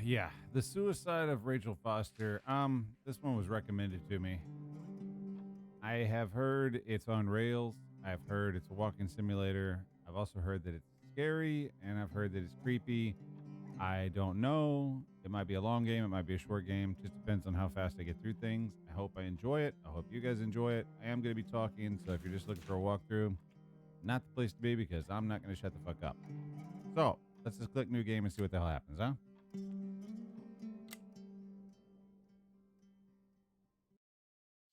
Yeah, The Suicide of Rachel Foster. This one was recommended to me. I have heard it's on rails. I've heard it's a walking simulator. I've also heard that it's scary, and I've heard that it's creepy. I don't know. It might be a long game. It might be a short game. Just depends on how fast I get through things. I hope I enjoy it. I hope you guys enjoy it. I am going to be talking, so if you're just looking for a walkthrough, not the place to be because I'm not going to shut the fuck up. So let's just click new game and see what the hell happens, huh?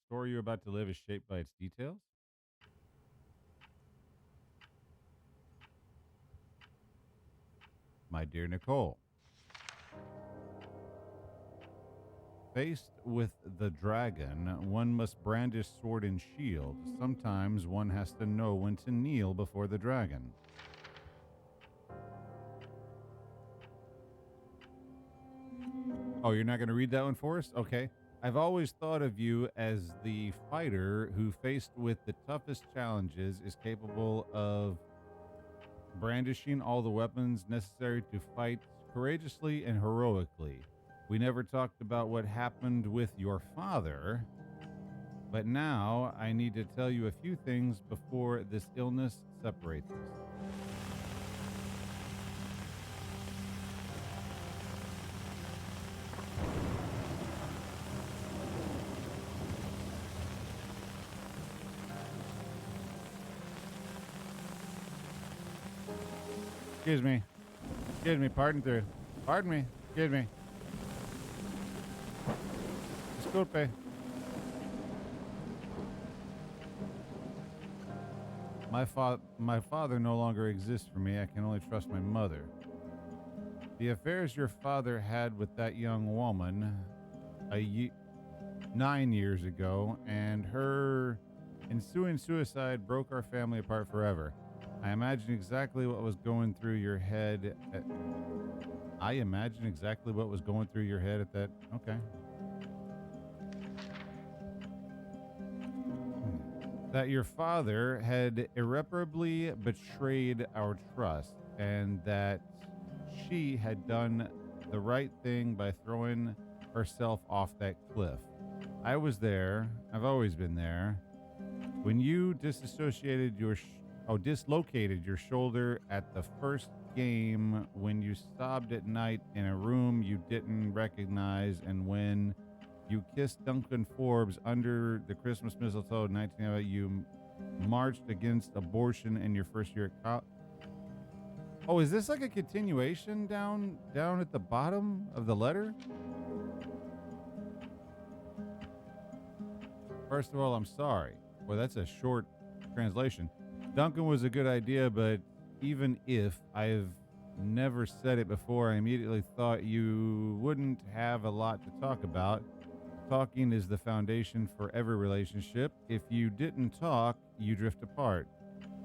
Story you're about to live is shaped by its details. My dear Nicole, faced with the dragon, one must brandish sword and shield. Sometimes one has to know when to kneel before the dragon. Oh, you're not going to read that one for us? Okay. I've always thought of you as the fighter who, faced with the toughest challenges, is capable of brandishing all the weapons necessary to fight courageously and heroically. We never talked about what happened with your father, but now I need to tell you a few things before this illness separates us. Excuse me. Excuse me. Pardon through. Pardon me. Excuse me. Disculpe. My father no longer exists for me. I can only trust my mother. The affairs your father had with that young woman 9 years ago, and her ensuing suicide broke our family apart forever. I imagine exactly what was going through your head. I imagine exactly what was going through your head at that. Okay. That your father had irreparably betrayed our trust, and that she had done the right thing by throwing herself off that cliff. I was there. I've always been there. When you dislocated your shoulder at the first game, when you sobbed at night in a room you didn't recognize, and when you kissed Duncan Forbes under the Christmas mistletoe in 1998, you marched against abortion in your first year at college. Oh, is this like a continuation down at the bottom of the letter? First of all, I'm sorry. Well, that's a short translation. Duncan was a good idea, but even if I've never said it before, I immediately thought you wouldn't have a lot to talk about. Talking is the foundation for every relationship. If you didn't talk, you drift apart.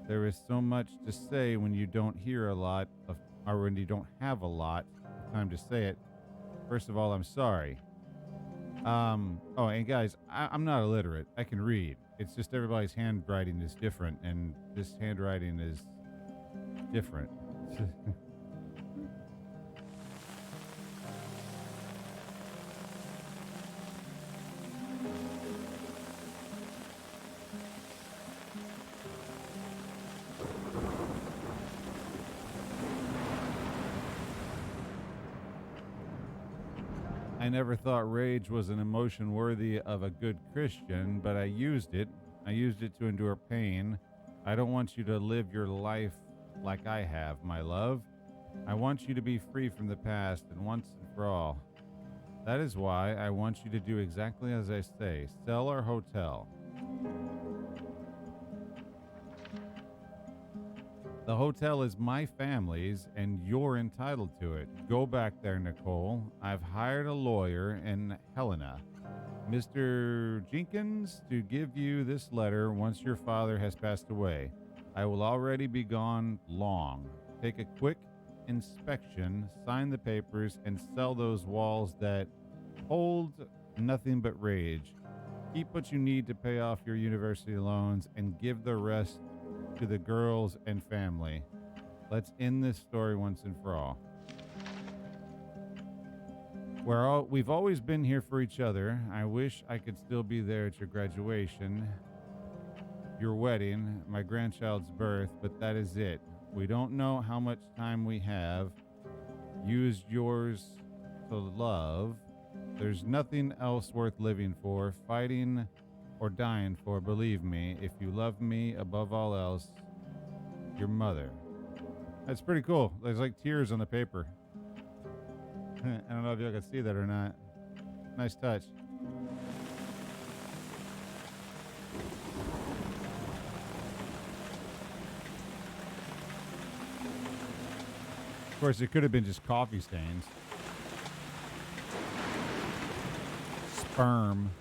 There is so much to say when you don't hear a lot of, or when you don't have a lot of time to say it. First of all, I'm sorry. Oh, and guys, I'm not illiterate. I can read. It's just everybody's handwriting is different, and this handwriting is different. I never thought rage was an emotion worthy of a good Christian, but I used it. I used it to endure pain. I don't want you to live your life like I have, my love. I want you to be free from the past and once and for all. That is why I want you to do exactly as I say. Sell our hotel. The hotel is my family's, and you're entitled to it. Go back there, Nicole. I've hired a lawyer and Helena, Mr. Jenkins, to give you this letter once your father has passed away. I will already be gone long. Take a quick inspection, sign the papers, and sell those walls that hold nothing but rage. Keep what you need to pay off your university loans and give the rest to the girls and family. Let's end this story once and for all. We've always been here for each other. I wish I could still be there at your graduation, your wedding, my grandchild's birth, but that is it. We don't know how much time we have. Use yours to love. There's nothing else worth living for, fighting, or dying for. Believe me, if you love me above all else, your mother. That's pretty cool. There's like tears on the paper. I don't know if y'all can see that or not. Nice touch. Of course, it could have been just coffee stains. Sperm.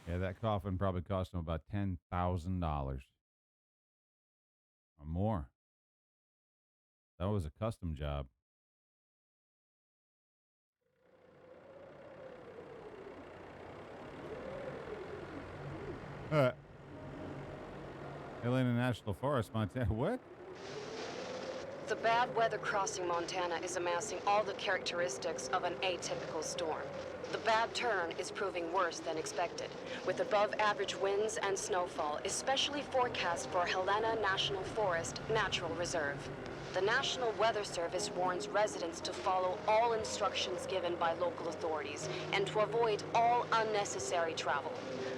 Yeah, that coffin probably cost him about $10,000 or more. That was a custom job. Helena National Forest, Montana. What? The bad weather crossing Montana is amassing all the characteristics of an atypical storm. The bad turn is proving worse than expected, with above-average winds and snowfall, especially forecast for Helena National Forest Natural Reserve. The National Weather Service warns residents to follow all instructions given by local authorities and to avoid all unnecessary travel.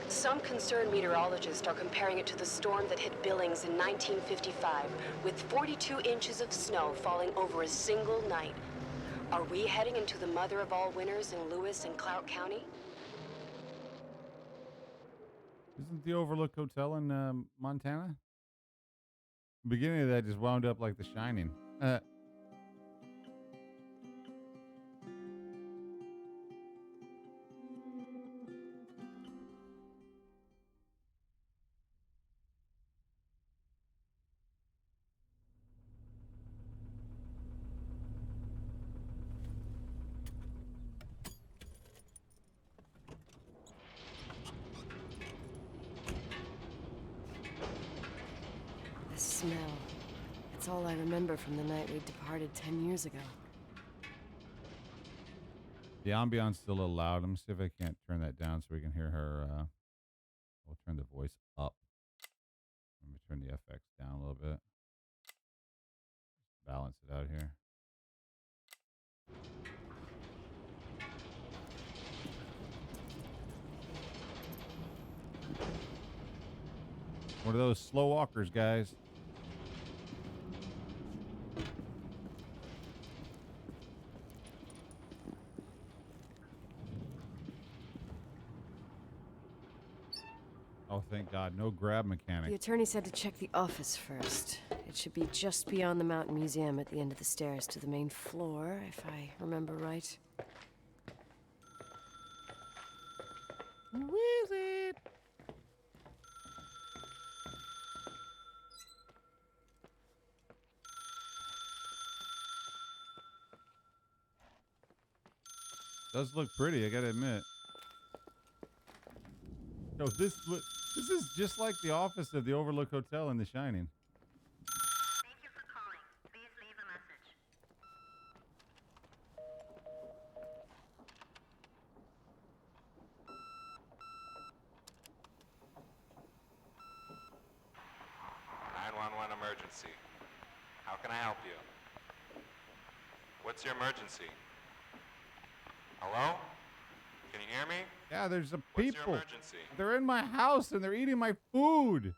Some concerned meteorologists are comparing it to the storm that hit Billings in 1955, with 42 inches of snow falling over a single night. Are we heading into the mother of all winters in Lewis and Clout County? Isn't the Overlook Hotel in Montana? The beginning of that just wound up like The Shining. The smell. It's all I remember from the night we departed 10 years ago. The ambiance is a little loud. Let me see if I can't turn that down so we can hear her. We'll turn the voice up. Let me turn the FX down a little bit. Balance it out here. One of those slow walkers, guys. Oh, thank God. No grab mechanic. The attorney said to check the office first. It should be just beyond the Mountain Museum at the end of the stairs to the main floor, if I remember right. Who is it? Does look pretty, I gotta admit. No, this is just like the office of the Overlook Hotel in The Shining. Thank you for calling. Please leave a message. Emergency. How can I help you? What's your emergency? Hello? Can you hear me? Yeah, there's a What's your people. emergency? They're in my house and they're eating my food.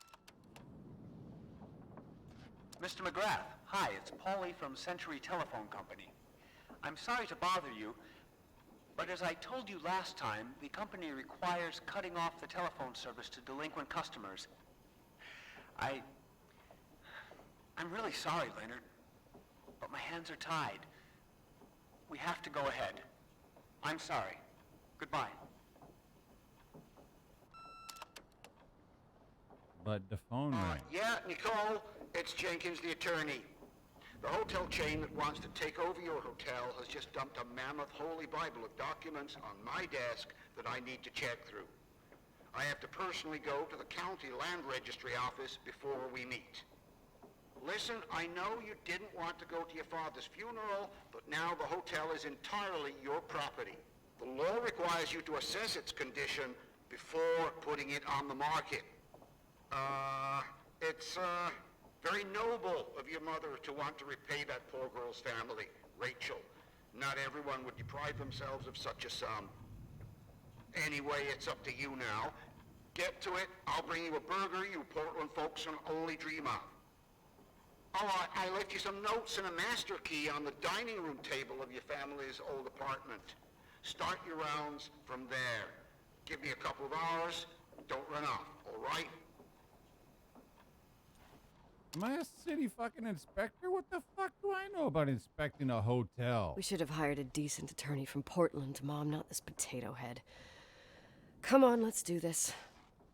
Mr. McGrath, hi, it's Paulie from Century Telephone Company. I'm sorry to bother you, but as I told you last time, the company requires cutting off the telephone service to delinquent customers. I'm really sorry, Leonard, but my hands are tied. We have to go ahead. I'm sorry. Goodbye. But the phone rang. Yeah, Nicole, it's Jenkins, the attorney. The hotel chain that wants to take over your hotel has just dumped a mammoth holy Bible of documents on my desk that I need to check through. I have to personally go to the county land registry office before we meet. Listen, I know you didn't want to go to your father's funeral, but now the hotel is entirely your property. The law requires you to assess its condition before putting it on the market. It's very noble of your mother to want to repay that poor girl's family, Rachel. Not everyone would deprive themselves of such a sum. Anyway, it's up to you now. Get to it. I'll bring you a burger you Portland folks can only dream of. Oh, I left you some notes and a master key on the dining room table of your family's old apartment. Start your rounds from there. Give me a couple of hours. Don't run off, all right? Am I a city fucking inspector? What the fuck do I know about inspecting a hotel? We should have hired a decent attorney from Portland, Mom, not this potato head. Come on, let's do this.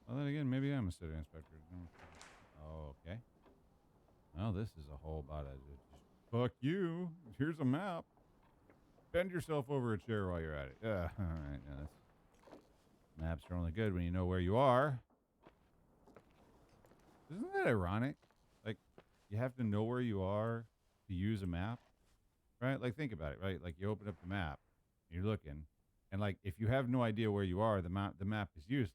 Well, then again, maybe I'm a city inspector. Oh, okay. Well, this is a whole about it. Fuck you. Here's a map. Bend yourself over a chair while you're at it. Yeah, all right. Yeah, maps are only good when you know where you are. Isn't that ironic? Like, you have to know where you are to use a map, right? Like, think about it, right? Like, you open up the map, you're looking, and like, if you have no idea where you are, the map is useless,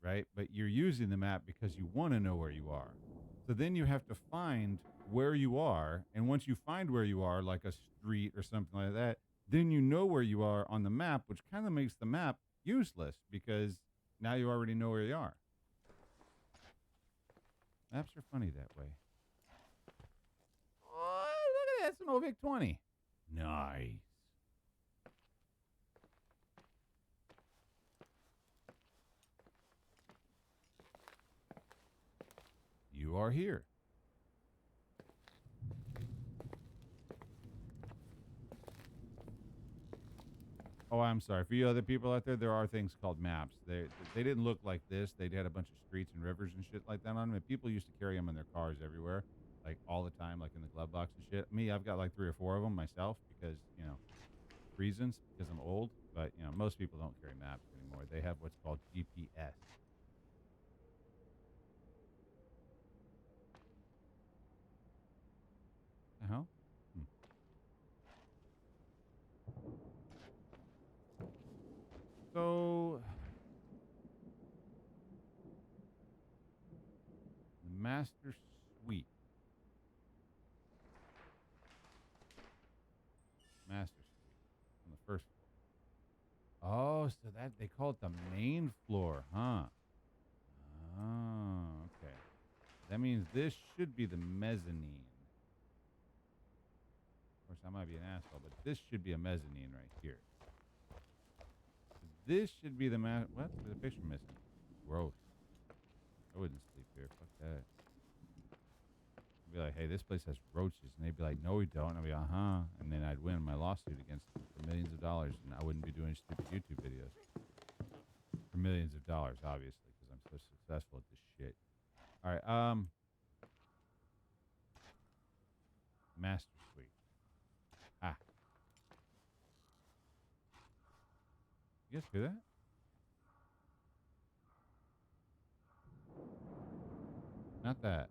right? But you're using the map because you want to know where you are. So then you have to find where you are, and once you find where you are, like a street or something like that, then you know where you are on the map, which kind of makes the map useless because now you already know where you are. Maps are funny that way. Oh, look at that. It's an old Vic 20. Nice. You are here. Oh, I'm sorry. For you other people out there, there are things called maps. They didn't look like this. They had a bunch of streets and rivers and shit like that on them. And people used to carry them in their cars everywhere, like all the time, like in the glove box and shit. Me, I've got like 3 or 4 of them myself because, you know, reasons, because I'm old. But, you know, most people don't carry maps anymore. They have what's called GPS. The hell? So, the master suite. Master suite on the first floor. Oh, so that they call it the main floor, huh? Oh, okay. That means this should be the mezzanine. Of course, I might be an asshole, but this should be a mezzanine right here. This should be the what? There's a picture missing. Gross. I wouldn't sleep here. Fuck that. I'd be like, hey, this place has roaches. And they'd be like, no, we don't. And I'd be like, uh-huh. And then I'd win my lawsuit against them for millions of dollars. And I wouldn't be doing stupid YouTube videos. For millions of dollars, obviously, because I'm so successful at this shit. All right. Master suite. Ah. You guys hear that? Not that.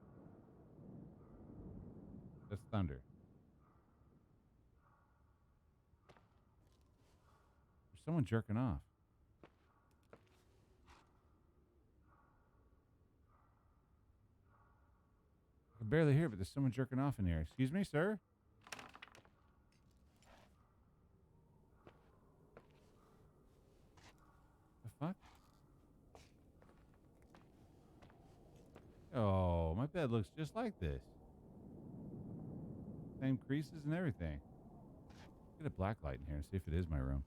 That's thunder. There's someone jerking off. I can barely hear it, but there's someone jerking off in here. Excuse me, sir? The fuck? Oh, my bed looks just like this. Same creases and everything. Get a black light in here and see if it is my room.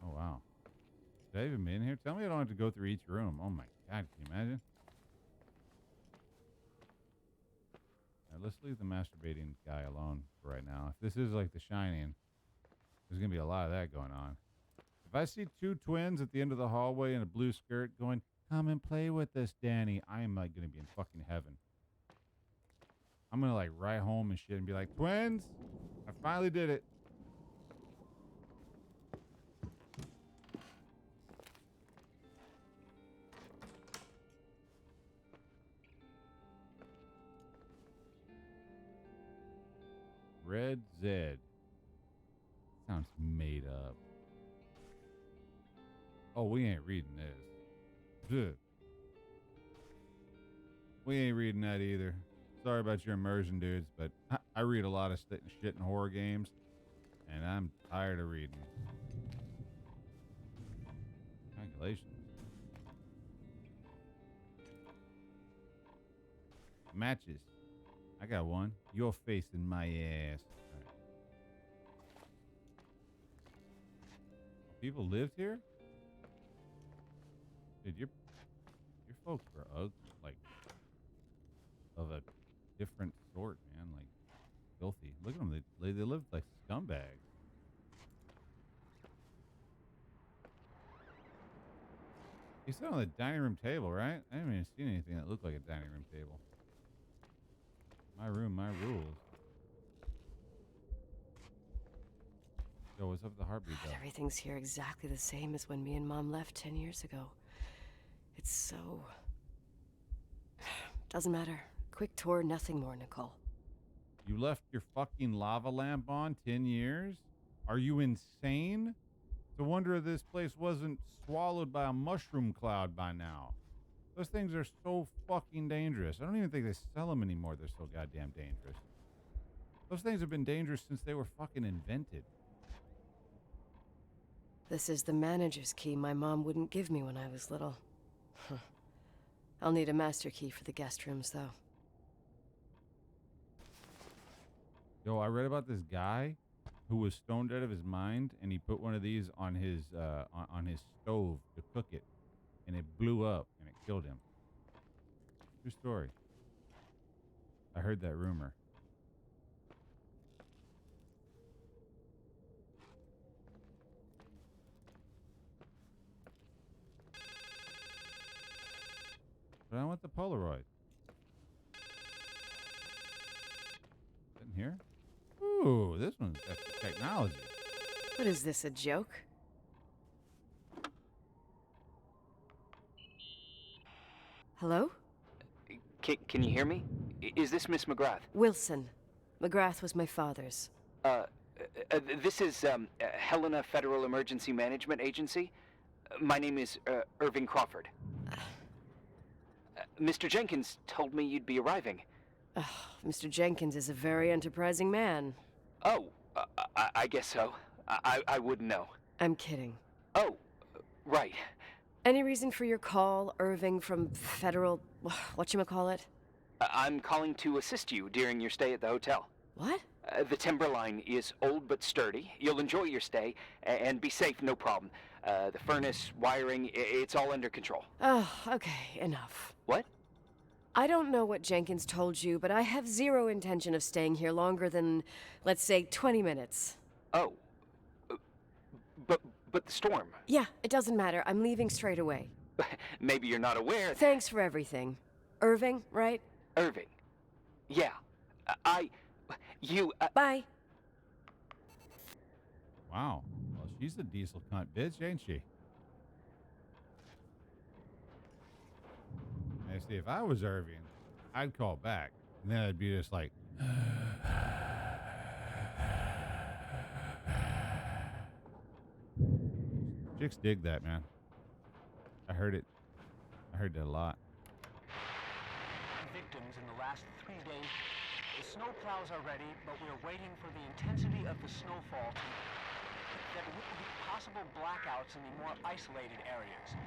Oh, wow. Did I even be in here? Tell me I don't have to go through each room. Oh, my God. Can you imagine? All right, let's leave the masturbating guy alone for right now. If this is like The Shining, there's going to be a lot of that going on. If I see 2 twins at the end of the hallway in a blue skirt going, come and play with us, Danny, I am like going to be in fucking heaven. I'm going to like write home and shit and be like, twins, I finally did it. Red Zed. Sounds made up. Oh, we ain't reading this. Ugh. We ain't reading that either. Sorry about your immersion, dudes, but I read a lot of shit in horror games, and I'm tired of reading. Calculations. Matches. I got one. Your face in my ass. All right. People lived here? Dude, your folks were ugly, like of a different sort, man. Like filthy. Look at them. They lived like scumbags. You sit on the dining room table, right? I haven't even seen anything that looked like a dining room table. My room, my rules. Yo, what's up with the heartbeat though? Everything's here exactly the same as when me and Mom left 10 years ago. It's so... Doesn't matter. Quick tour, nothing more, Nicole. You left your fucking lava lamp on 10 years? Are you insane? It's a wonder this place wasn't swallowed by a mushroom cloud by now. Those things are so fucking dangerous. I don't even think they sell them anymore. They're so goddamn dangerous. Those things have been dangerous since they were fucking invented. This is the manager's key my mom wouldn't give me when I was little. I'll need a master key for the guest rooms, though. Yo, I read about this guy who was stoned out of his mind, and he put one of these on his stove to cook it, and it blew up and it killed him. True story. I heard that rumor. But I want the Polaroid. In here? Ooh, this one's got technology. What is this, a joke? Hello? Can you hear me? Is this Miss McGrath? Wilson. McGrath was my father's. This is Helena Federal Emergency Management Agency. My name is Irving Crawford. Mr. Jenkins told me you'd be arriving. Mr. Jenkins is a very enterprising man. Oh, I guess so. I wouldn't know. I'm kidding. Oh, right. Any reason for your call, Irving from Federal... whatchamacallit? I'm calling to assist you during your stay at the hotel. What? The timberline is old but sturdy. You'll enjoy your stay, and be safe, no problem. The furnace, wiring, it's all under control. Oh, okay, enough. What? I don't know what Jenkins told you, but I have zero intention of staying here longer than, let's say, 20 minutes. Oh. But the storm. Yeah, it doesn't matter. I'm leaving straight away. Maybe you're not aware. Thanks for everything. Irving, right? Irving. Yeah. Bye. Wow. Well, she's a diesel cunt bitch, ain't she? Now, see, if I was Irving, I'd call back. And then I'd be just like... Chicks dig that, man. I heard it. I heard that a lot. Victims in the last 3 days. The snow plows are ready, but we're waiting for the intensity of the snowfall to... There will be possible blackouts in the more isolated areas.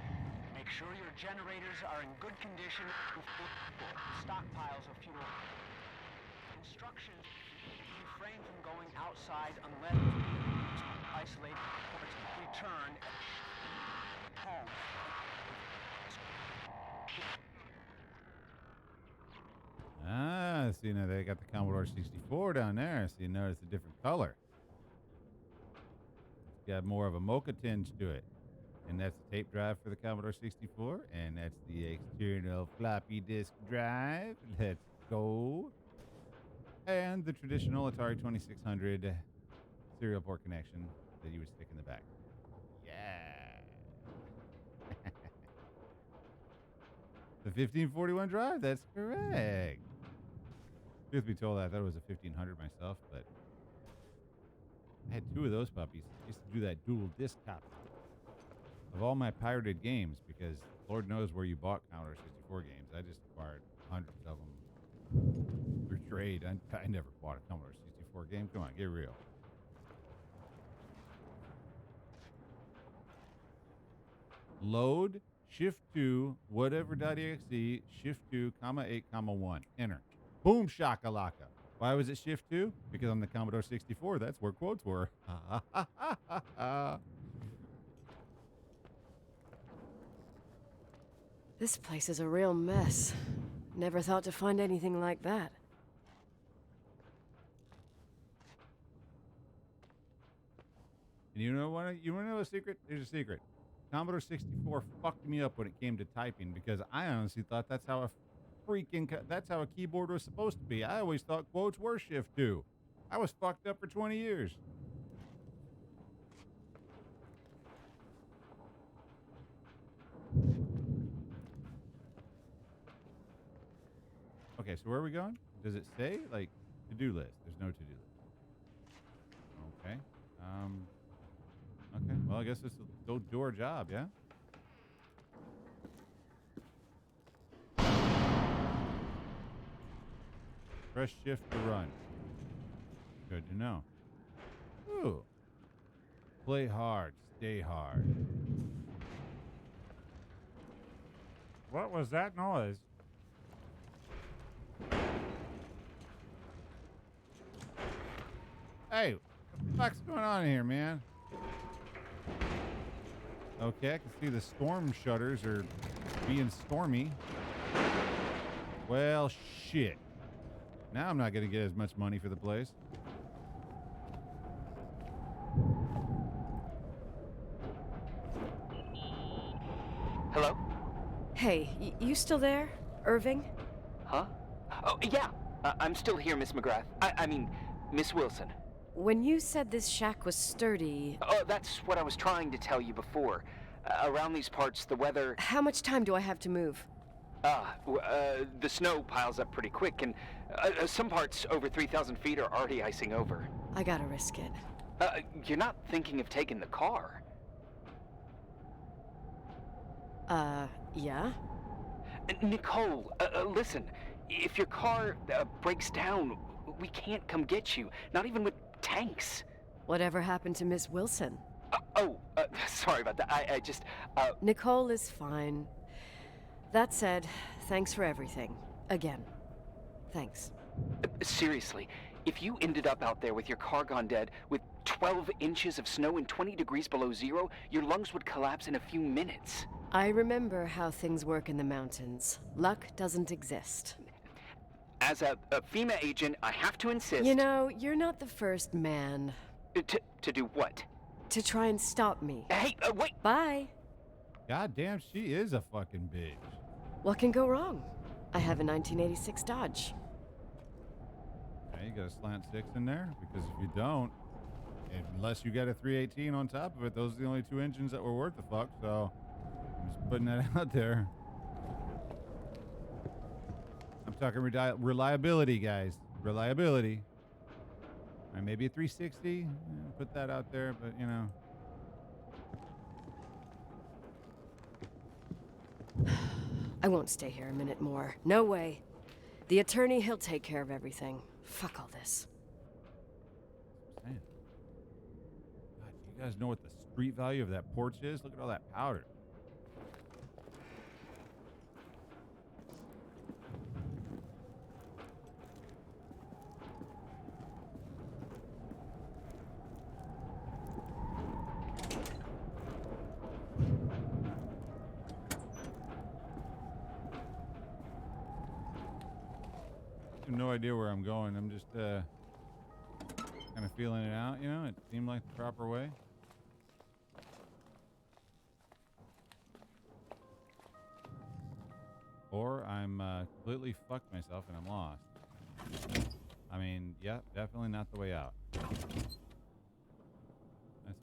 Make sure your generators are in good condition. Stockpiles of fuel. Instructions: refrain from going outside unless isolated reports return home. Ah, see, now they got the Commodore 64 down there, so you notice a different color. It's got more of a mocha tinge to it. And that's the tape drive for the Commodore 64, and that's the external floppy disk drive. Let's go. And the traditional Atari 2600 serial port connection that you would stick in the back. Yeah. The 1541 drive, that's correct. Truth be told, I thought it was a 1500 myself, but I had 2 of those puppies. I used to do that dual disc copy of all my pirated games because Lord knows where you bought Commodore 64 games. I just acquired hundreds of them through trade. I never bought a Commodore 64 game. Come on, get real. Load, shift 2, whatever.exe, shift 2, comma 8, comma 1. Enter. Boom shakalaka. Why was it shift 2? Because on the Commodore 64, that's where quotes were. This place is a real mess. Never thought to find anything like that. And you know what? You want to know a secret? There's a secret. Commodore 64 fucked me up when it came to typing because I honestly thought that's how a keyboard was supposed to be. I always thought quotes were shift 2. I was fucked up for 20 years. Okay, so where are we going? Does it say like to-do list? There's no to-do list. Okay. Okay. Well, I guess let's go do our job, yeah? Press shift to run. Good to know. Ooh. Play hard, stay hard. What was that noise? Hey, what the fuck's going on here, man? Okay, I can see the storm shutters are being stormy. Well, shit. Now I'm not going to get as much money for the place. Hello? Hey, you still there, Irving? Huh? Oh, yeah. I'm still here, Miss McGrath. I mean, Miss Wilson. When you said this shack was sturdy... Oh, that's what I was trying to tell you before. Around these parts, the weather... How much time do I have to move? The snow piles up pretty quick, and some parts over 3,000 feet are already icing over. I gotta risk it. You're not thinking of taking the car? Yeah? Nicole, listen. If your car breaks down, we can't come get you. Not even with tanks. Whatever happened to Miss Wilson? Sorry about that. I just, Nicole is fine. That said, thanks for everything. Again. Thanks. Seriously, if you ended up out there with your car gone dead, with 12 inches of snow and 20 degrees below zero, your lungs would collapse in a few minutes. I remember how things work in the mountains. Luck doesn't exist. As a FEMA agent, I have to insist... You know, you're not the first man. To do what? To try and stop me. Hey, wait! Bye! God damn, she is a fucking bitch. What can go wrong? I have a 1986 Dodge. Okay, you got a slant 6 in there? Because if you don't, unless you got a 318 on top of it, those are the only 2 engines that were worth the fuck, so I'm just putting that out there. I'm talking reliability, guys. Reliability. All right, maybe a 360. Put that out there, but you know. I won't stay here a minute more. No way. The attorney, he'll take care of everything. Fuck all this. Man. God, you guys know what the street value of that porch is? Look at all that powder. No idea where I'm going. I'm just kind of feeling it out, you know? It seemed like the proper way. Or I'm completely fucked myself and I'm lost. I mean, yeah, definitely not the way out. That's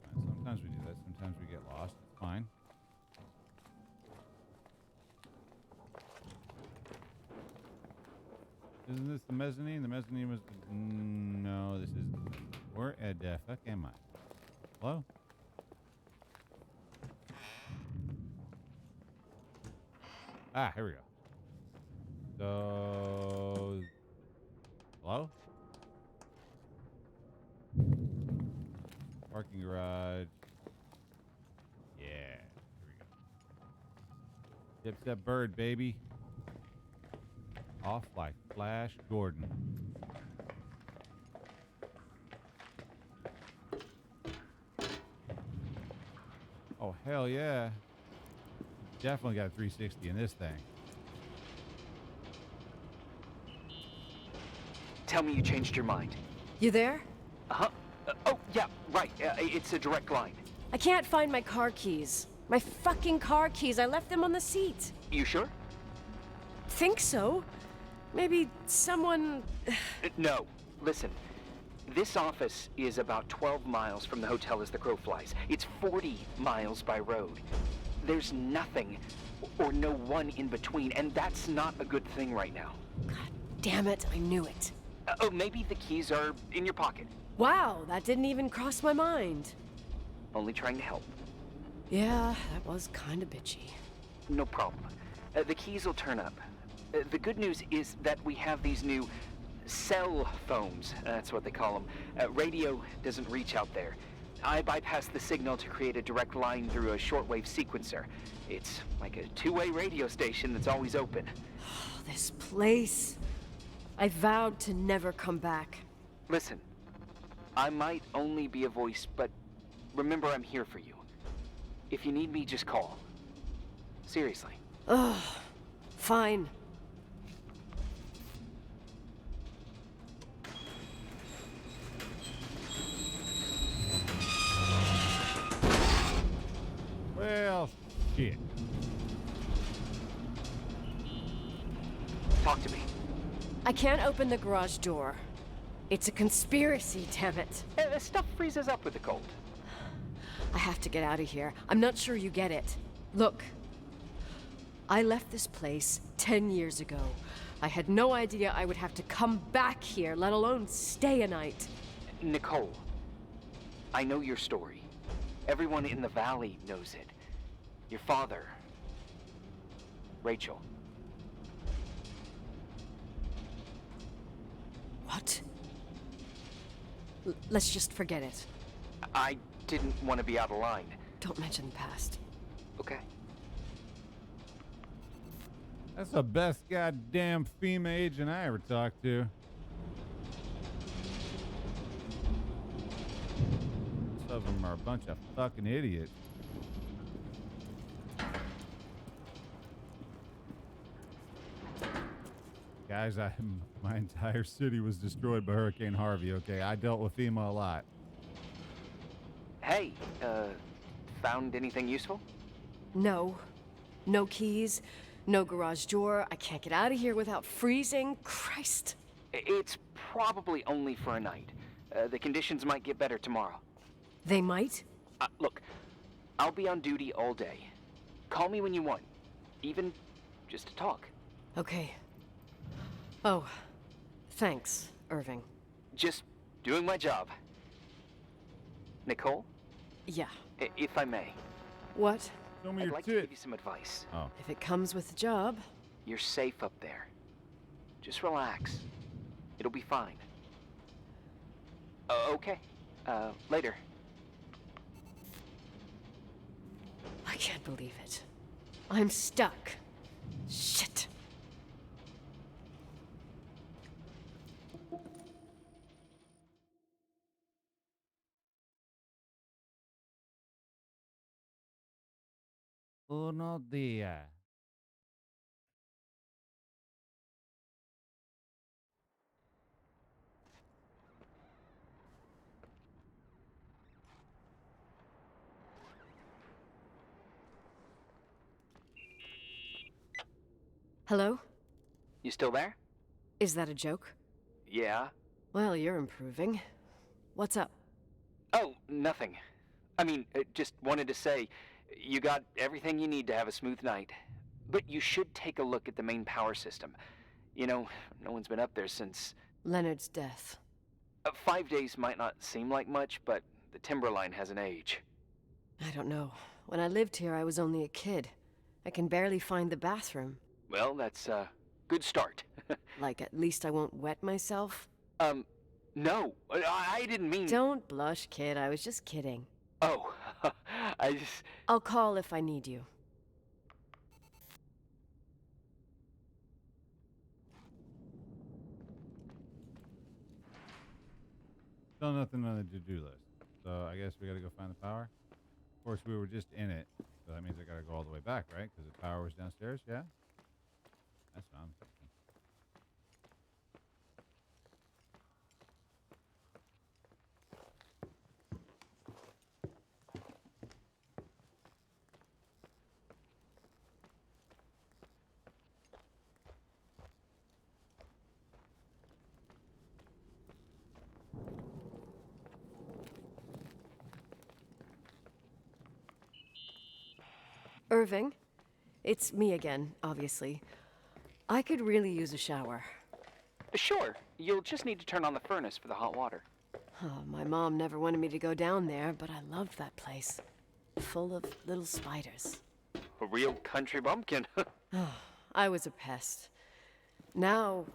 fine. Sometimes we do that. Sometimes we get lost. It's fine. Isn't this the mezzanine? The mezzanine was... No, this is... Where the fuck am I? Hello? Ah, here we go. So... Hello? Parking garage. Yeah. Here we go. Dip that bird, baby. Off like Flash Gordon. Oh, hell yeah. Definitely got a 360 in this thing. Tell me you changed your mind. You there? Uh-huh. Oh, yeah, right. It's a direct line. I can't find my car keys. My fucking car keys. I left them on the seat. You sure? Think so? Maybe someone... No. Listen. This office is about 12 miles from the hotel as the crow flies. It's 40 miles by road. There's nothing or no one in between, and that's not a good thing right now. God damn it, I knew it. Oh, maybe the keys are in your pocket. Wow, that didn't even cross my mind. Only trying to help. Yeah, that was kind of bitchy. No problem. The keys will turn up. The good news is that we have these new cell phones. That's what they call them. Radio doesn't reach out there. I bypass the signal to create a direct line through a shortwave sequencer. It's like a two-way radio station that's always open. Oh, this place. I vowed to never come back. Listen, I might only be a voice, but remember I'm here for you. If you need me, just call. Seriously. Ugh, fine. Well, shit. Talk to me. I can't open the garage door. It's a conspiracy, damn it. Stuff freezes up with the cold. I have to get out of here. I'm not sure you get it. Look, I left this place 10 years ago. I had no idea I would have to come back here, let alone stay a night. Nicole, I know your story. Everyone in the valley knows it. Your father, Rachel. What? Let's just forget it. I didn't want to be out of line. Don't mention the past. Okay. That's the best goddamn female agent I ever talked to. Some of them are a bunch of fucking idiots. Guys, my entire city was destroyed by Hurricane Harvey, okay? I dealt with FEMA a lot. Hey, found anything useful? No. No keys. No garage door. I can't get out of here without freezing. Christ. It's probably only for a night. The conditions might get better tomorrow. They might? Look, I'll be on duty all day. Call me when you want. Even just to talk. Okay. Oh, thanks, Irving. Just doing my job. Nicole, Yeah. if I may, What? Show me I'd your like to tit. give you some advice. Oh. If it comes with the job. You're safe up there. Just relax. It'll be fine. Okay. Later. I can't believe it. I'm stuck. Shit. Uno dia. Hello? You still there? Is that a joke? Yeah. Well, you're improving. What's up? Oh, nothing. I mean, just wanted to say, you got everything you need to have a smooth night. But you should take a look at the main power system. You know, no one's been up there since... Leonard's death. 5 days might not seem like much, but the timberline has an age. I don't know. When I lived here, I was only a kid. I can barely find the bathroom. Well, that's a good start. Like, at least I won't wet myself? No, I didn't mean... Don't blush, kid. I was just kidding. Oh, I just... I'll call if I need you. Still nothing on the to-do list. So I guess we gotta go find the power. Of course, we were just in it. So that means I gotta go all the way back, right? Because the power was downstairs, yeah? That's what I'm thinking. Irving, it's me again, obviously. I could really use a shower. Sure, you'll just need to turn on the furnace for the hot water. Oh, my mom never wanted me to go down there, but I loved that place. Full of little spiders. A real country bumpkin. I was a pest. Now,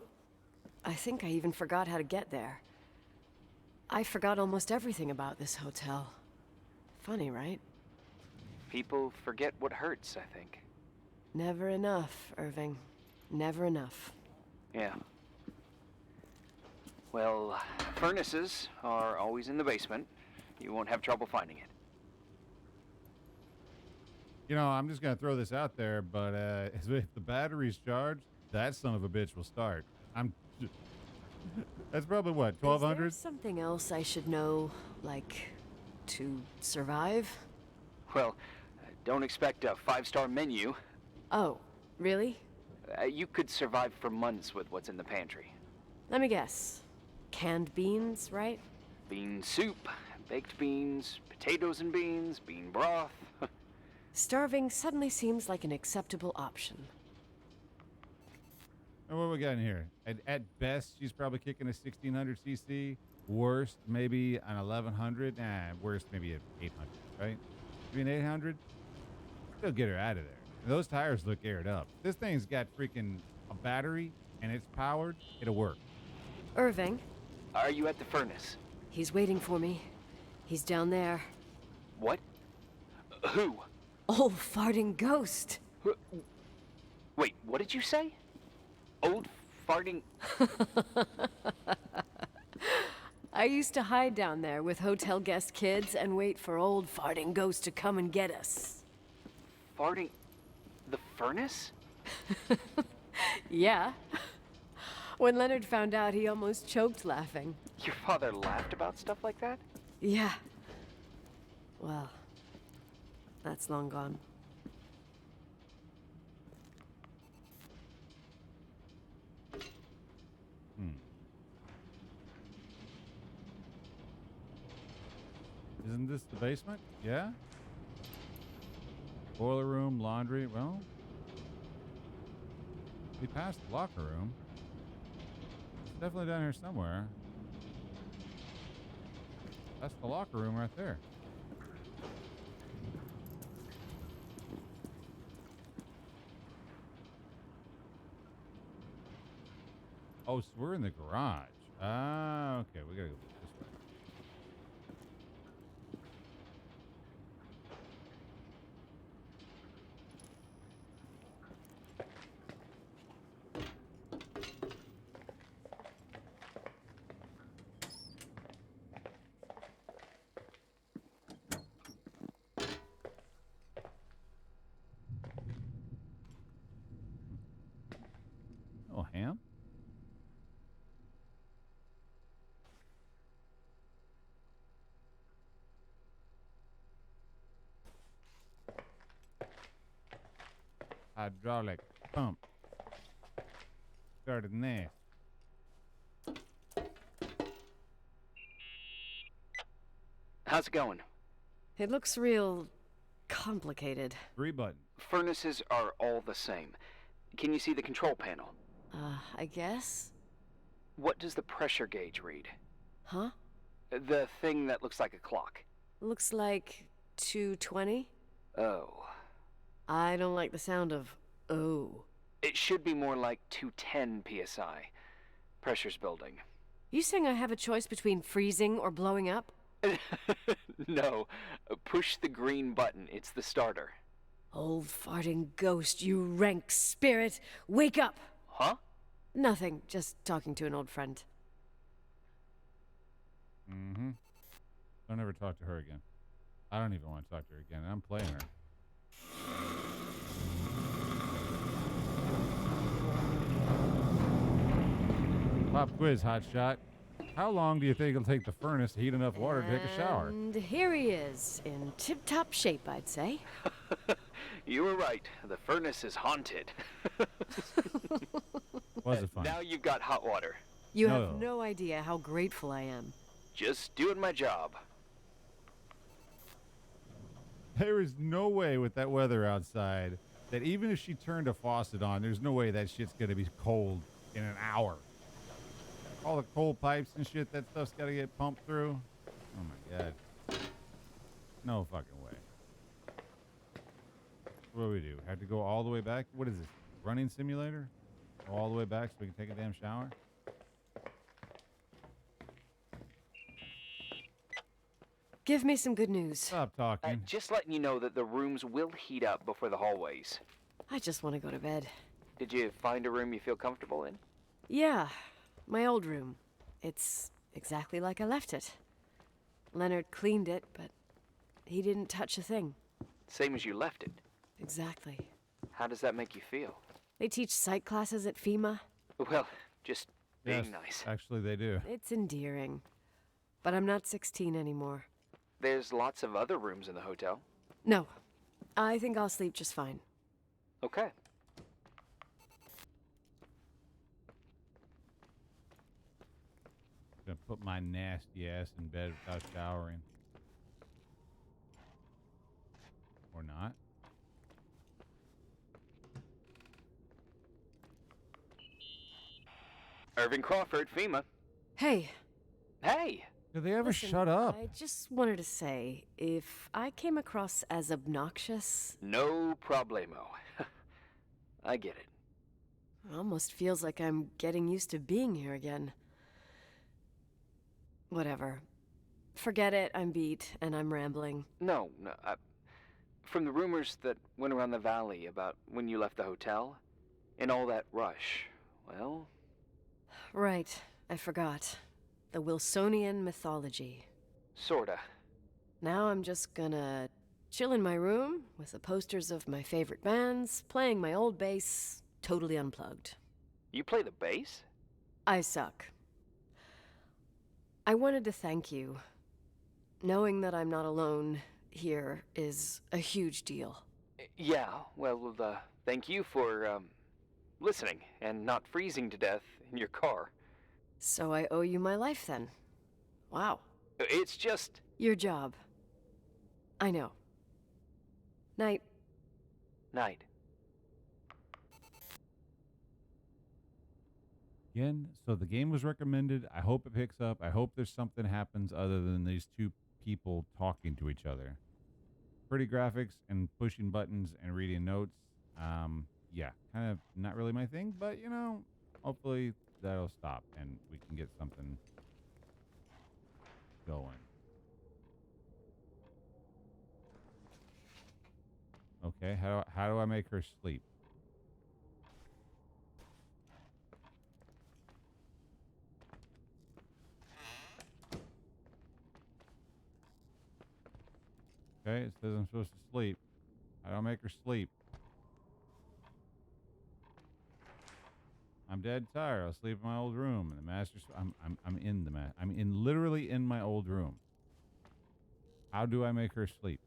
I think I even forgot how to get there. I forgot almost everything about this hotel. Funny, right? People forget what hurts, I think. Never enough, Irving. Never enough. Yeah. Well, furnaces are always in the basement. You won't have trouble finding it. You know, I'm just gonna throw this out there, but if the battery's charged, that son of a bitch will start. That's probably what, 1200? Is there something else I should know, like, to survive? Well, don't expect a 5-star menu. Oh, really? You could survive for months with what's in the pantry. Let me guess. Canned beans, right? Bean soup, baked beans, potatoes and beans, bean broth. Starving suddenly seems like an acceptable option. And what we got in here? At best, she's probably kicking a 1600 cc. Worst, maybe an 1100. Nah, worst, maybe an 800, right? Maybe an 800. Still get her out of there. Those tires look aired up. This thing's got freaking a battery and it's powered. It'll work. Irving, Are you at the furnace? he's waiting for me. He's down there. What? Who? Old farting ghost. Wait, what did you say? Old farting... I used to hide down there with hotel guest kids and wait for old farting ghost to come and get us. Farting... the furnace? Yeah. When Leonard found out, he almost choked laughing. Your father laughed about stuff like that? Yeah. Well, that's long gone. Isn't this the basement? Yeah? Boiler room, laundry. Well, we passed the locker room. It's definitely down here somewhere. That's the locker room right there. Oh, so we're in the garage. Ah, okay. We gotta go this way. Oh, ham? Hydraulic pump. Started there. How's it going? It looks real complicated. 3 buttons. Furnaces are all the same. Can you see the control panel? I guess? What does the pressure gauge read? Huh? The thing that looks like a clock. Looks like 220? Oh. I don't like the sound of oh. It should be more like 210 psi. Pressure's building. You saying I have a choice between freezing or blowing up? No. Push the green button. It's the starter. Old farting ghost, you rank spirit! Wake up! Huh? Nothing, just talking to an old friend. Mm-hmm. Don't ever talk to her again. I don't even want to talk to her again. I'm playing her. Pop quiz, hotshot. How long do you think it'll take the furnace to heat enough water to take a shower? And here he is, in tip-top shape, I'd say. You were right. The furnace is haunted. Was it fun? Now you've got hot water. You No. have no idea how grateful I am. Just doing my job. There is no way with that weather outside that even if she turned a faucet on, there's no way that shit's going to be cold in an hour. All the cold pipes and shit, that stuff's got to get pumped through. Oh my God. No fucking way. What do we do? Have to go all the way back? What is this? Running simulator? Go all the way back so we can take a damn shower? Give me some good news. Stop talking. Just letting you know that the rooms will heat up before the hallways. I just want to go to bed. Did you find a room you feel comfortable in? Yeah, my old room. It's exactly like I left it. Leonard cleaned it, but he didn't touch a thing. Same as you left it. Exactly. How does that make you feel? They teach psych classes at FEMA. Well, just being Yes, nice. actually, they do. It's endearing. But I'm not 16 anymore. There's lots of other rooms in the hotel. No, I think I'll sleep just fine. Okay. Gonna put my nasty ass in bed without showering. Or not. Irving Crawford, FEMA. Hey, Hey! Do they ever listen, shut up? I just wanted to say, if I came across as obnoxious, No problemo. I get it. it almost feels like I'm getting used to being here again. Whatever. Forget it, I'm beat, and I'm rambling. No. From the rumors that went around the valley about when you left the hotel, and all that rush, well... Right, I forgot. The Wilsonian mythology. Sorta. Now I'm just gonna chill in my room with the posters of my favorite bands, playing my old bass, totally unplugged. You play the bass? I suck. I wanted to thank you. Knowing that I'm not alone here is a huge deal. Yeah, well, thank you for, listening and not freezing to death in your car. So I owe you my life then. Wow. It's just... Your job. I know. Night. Night. Again, so the game was recommended. I hope it picks up. I hope there's something happens other than these two people talking to each other. Pretty graphics and pushing buttons and reading notes. Yeah, kind of not really my thing, but you know, hopefully that'll stop and we can get something going. Okay, how do I make her sleep? Okay, it says I'm supposed to sleep. How do I make her sleep? I'm dead tired. I'll sleep in my old room. And the master's. I'm literally in my old room. How do I make her sleep?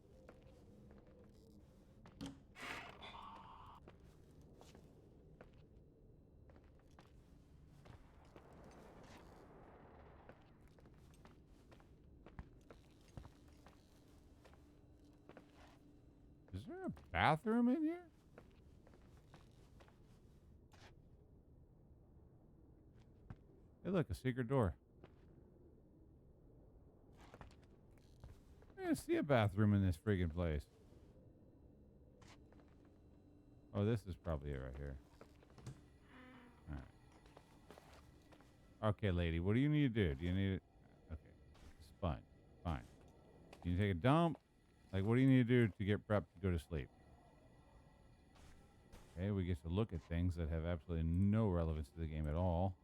Is there a bathroom in here? look, a secret door. I didn't see a bathroom in this friggin' place. Oh, this is probably it right here. All right. Okay, lady, what do you need to do? Do you need it? Okay, sponge. Fine. Do you take a dump? Like, what do you need to do to get prepped to go to sleep? Okay, we get to look at things that have absolutely no relevance to the game at all.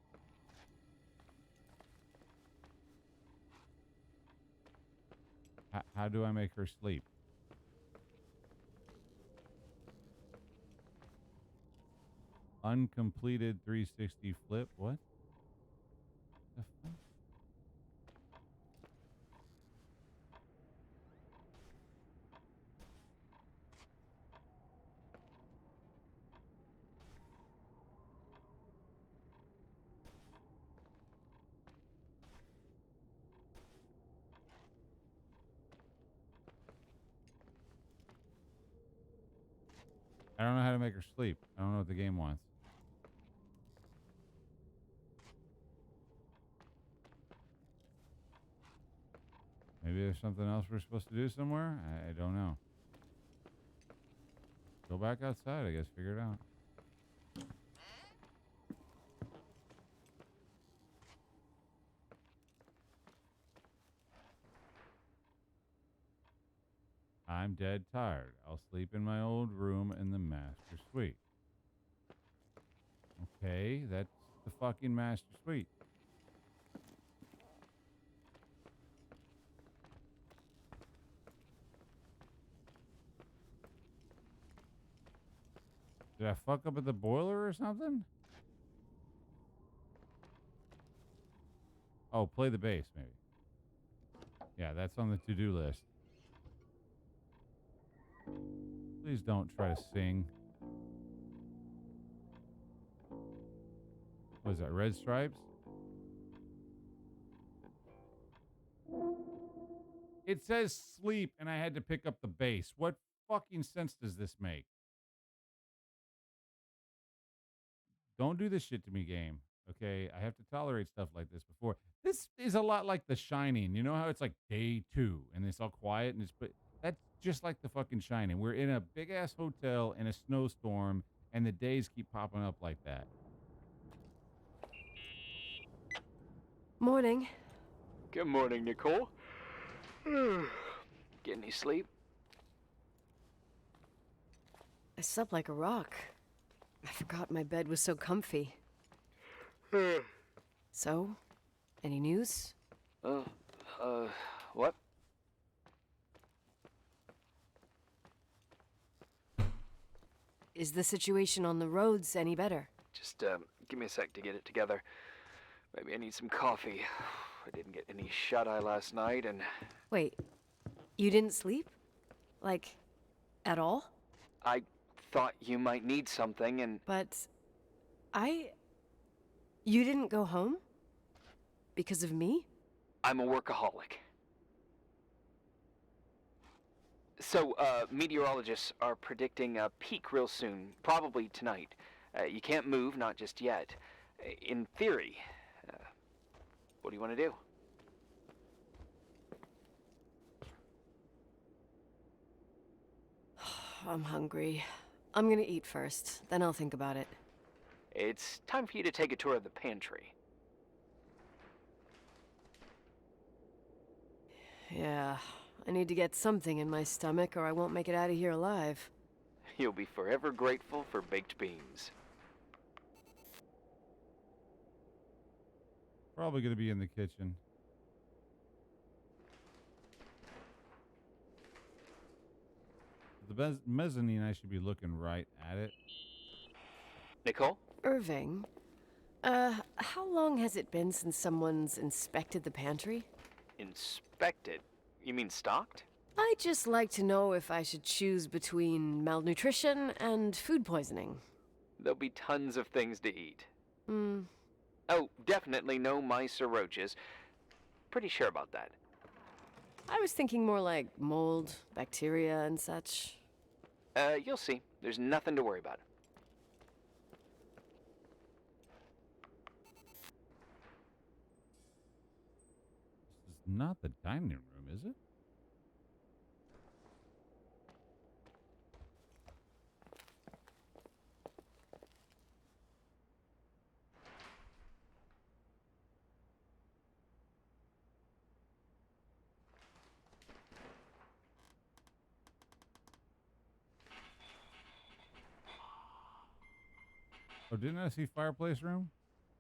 How do I make her sleep? Uncompleted 360 flip. What? The fuck? I don't know how to make her sleep. I don't know what the game wants. Maybe there's something else we're supposed to do somewhere? I don't know. Go back outside, I guess. Figure it out. I'm dead tired. I'll sleep in my old room in the master suite. Okay, that's the fucking master suite. Did I fuck up at the boiler or something? Oh, play the bass, maybe. Yeah, that's on the to-do list. Please don't try to sing. What is that, Red Stripes? It says sleep, and I had to pick up the bass. What fucking sense does this make? Don't do this shit to me, game. Okay, I have to tolerate stuff like this before. This is a lot like The Shining. You know how it's like day 2 and it's all quiet and that's just like the fucking Shining. We're in a big ass hotel in a snowstorm and the days keep popping up like that. Morning. Good morning, Nicole. Get any sleep? I slept like a rock. I forgot my bed was so comfy. So, any news? What? Is the situation on the roads any better? Just, give me a sec to get it together. Maybe I need some coffee. I didn't get any shut-eye last night, and... Wait, you didn't sleep? Like, at all? I thought you might need something, and... But... You didn't go home? Because of me? I'm a workaholic. So, meteorologists are predicting a peak real soon, probably tonight. You can't move, not just yet. In theory. What do you want to do? I'm hungry. I'm gonna eat first, then I'll think about it. It's time for you to take a tour of the pantry. Yeah, I need to get something in my stomach or I won't make it out of here alive. You'll be forever grateful for baked beans. Probably going to be in the kitchen. The mezzanine, I should be looking right at it. Nicole? Irving, how long has it been since someone's inspected the pantry? Inspected? You mean stocked? I'd just like to know if I should choose between malnutrition and food poisoning. There'll be tons of things to eat. Hmm. Oh, definitely no mice or roaches. Pretty sure about that. I was thinking more like mold, bacteria, and such. You'll see. There's nothing to worry about. not the dining room, is it? Oh, didn't I see fireplace room?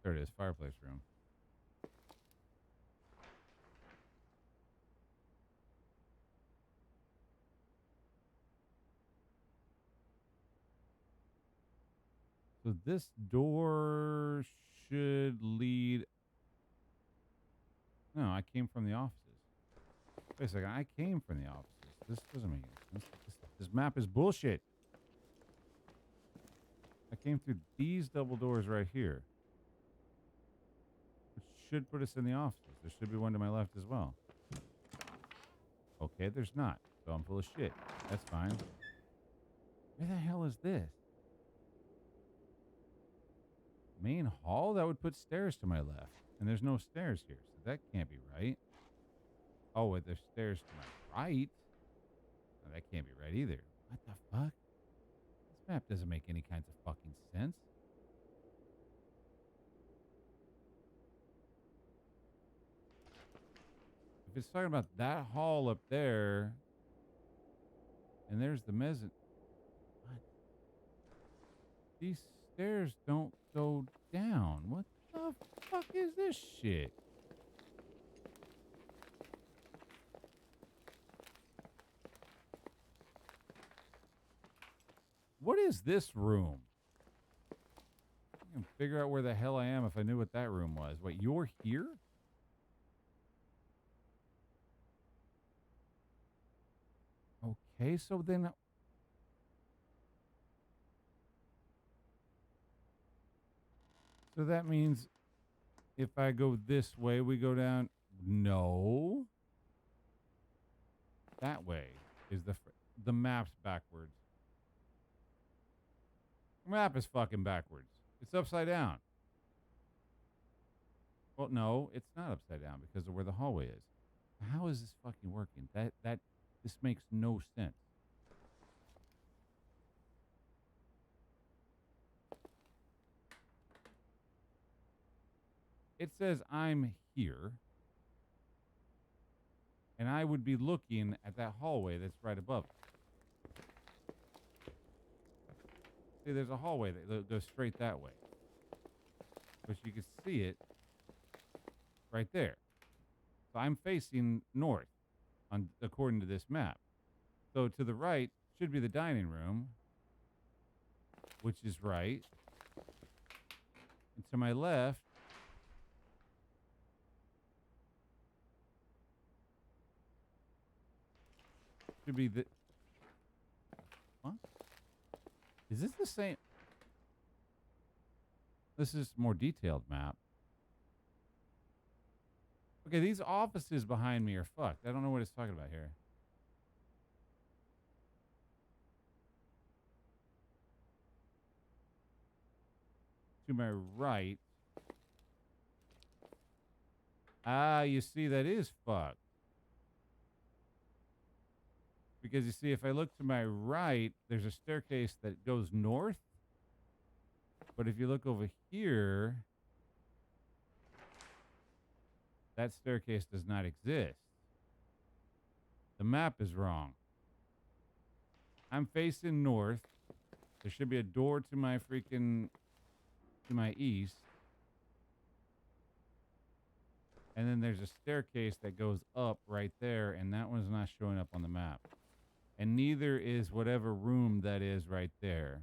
There it is, fireplace room. So this door should lead... No, I came from the offices. Wait a second, I came from the offices. This doesn't make any sense. This map is bullshit. I came through these double doors right here, which should put us in the offices. There should be one to my left as well. Okay, there's not. So I'm full of shit. That's fine. Where the hell is this? Main hall? That would put stairs to my left. And there's no stairs here, so that can't be right. Oh, wait, there's stairs to my right? No, that can't be right either. What the fuck? This map doesn't make any kinds of fucking sense. If it's talking about that hall up there, and there's the mezzanine. What? These stairs don't go down. What the fuck is this shit? What is this room? I can figure out where the hell I am if I knew what that room was. Wait, you're here? Okay, so then... So that means if I go this way, we go down... No. That way is the map's backwards. The map is fucking backwards. It's upside down. Well, no, it's not upside down because of where the hallway is. How is this fucking working? This makes no sense. It says I'm here, and I would be looking at that hallway that's right above it. See, there's a hallway that goes straight that way. But you can see it right there. So I'm facing north according to this map. So to the right should be the dining room, which is right. And to my left should be the... What? Is this the same? This is more detailed map. Okay, these offices behind me are fucked. I don't know what it's talking about here. To my right. Ah, you see, that is fucked. Because you see, if I look to my right, there's a staircase that goes north. But if you look over here, that staircase does not exist. The map is wrong. I'm facing north. There should be a door to my to my east. And then there's a staircase that goes up right there, and that one's not showing up on the map. And neither is whatever room that is right there.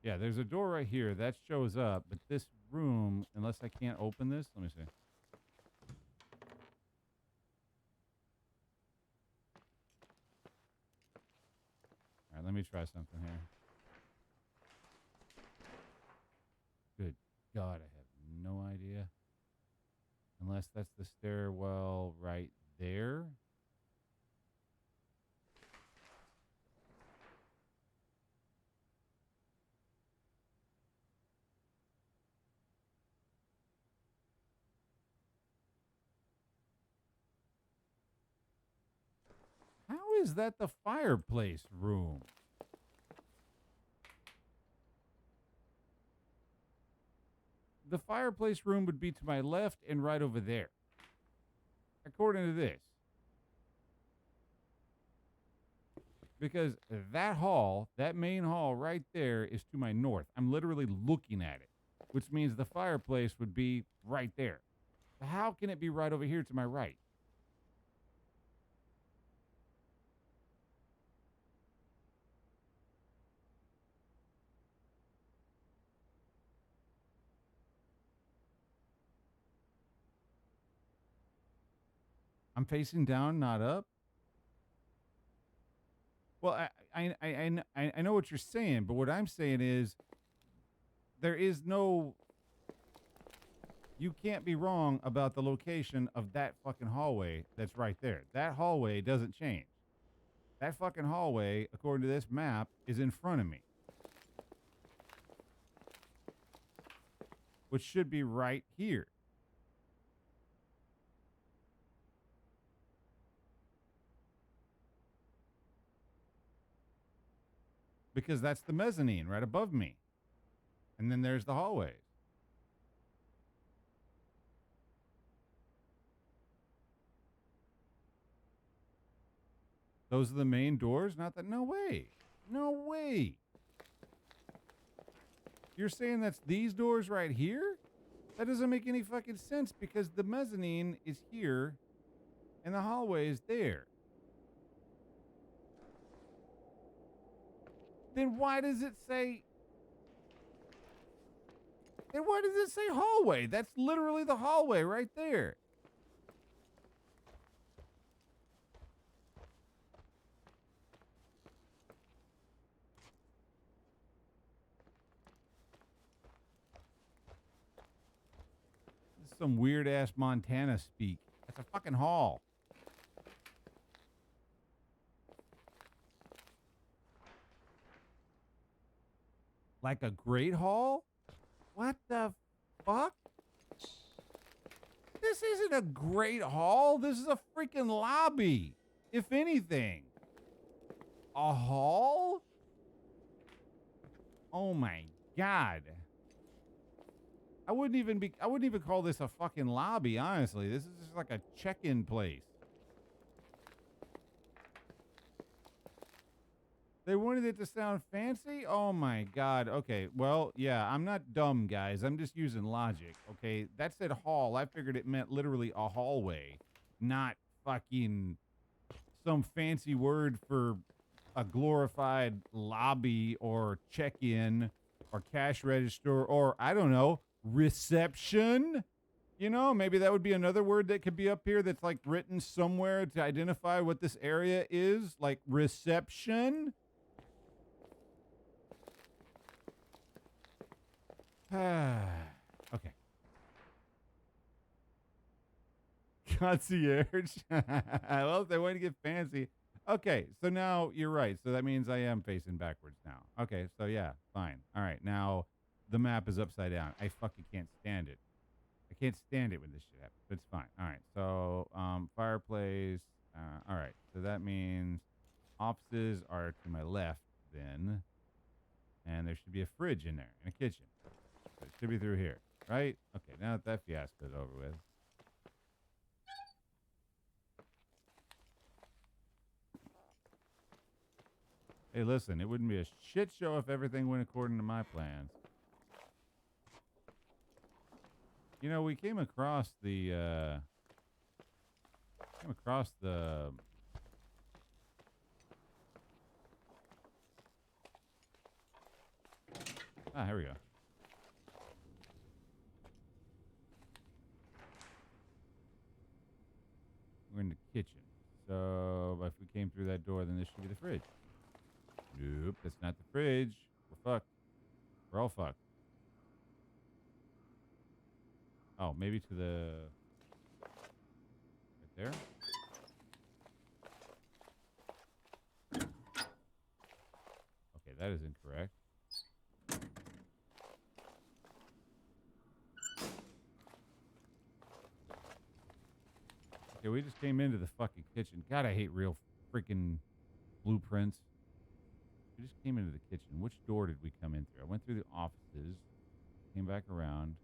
Yeah, there's a door right here that shows up, but this room, unless I can't open this, let me see. All right, let me try something here. Good God, I have no idea. Unless that's the stairwell right there. is that the fireplace room? The fireplace room would be to my left and right over there, according to this. Because that hall, that main hall right there, is to my north. I'm literally looking at it, which means the fireplace would be right there. How can it be right over here to my right? I'm facing down, not up. Well, I know what you're saying, but what I'm saying is there is no. You can't be wrong about the location of that fucking hallway that's right there. That hallway doesn't change. That fucking hallway, according to this map, is in front of me, which should be right here. Because that's the mezzanine right above me. And then there's the hallways. Those are the main doors? Not that. No way. No way. You're saying that's these doors right here? That doesn't make any fucking sense because the mezzanine is here and the hallway is there. Then why does it say... Then why does it say hallway? That's literally the hallway right there. This is some weird-ass Montana speak. That's a fucking hall. Like a great hall? What the fuck? This isn't a great hall. This is a freaking lobby. If anything. A hall? Oh my God. I wouldn't even call this a fucking lobby, honestly. This is just like a check-in place. They wanted it to sound fancy? Oh my God. Okay, well, yeah, I'm not dumb, guys. I'm just using logic, okay? That said hall. I figured it meant literally a hallway, not fucking some fancy word for a glorified lobby or check-in or cash register or, I don't know, reception? You know, maybe that would be another word that could be up here that's like written somewhere to identify what this area is, like reception. Okay. Concierge. Well, if they want to get fancy. Okay, so now you're right. So that means I am facing backwards now. Okay, so yeah, fine. All right, now the map is upside down. I fucking can't stand it. I can't stand it when this shit happens. But it's fine. All right, so fireplace. All right, so that means offices are to my left then. And there should be a fridge in there and a kitchen. So it should be through here, right? Okay, now that that fiasco's over with. Hey, listen, it wouldn't be a shit show if everything went according to my plans. You know, we came across the, here we go. We're in the kitchen. So if we came through that door, then this should be the fridge. Nope, that's not the fridge. We're fucked. We're all fucked. Oh, maybe to the... right there? Okay, that is incorrect. Okay, we just came into the fucking kitchen. God, I hate real freaking blueprints. We just came into the kitchen. Which door did we come in through? I went through the offices, came back around.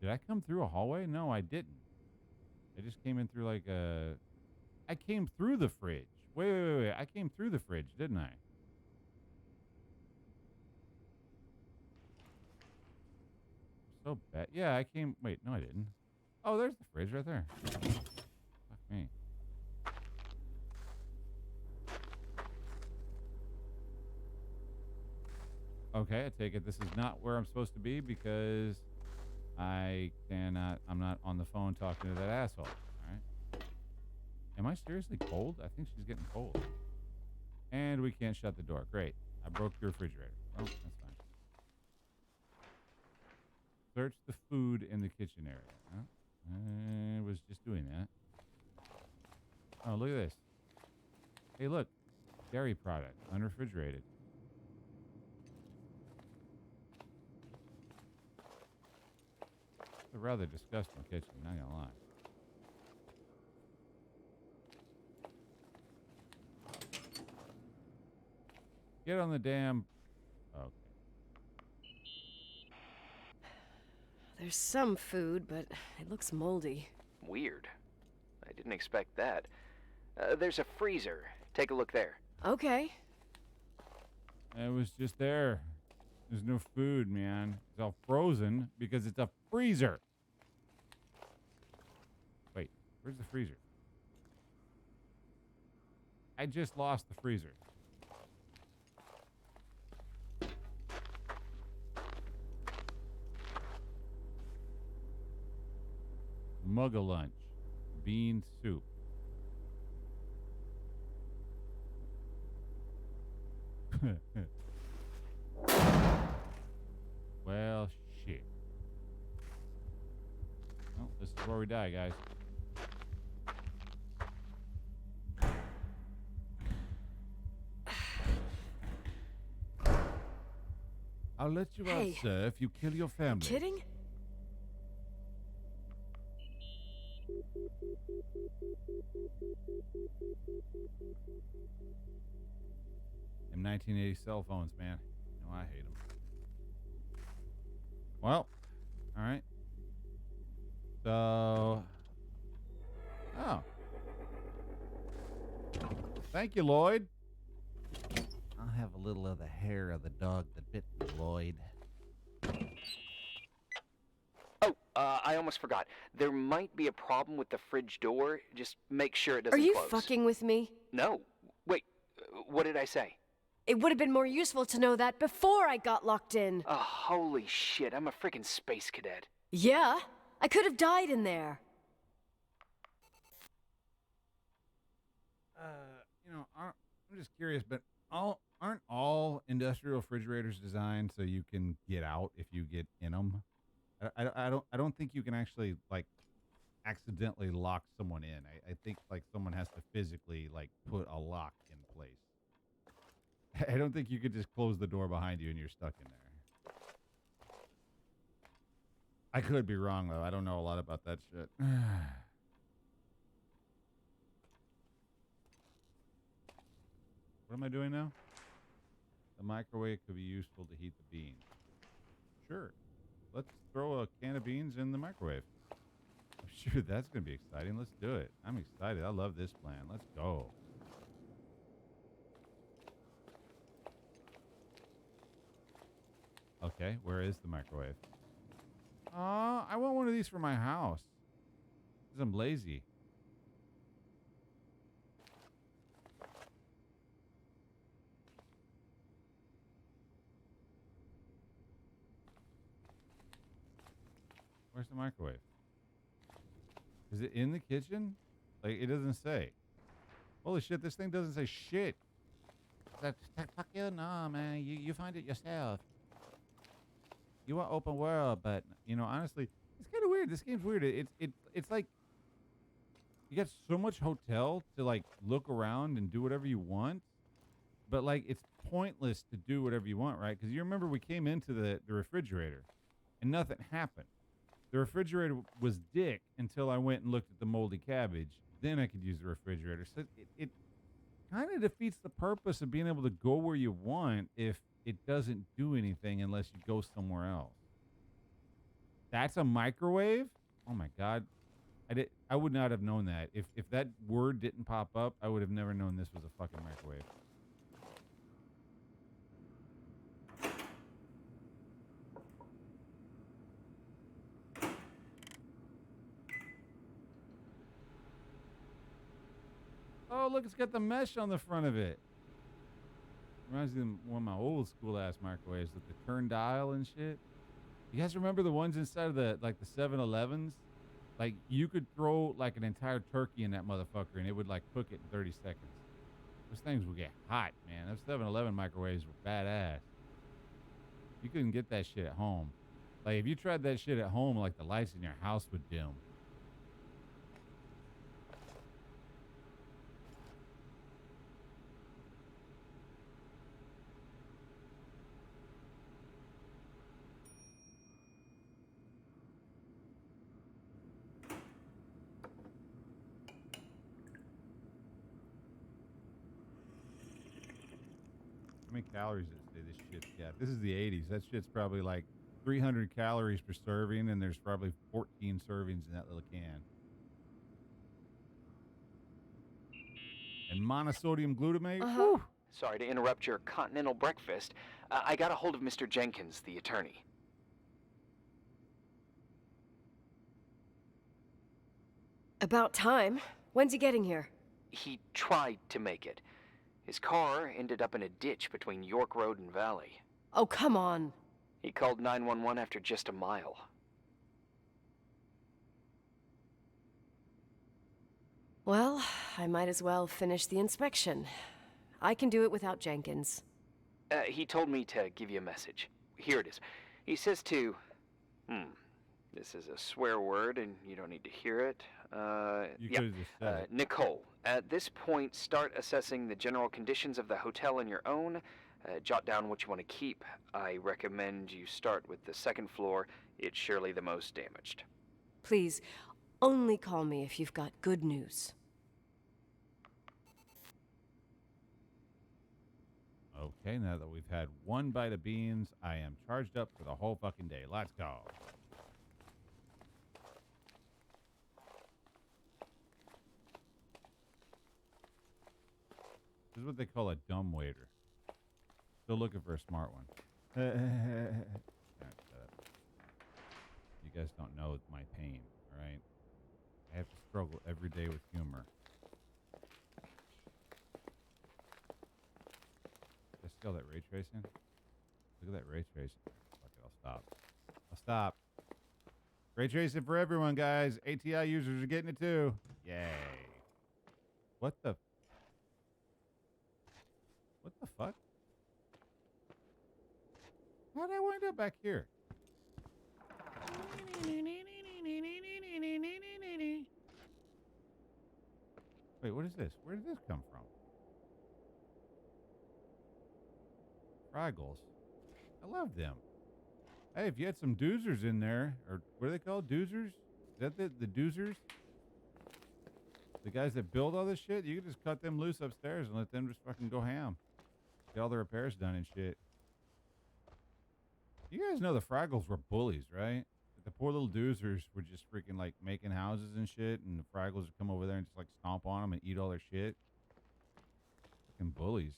Did I come through a hallway? No, I didn't. I just came in through like a... I came through the fridge. Wait. I came through the fridge, didn't I? So bad. Yeah, I came... Wait, no, I didn't. Oh, there's the fridge right there. Fuck me. Okay, I take it this is not where I'm supposed to be because I'm not on the phone talking to that asshole. All right. Am I seriously cold? I think she's getting cold. And we can't shut the door. Great. I broke the refrigerator. Oh, that's fine. Search the food in the kitchen area. Oh, I was just doing that. Oh, look at this. Hey, look. Dairy product. Unrefrigerated. It's a rather disgusting kitchen, not gonna lie. Get on the damn... Okay. There's some food, but it looks moldy. Weird. I didn't expect that. There's a freezer. Take a look there. Okay. It was just there. There's no food, man. It's all frozen because it's a freezer. Wait, where's the freezer? I just lost the freezer. Mugga lunch. Bean soup. Well, shit. Well, this is where we die, guys. I'll let you out, Hey, sir, if you kill your family. Kidding? Them 1980 cell phones, man. You know I hate them. Well, all right. So, oh. Thank you, Lloyd. I'll have a little of the hair of the dog that bit me, Lloyd. Oh, I almost forgot. There might be a problem with the fridge door. Just make sure it doesn't Are you close. fucking with me? No. Wait, what did I say? It would have been more useful to know that before I got locked in. Oh, holy shit, I'm a freaking space cadet. Yeah, I could have died in there. I'm just curious, but aren't all industrial refrigerators designed so you can get out if you get in them? I don't think you can actually like accidentally lock someone in. I think like someone has to physically like put a lock in place. I don't think you could just close the door behind you and you're stuck in there. I could be wrong though. I don't know a lot about that shit. What am I doing now? The microwave could be useful to heat the beans. Sure. Let's throw a can of beans in the microwave. I'm sure that's going to be exciting. Let's do it. I'm excited. I love this plan. Let's go. Okay, where is the microwave? I want one of these for my house. Because I'm lazy. Where's the microwave? Is it in the kitchen? Like, it doesn't say. Holy shit, this thing doesn't say shit. Fuck you, no, man. You find it yourself. You want open world, but, you know, honestly, it's kind of weird. This game's weird. It's like, you got so much hotel to, like, look around and do whatever you want. But, like, it's pointless to do whatever you want, right? Because you remember we came into the refrigerator and nothing happened. The refrigerator was dick until I went and looked at the moldy cabbage. Then I could use the refrigerator. So it kind of defeats the purpose of being able to go where you want if it doesn't do anything unless you go somewhere else. That's a microwave? Oh my God. I would not have known that. If that word didn't pop up, I would have never known this was a fucking microwave. Oh, look, it's got the mesh on the front of it. Reminds me of one of my old school ass microwaves with the turn dial and shit. You guys remember the ones inside of the 7-Elevens? Like, you could throw like an entire turkey in that motherfucker and it would like cook it in 30 seconds. Those things would get hot, man. Those 7-Eleven microwaves were badass. You couldn't get that shit at home. Like, if you tried that shit at home, like, the lights in your house would dim. How many calories does it say this shit's got? This is the 80s. That shit's probably like 300 calories per serving, and there's probably 14 servings in that little can. And monosodium glutamate? Whew. Sorry to interrupt your continental breakfast. I got a hold of Mr. Jenkins, the attorney. About time. When's he getting here? He tried to make it. His car ended up in a ditch between York Road and Valley. Oh, come on. He called 911 after just a mile. Well, I might as well finish the inspection. I can do it without Jenkins. He told me to give you a message. Here it is. He says to... This is a swear word, and you don't need to hear it. You could have just said it. Nicole, at this point, start assessing the general conditions of the hotel on your own. Jot down what you want to keep. I recommend you start with the second floor. It's surely the most damaged. Please, only call me if you've got good news. Okay, now that we've had one bite of beans, I am charged up for the whole fucking day. Let's go. This is what they call a dumb waiter. Still looking for a smart one. You guys don't know my pain, all right? I have to struggle every day with humor. Did I see all that ray tracing? Look at that ray tracing. Fuck it, I'll stop. I'll stop. Ray tracing for everyone, guys. ATI users are getting it too. Yay. What the fuck? How'd I wind up back here? Wait, what is this? Where did this come from? Fraggles. I love them. Hey, if you had some doozers in there, or what are they called? Doozers? Is that the doozers? The guys that build all this shit? You could just cut them loose upstairs and let them just fucking go ham. Get all the repairs done and shit. You guys know the Fraggles were bullies, right? The poor little doozers were just freaking like making houses and shit, and the Fraggles would come over there and just like stomp on them and eat all their shit. Fucking bullies.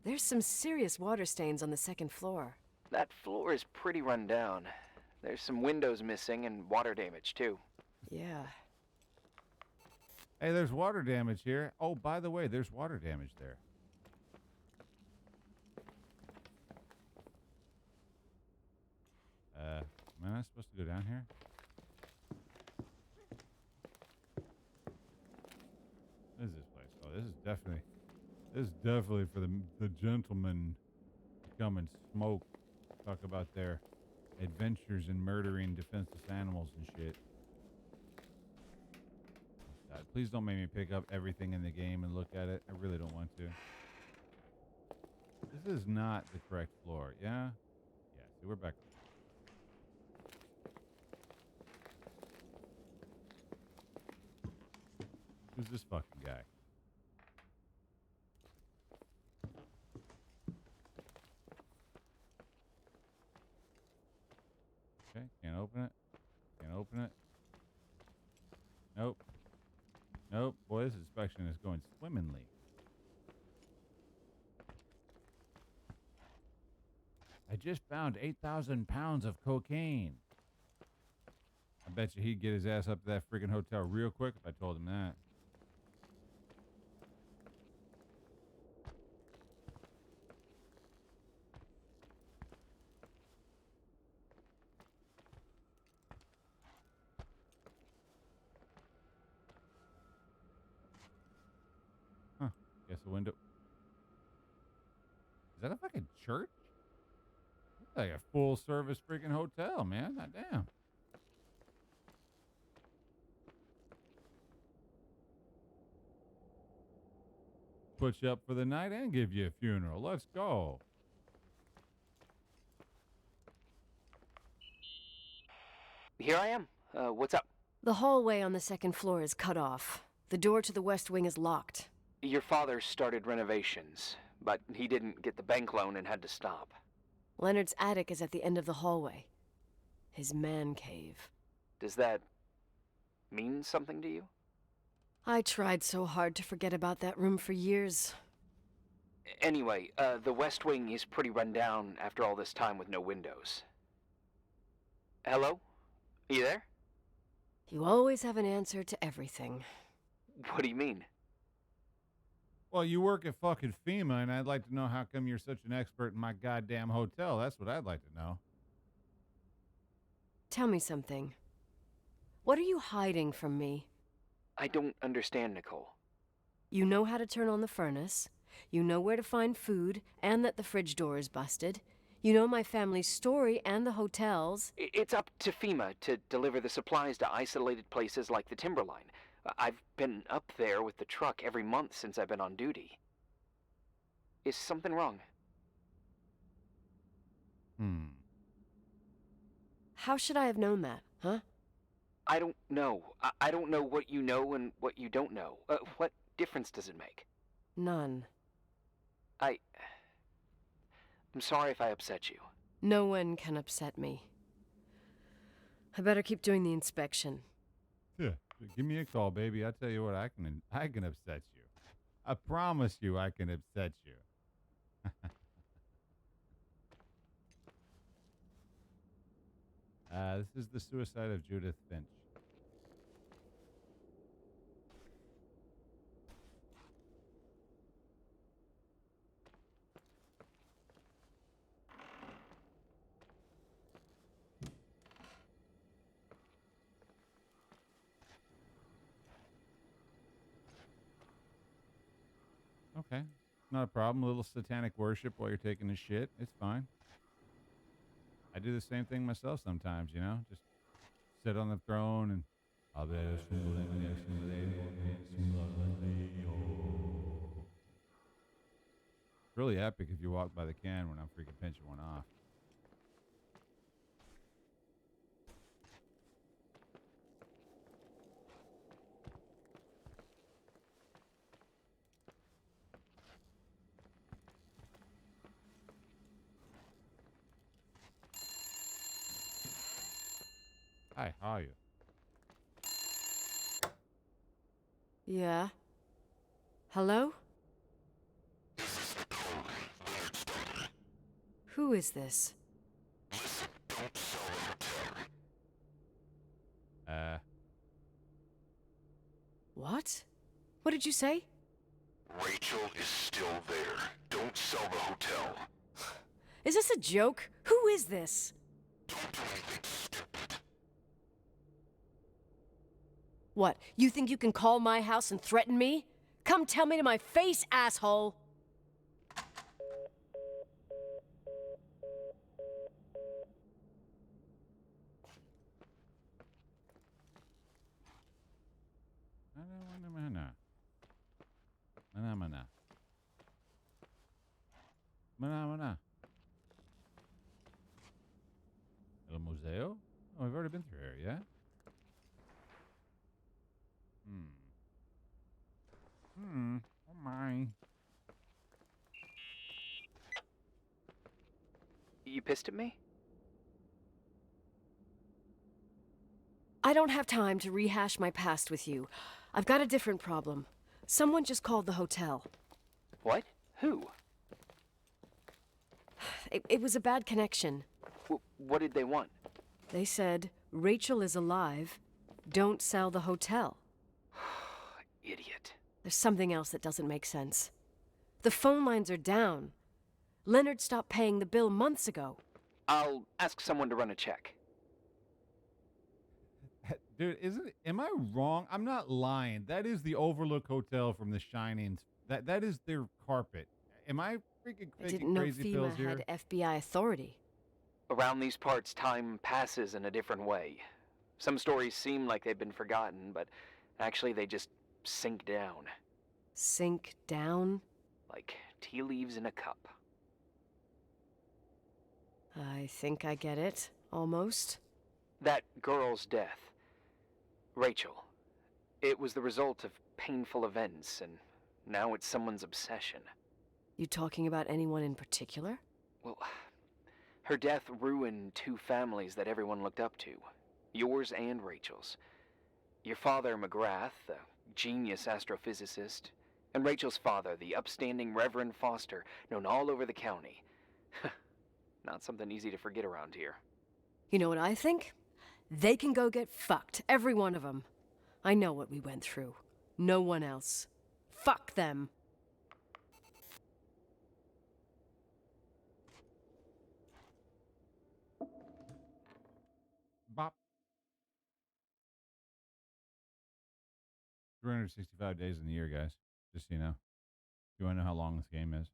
There's some serious water stains on the second floor. That floor is pretty run down. There's some windows missing and water damage, too. Yeah. Hey, there's water damage here. Oh, by the way, there's water damage there. Am I not supposed to go down here? What is this place? Oh, this is definitely. This is definitely for the gentlemen to come and smoke. Talk about their adventures in murdering defenseless animals and shit. God, please don't make me pick up everything in the game and look at it. I really don't want to. This is not the correct floor, yeah? Yeah, see, we're back. Who's this fucking guy? Okay, can't open it. Can't open it. Nope. Nope. Boy, this inspection is going swimmingly. I just found 8,000 pounds of cocaine. I bet you he'd get his ass up to that freaking hotel real quick if I told him that. Huh. Guess a window. Is that a fucking church? It's like a full service freaking hotel, man. God damn. Put you up for the night and give you a funeral. Let's go. Here I am. What's up? The hallway on the second floor is cut off. The door to the west wing is locked. Your father started renovations, but he didn't get the bank loan and had to stop. Leonard's attic is at the end of the hallway. His man cave. Does that mean something to you? I tried so hard to forget about that room for years. Anyway, the west wing is pretty run down after all this time with no windows. Hello? Are you there? You always have an answer to everything. What do you mean? Well, you work at fucking FEMA, and I'd like to know how come you're such an expert in my goddamn hotel. That's what I'd like to know. Tell me something. What are you hiding from me? I don't understand, Nicole. You know how to turn on the furnace. You know where to find food, and that the fridge door is busted. You know my family's story and the hotel's. It's up to FEMA to deliver the supplies to isolated places like the Timberline. I've been up there with the truck every month since I've been on duty. Is something wrong? How should I have known that, huh? I don't know. I don't know what you know and what you don't know. What difference does it make? None. I'm sorry if I upset you. No one can upset me. I better keep doing the inspection. Yeah, give me a call, baby. I tell you what, I can upset you. I promise you, I can upset you. This is the suicide of Judith Finch. Okay, not a problem. A little satanic worship while you're taking a shit. It's fine. I do the same thing myself sometimes, you know? Just sit on the throne and... Really epic if you walk by the can when I'm freaking pinching one off. Hi, how are you? Yeah? Hello? Who is this? What? What did you say? Rachel is still there. Don't sell the hotel. Is this a joke? Who is this? Don't do anything stupid. What, you think you can call my house and threaten me? Come tell me to my face, asshole! Mana. Mana, mana. Mana, mana. El Museo? Oh, we've already been through here, yeah? Oh my. You pissed at me? I don't have time to rehash my past with you. I've got a different problem. Someone just called the hotel. What? Who? It was a bad connection. What did they want? They said, Rachel is alive. Don't sell the hotel. Idiot. There's something else that doesn't make sense. The phone lines are down. Leonard stopped paying the bill months ago. I'll ask someone to run a check. Dude, am I wrong? I'm not lying. That is the Overlook Hotel from The Shining. That is their carpet. Am I freaking I taking didn't know crazy FEMA pills here? had FBI authority. Around these parts, time passes in a different way. Some stories seem like they've been forgotten, but actually they just sink down. Sink down? Like tea leaves in a cup. I think I get it. Almost. That girl's death. Rachel. It was the result of painful events, and now it's someone's obsession. You talking about anyone in particular? Well, her death ruined two families that everyone looked up to. Yours and Rachel's. Your father, McGrath, a genius astrophysicist, and Rachel's father, the upstanding Reverend Foster, known all over the county. Not something easy to forget around here. You know what I think? They can go get fucked, every one of them. I know what we went through. No one else. Fuck them. Bop. 365 days in the year, guys. Just so you know. You want to know how long this game is?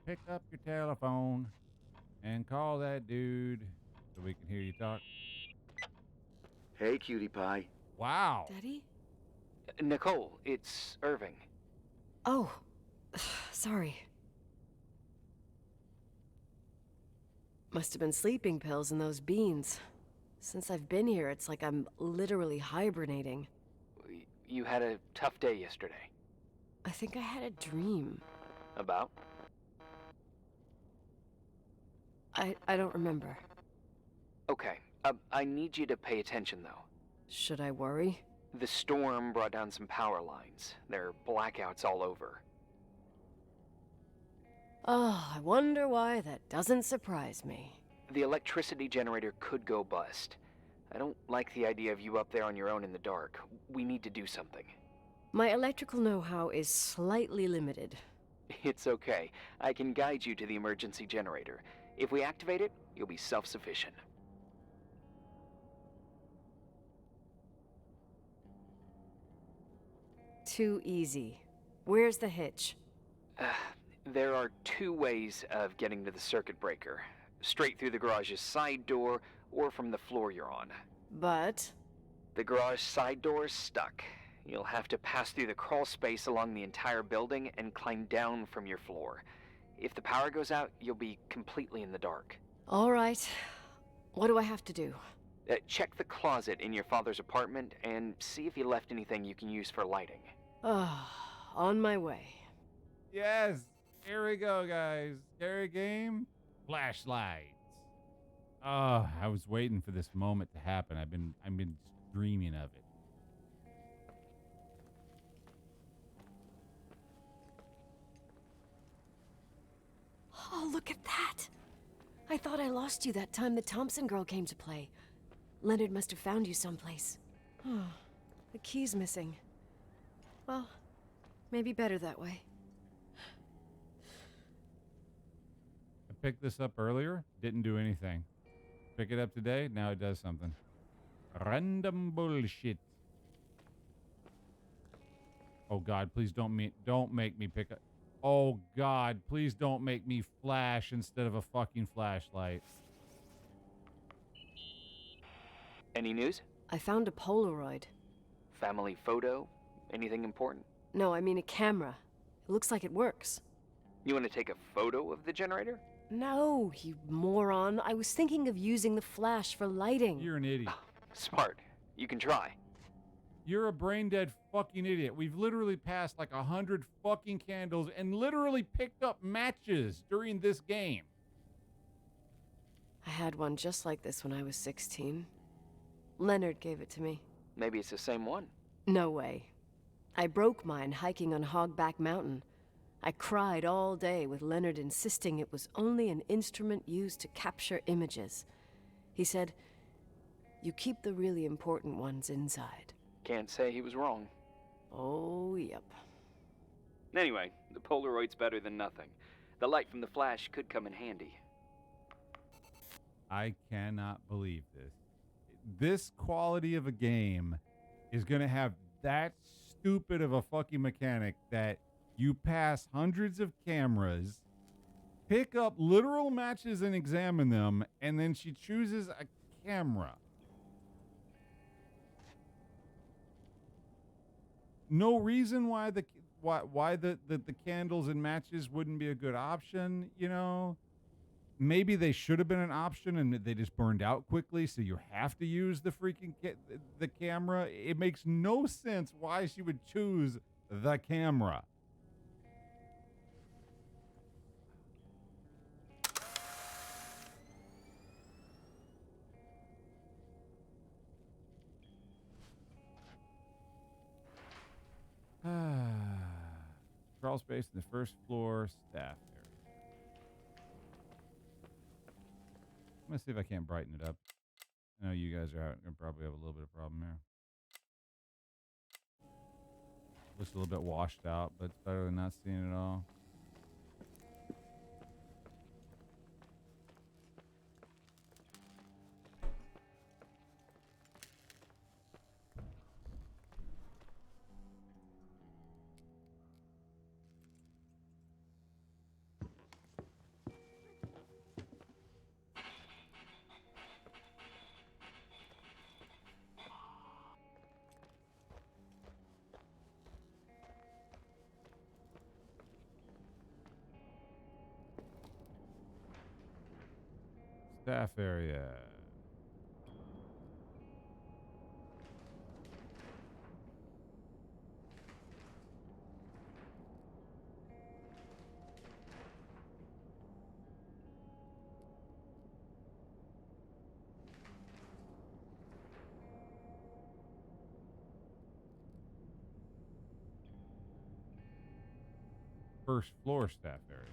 Pick up your telephone and call that dude so we can hear you talk. Hey, cutie pie. Wow. Daddy? Nicole, it's Irving. Oh. Sorry. Must have been sleeping pills in those beans. Since I've been here, it's like I'm literally hibernating. You had a tough day yesterday. I think I had a dream. About? I don't remember. Okay, I need you to pay attention, though. Should I worry? The storm brought down some power lines. There are blackouts all over. Oh, I wonder why that doesn't surprise me. The electricity generator could go bust. I don't like the idea of you up there on your own in the dark. We need to do something. My electrical know-how is slightly limited. It's okay. I can guide you to the emergency generator. If we activate it, you'll be self-sufficient. Too easy. Where's the hitch? There are two ways of getting to the circuit breaker. Straight through the garage's side door, or from the floor you're on. But... The garage side door is stuck. You'll have to pass through the crawl space along the entire building and climb down from your floor. If the power goes out, you'll be completely in the dark. all right. What do I have to do? Check the closet in your father's apartment and see if he left anything you can use for lighting. On my way. Yes. Here we go, guys. Scary game. Flashlights. Oh, I was waiting for this moment to happen. I've been dreaming of it. Oh, look at that! I thought I lost you that time the Thompson girl came to play. Leonard must have found you someplace. Oh, the key's missing. Well, maybe better that way. I picked this up earlier. Didn't do anything. Pick it up today. Now it does something. Random bullshit. Oh God, please don't make me pick up. Oh God, please don't make me flash instead of a fucking flashlight. Any news? I found a Polaroid. Family photo? Anything important? No, I mean a camera. It looks like it works. You want to take a photo of the generator? No, you moron. I was thinking of using the flash for lighting. You're an idiot. Smart. You can try. You're a brain-dead fucking idiot. We've literally passed like 100 fucking candles and literally picked up matches during this game. I had one just like this when I was 16. Leonard gave it to me. Maybe it's the same one. No way. I broke mine hiking on Hogback Mountain. I cried all day with Leonard insisting it was only an instrument used to capture images. He said, "You keep the really important ones inside." Can't say he was wrong. Oh, yep. Anyway, the Polaroid's better than nothing. The light from the flash could come in handy. I cannot believe this. This quality of a game is going to have that stupid of a fucking mechanic that you pass hundreds of cameras, pick up literal matches and examine them, and then she chooses a camera. No reason why the candles and matches wouldn't be a good option, you know? Maybe they should have been an option and they just burned out quickly, so you have to use the freaking the camera. It makes no sense why she would choose the camera. Crawl space in the first floor staff area. I'm gonna see if I can't brighten it up. I know you guys are gonna probably have a little bit of problem here. Looks a little bit washed out, but it's better than not seeing it all. Staff area. First floor staff area.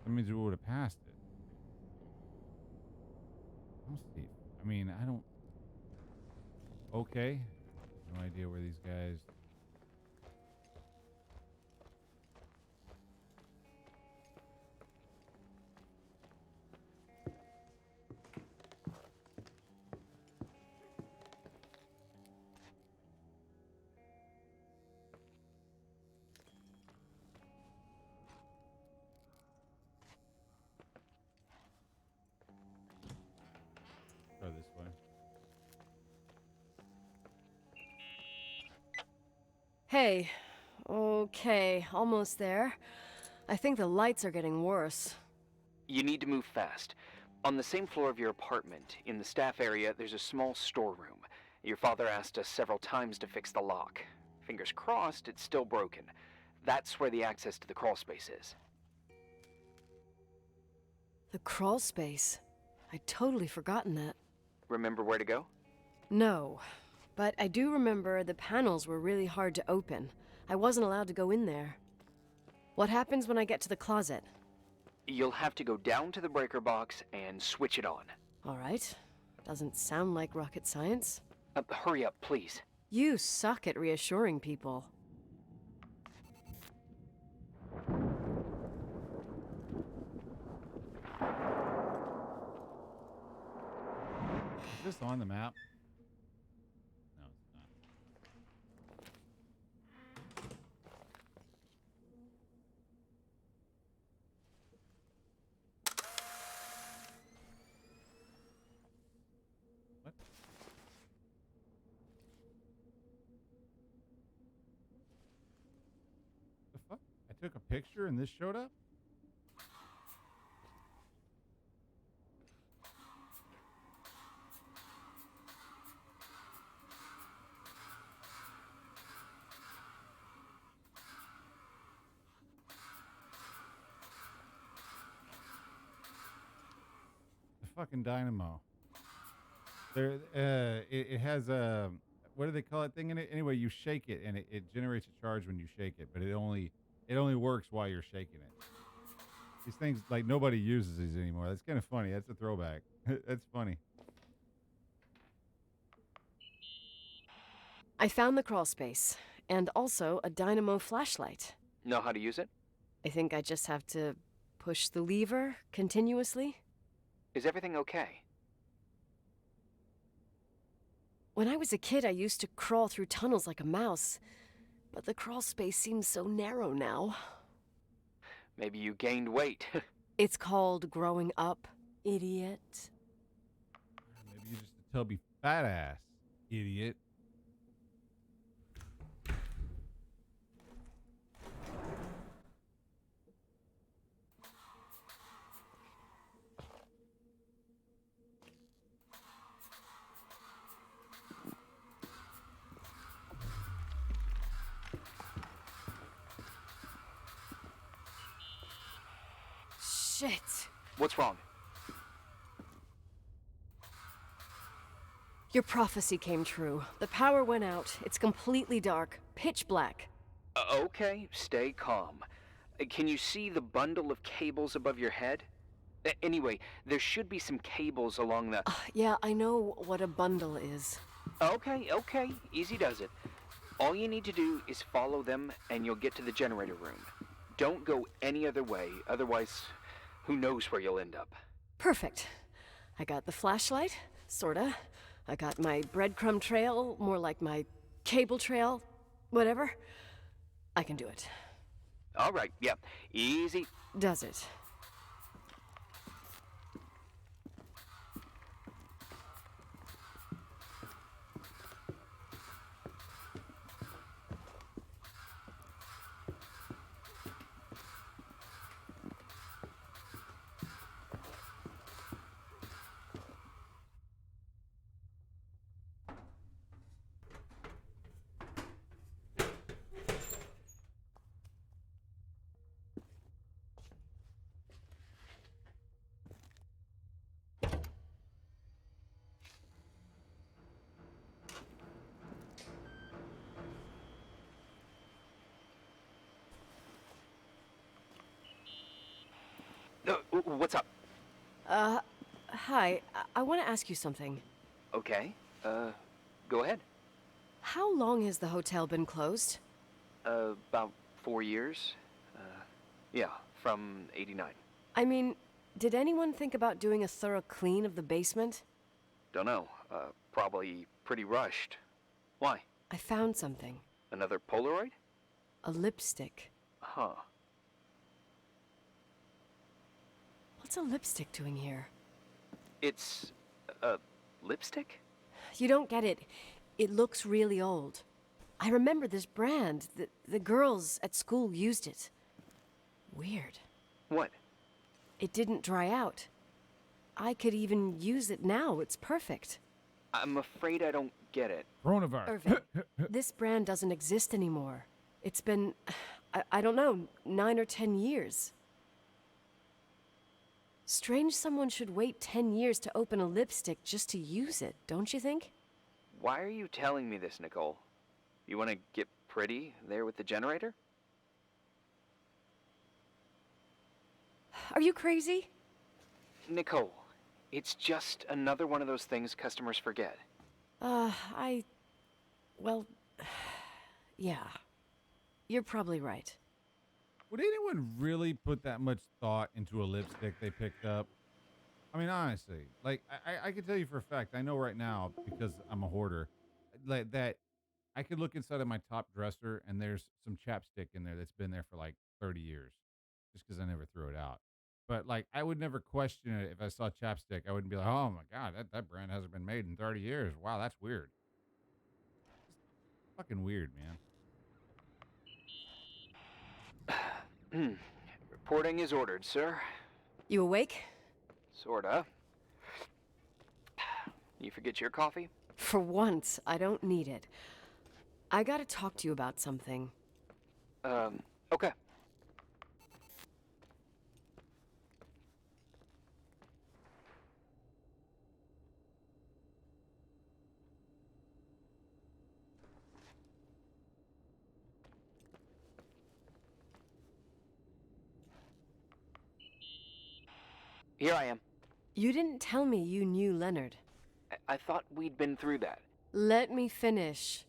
That means we would have passed it. Let's see. I mean, I don't. Okay. No idea where these guys. Go this way. Hey. Okay, almost there. I think the lights are getting worse. You need to move fast. On the same floor of your apartment, in the staff area, there's a small storeroom. Your father asked us several times to fix the lock. Fingers crossed, it's still broken. That's where the access to the crawl space is. The crawl space? I'd totally forgotten that. Remember where to go? No, but I do remember the panels were really hard to open. I wasn't allowed to go in there. What happens when I get to the closet? You'll have to go down to the breaker box and switch it on. All right. Doesn't sound like rocket science. Hurry up, please. You suck at reassuring people. Is this on the map? No, it's not. What? The fuck? I took a picture and this showed up? The fucking dynamo. There, it has a, what do they call that thing in it? Anyway, you shake it and it generates a charge when you shake it, but it only works while you're shaking it. These things, like, nobody uses these anymore. That's kind of funny. That's a throwback. That's funny. I found the crawl space, and also a dynamo flashlight. Know how to use it? I think I just have to push the lever continuously. Is everything okay? When I was a kid, I used to crawl through tunnels like a mouse, but the crawl space seems so narrow now. Maybe you gained weight. It's called growing up, idiot. Maybe you just a tubby fat ass, idiot. Shit. What's wrong? Your prophecy came true. The power went out. It's completely dark, pitch black. Okay, stay calm. Can you see the bundle of cables above your head? Anyway, there should be some cables along the... Yeah, I know what a bundle is. Okay, easy does it. All you need to do is follow them and you'll get to the generator room. Don't go any other way, otherwise, who knows where you'll end up. Perfect. I got the flashlight, sorta. I got my breadcrumb trail, more like my cable trail, whatever. I can do it. All right, yeah, easy. Does it? What's up? Hi. I want to ask you something. Okay, go ahead. How long has the hotel been closed? About 4 years. Yeah, from 89. I mean, did anyone think about doing a thorough clean of the basement? Don't know, probably pretty rushed. Why? I found something. Another Polaroid? A lipstick. Huh. What's a lipstick doing here? It's a lipstick? You don't get it. It looks really old. I remember this brand. The girls at school used it. Weird. What? It didn't dry out. I could even use it now. It's perfect. I'm afraid I don't get it. Coronavirus. Irving, this brand doesn't exist anymore. It's been, I don't know, 9 or 10 years. Strange someone should wait 10 years to open a lipstick just to use it, don't you think? Why are you telling me this, Nicole? You want to get pretty there with the generator? Are you crazy? Nicole, it's just another one of those things customers forget. Well, yeah. You're probably right. Would anyone really put that much thought into a lipstick they picked up? I mean, honestly, like I can tell you for a fact, I know right now because I'm a hoarder, like that I could look inside of my top dresser and there's some chapstick in there that's been there for like 30 years, just because I never threw it out. But like, I would never question it if I saw chapstick. I wouldn't be like, oh my god, that brand hasn't been made in 30 years. Wow, that's weird. Fucking weird, man. Reporting is ordered, sir. You awake? Sorta. You forget your coffee? For once, I don't need it. I gotta talk to you about something. Okay. Here I am. You didn't tell me you knew Leonard. I thought we'd been through that. Let me finish.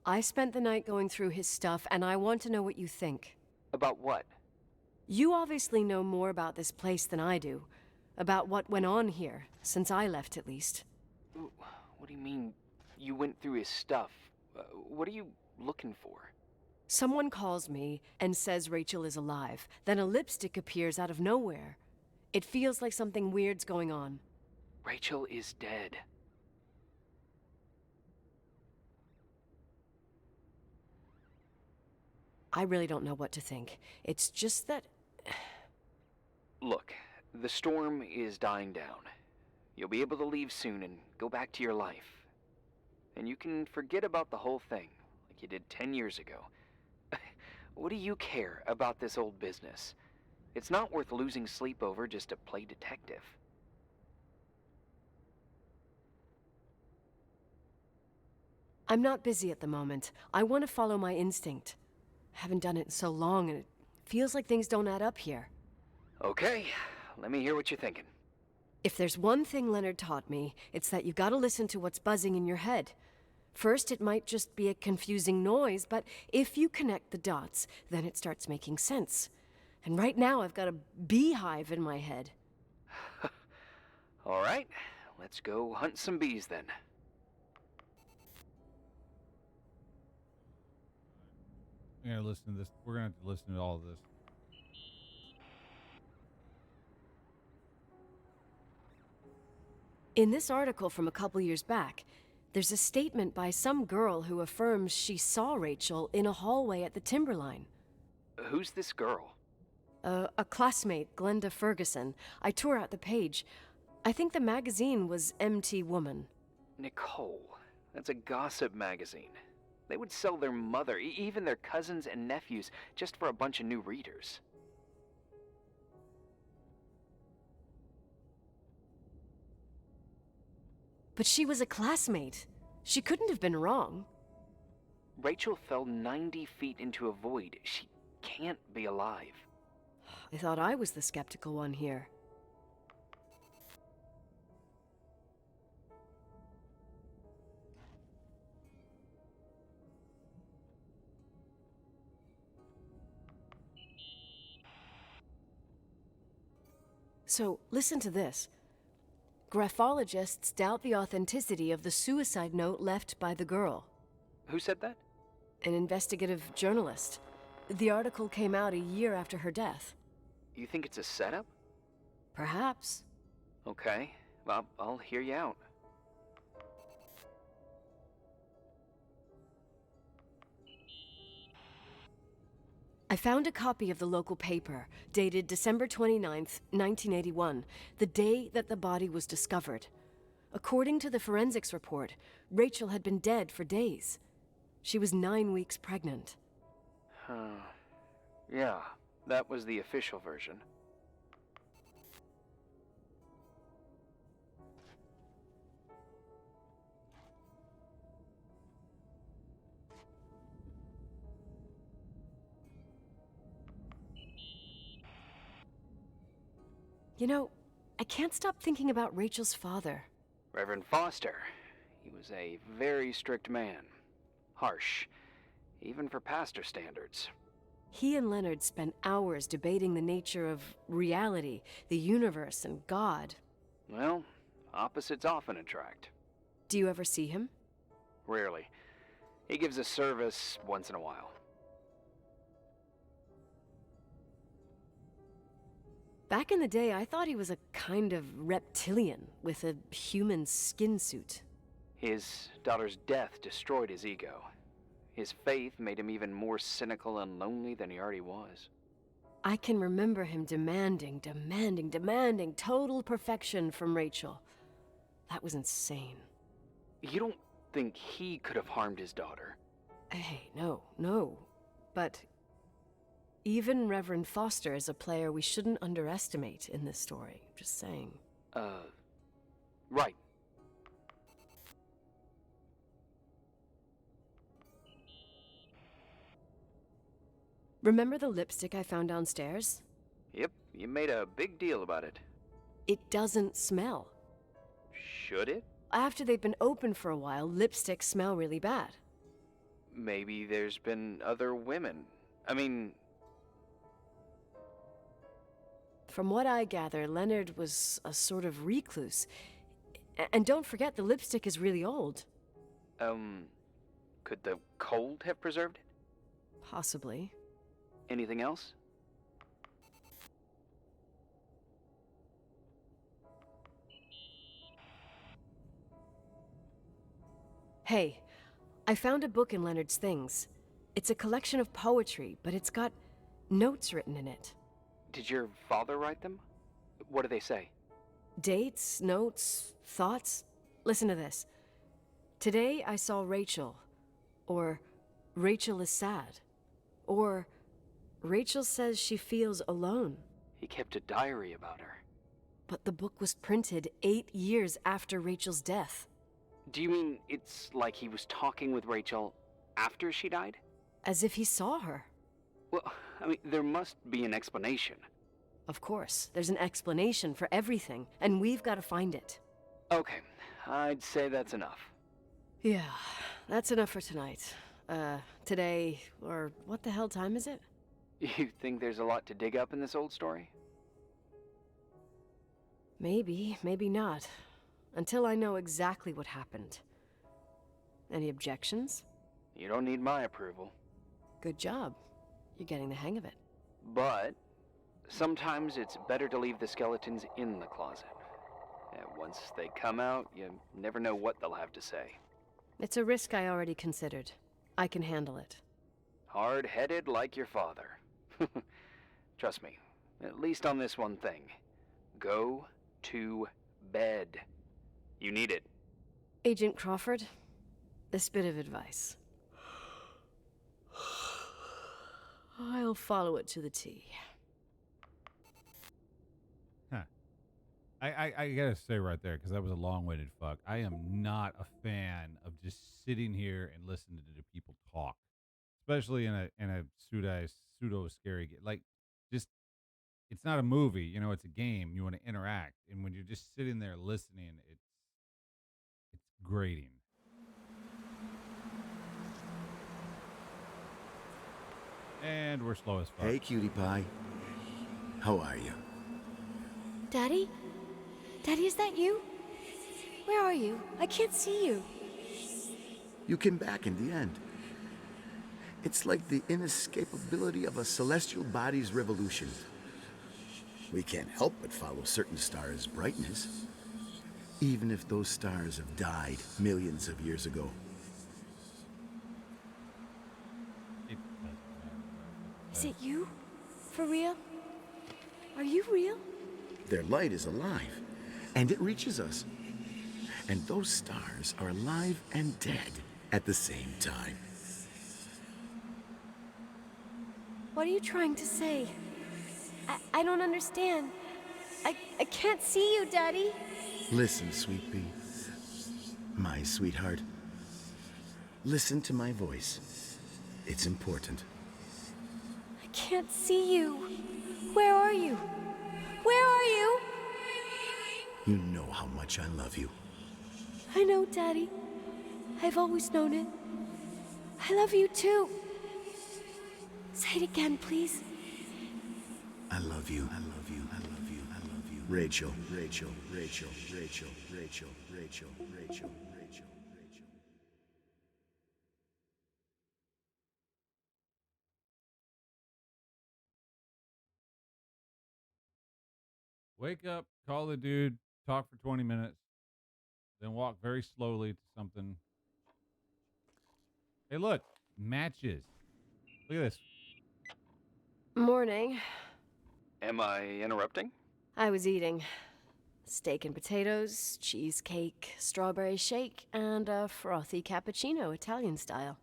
I spent the night going through his stuff, and I want to know what you think. About what? You obviously know more about this place than I do. About what went on here, since I left at least. Ooh, what do you mean, you went through his stuff? What are you looking for? Someone calls me and says Rachel is alive. Then a lipstick appears out of nowhere. It feels like something weird's going on. Rachel is dead. I really don't know what to think. It's just that... Look, the storm is dying down. You'll be able to leave soon and go back to your life. And you can forget about the whole thing, like you did 10 years ago. What do you care about this old business? It's not worth losing sleep over just to play detective. I'm not busy at the moment. I want to follow my instinct. Haven't done it in so long, and it feels like things don't add up here. Okay, let me hear what you're thinking. If there's one thing Leonard taught me, it's that you gotta listen to what's buzzing in your head. First, it might just be a confusing noise, but if you connect the dots, then it starts making sense. And right now, I've got a beehive in my head. All right, let's go hunt some bees then. We're gonna listen to this. We're gonna have to listen to all of this. In this article from a couple years back, there's a statement by some girl who affirms she saw Rachel in a hallway at the Timberline. Who's this girl? A classmate, Glenda Ferguson. I tore out the page. I think the magazine was MT Woman. Nicole. That's a gossip magazine. They would sell their mother, even their cousins and nephews, just for a bunch of new readers. But she was a classmate. She couldn't have been wrong. Rachel fell 90 feet into a void. She can't be alive. I thought I was the skeptical one here. So, listen to this. Graphologists doubt the authenticity of the suicide note left by the girl. Who said that? An investigative journalist. The article came out a year after her death. You think it's a setup? Perhaps. Okay, well, I'll hear you out. I found a copy of the local paper, dated December 29th, 1981, the day that the body was discovered. According to the forensics report, Rachel had been dead for days. She was 9 weeks pregnant. Yeah, that was the official version. You know, I can't stop thinking about Rachel's father. Reverend Foster. He was a very strict man. Harsh, even for pastor standards. He and Leonard spent hours debating the nature of reality, the universe, and God. Well, opposites often attract. Do you ever see him? Rarely. He gives a service once in a while. Back in the day, I thought he was a kind of reptilian with a human skin suit. His daughter's death destroyed his ego. His faith made him even more cynical and lonely than he already was. I can remember him demanding total perfection from Rachel. That was insane. You don't think he could have harmed his daughter? Hey, no. But even Reverend Foster is a player we shouldn't underestimate in this story. Just saying. Right. Remember the lipstick I found downstairs? Yep, you made a big deal about it. It doesn't smell. Should it? After they've been open for a while, lipsticks smell really bad. Maybe there's been other women. I mean... From what I gather, Leonard was a sort of recluse. And don't forget, the lipstick is really old. Could the cold have preserved it? Possibly. Anything else? Hey, I found a book in Leonard's things. It's a collection of poetry, but it's got notes written in it. Did your father write them? What do they say? Dates, notes, thoughts. Listen to this. Today I saw Rachel. Or Rachel is sad. Or Rachel says she feels alone. He kept a diary about her. But the book was printed 8 years after Rachel's death. Do you mean it's like he was talking with Rachel after she died? As if he saw her. Well, I mean, there must be an explanation. Of course, there's an explanation for everything, and we've got to find it. Okay, I'd say that's enough. Yeah, that's enough for tonight. Today, or what the hell time is it? You think there's a lot to dig up in this old story? Maybe, maybe not. Until I know exactly what happened. Any objections? You don't need my approval. Good job. You're getting the hang of it. But sometimes it's better to leave the skeletons in the closet. And once they come out, you never know what they'll have to say. It's a risk I already considered. I can handle it. Hard-headed like your father. Trust me, at least on this one thing. Go to bed. You need it. Agent Crawford, this bit of advice. I'll follow it to the T. Huh. I gotta say right there, because that was a long-winded fuck. I am not a fan of just sitting here and listening to people talk, especially in a pseudo scary game. Like, just it's not a movie, you know. It's a game. You want to interact, and when you're just sitting there listening, it's grating. And we're slow as fuck. Hey, cutie pie. How are you? Daddy? Daddy, is that you? Where are you? I can't see you. You came back in the end. It's like the inescapability of a celestial body's revolution. We can't help but follow certain stars' brightness, even if those stars have died millions of years ago. Is it you? For real? Are you real? Their light is alive, and it reaches us. And those stars are alive and dead at the same time. What are you trying to say? I don't understand. I can't see you, Daddy. Listen, sweet pea. My sweetheart. Listen to my voice. It's important. I can't see you. Where are you? Where are you? You know how much I love you. I know, Daddy. I've always known it. I love you too. Say it again, please. I love you. I love you. I love you. I love you. Rachel, Rachel, Rachel, Rachel, Rachel, Rachel, Rachel, Rachel. Wake up, call the dude, talk for 20 minutes, then walk very slowly to something. Hey, look, matches. Look at this. Morning. Am I interrupting? I was eating steak and potatoes, cheesecake, strawberry shake, and a frothy cappuccino, Italian style.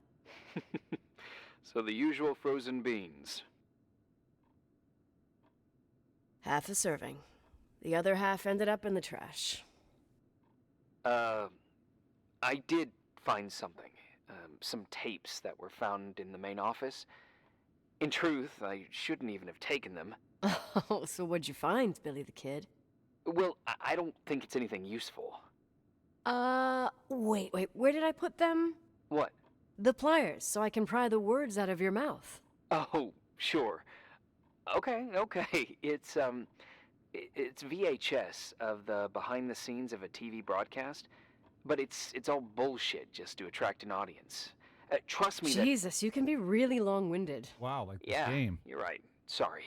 So the usual frozen beans. Half a serving. The other half ended up in the trash. I did find something. Some tapes that were found in the main office. In truth, I shouldn't even have taken them. Oh, so what'd you find, Billy the Kid? Well, I don't think it's anything useful. Wait, where did I put them? What? The pliers, so I can pry the words out of your mouth. Oh, sure. Okay. It's VHS of the behind the scenes of a TV broadcast, but it's all bullshit just to attract an audience. Trust me Jesus, you can be really long-winded. Wow, like this Yeah, game. you're right. Sorry.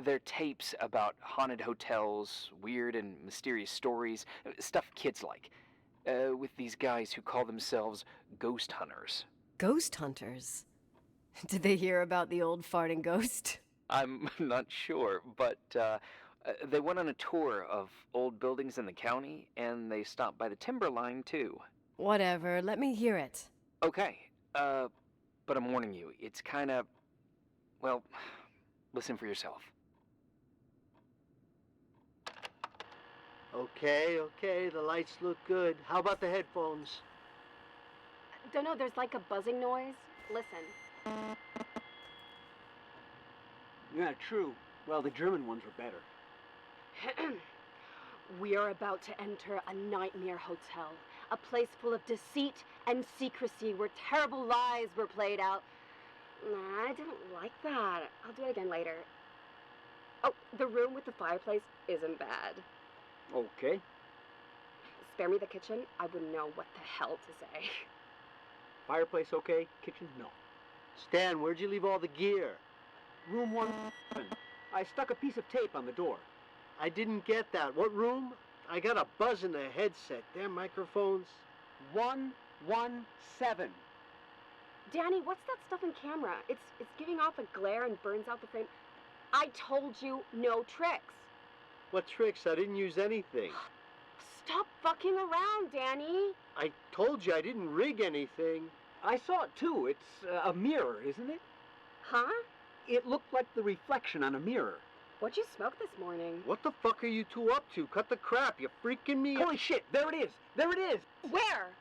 They're tapes about haunted hotels, weird and mysterious stories, stuff kids like, with these guys who call themselves ghost hunters. Ghost hunters? Did they hear about the old farting ghost? I'm not sure, but they went on a tour of old buildings in the county, and they stopped by the timberline, too. Whatever, let me hear it. Okay, but I'm warning you, it's kind of, well, listen for yourself. Okay, the lights look good. How about the headphones? Don't know, there's like a buzzing noise. Listen. Yeah, true. Well, the German ones were better. We are about to enter a nightmare hotel. A place full of deceit and secrecy where terrible lies were played out. Nah, I didn't like that. I'll do it again later. Oh, the room with the fireplace isn't bad. Okay. Spare me the kitchen. I wouldn't know what the hell to say. Fireplace okay, kitchen no. Stan, where'd you leave all the gear? Room 117. I stuck a piece of tape on the door. I didn't get that. What room? I got a buzz in the headset. Damn microphones. 117. Danny, what's that stuff in camera? It's giving off a glare and burns out the frame. I told you no tricks. What tricks? I didn't use anything. Stop fucking around, Danny. I told you I didn't rig anything. I saw it too. It's a mirror, isn't it? Huh? It looked like the reflection on a mirror. What'd you smoke this morning? What the fuck are you two up to? Cut the crap. You freaking me. Holy shit. There it is. There it is. Where?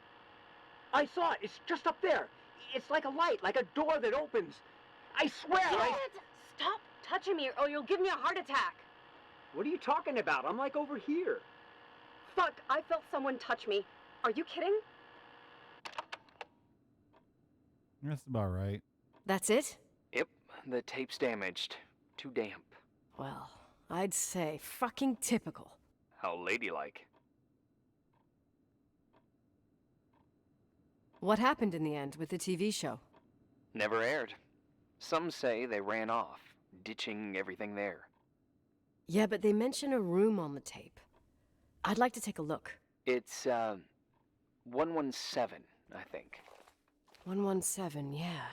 I saw it. It's just up there. It's like a light, like a door that opens. I swear. Stop touching me or you'll give me a heart attack. What are you talking about? I'm like over here. Fuck, I felt someone touch me. Are you kidding? That's about right. That's it? Yep, the tape's damaged. Too damp. Well, I'd say fucking typical. How ladylike. What happened in the end with the TV show? Never aired. Some say they ran off, ditching everything there. Yeah, but they mention a room on the tape. I'd like to take a look. It's, 117, I think. 117, yeah.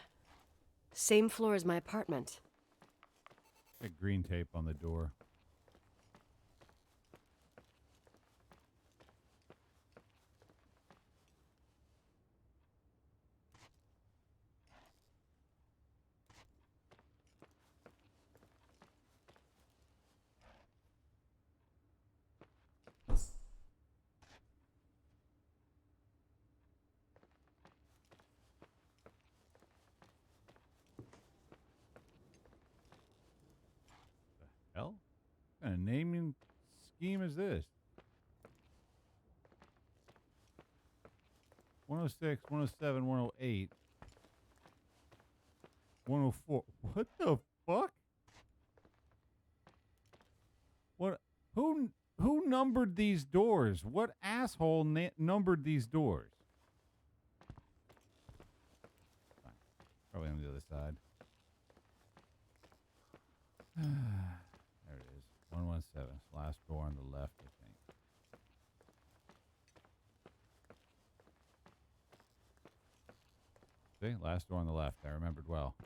Same floor as my apartment. Got green tape on the door. Hell? What kind of naming scheme is this? 106, 107, 108, 104. What the fuck? What? Who numbered these doors? What asshole numbered these doors? Fine. Probably on the other side. There it is. 117. Last door on the left, I think. See? Last door on the left. I remembered well.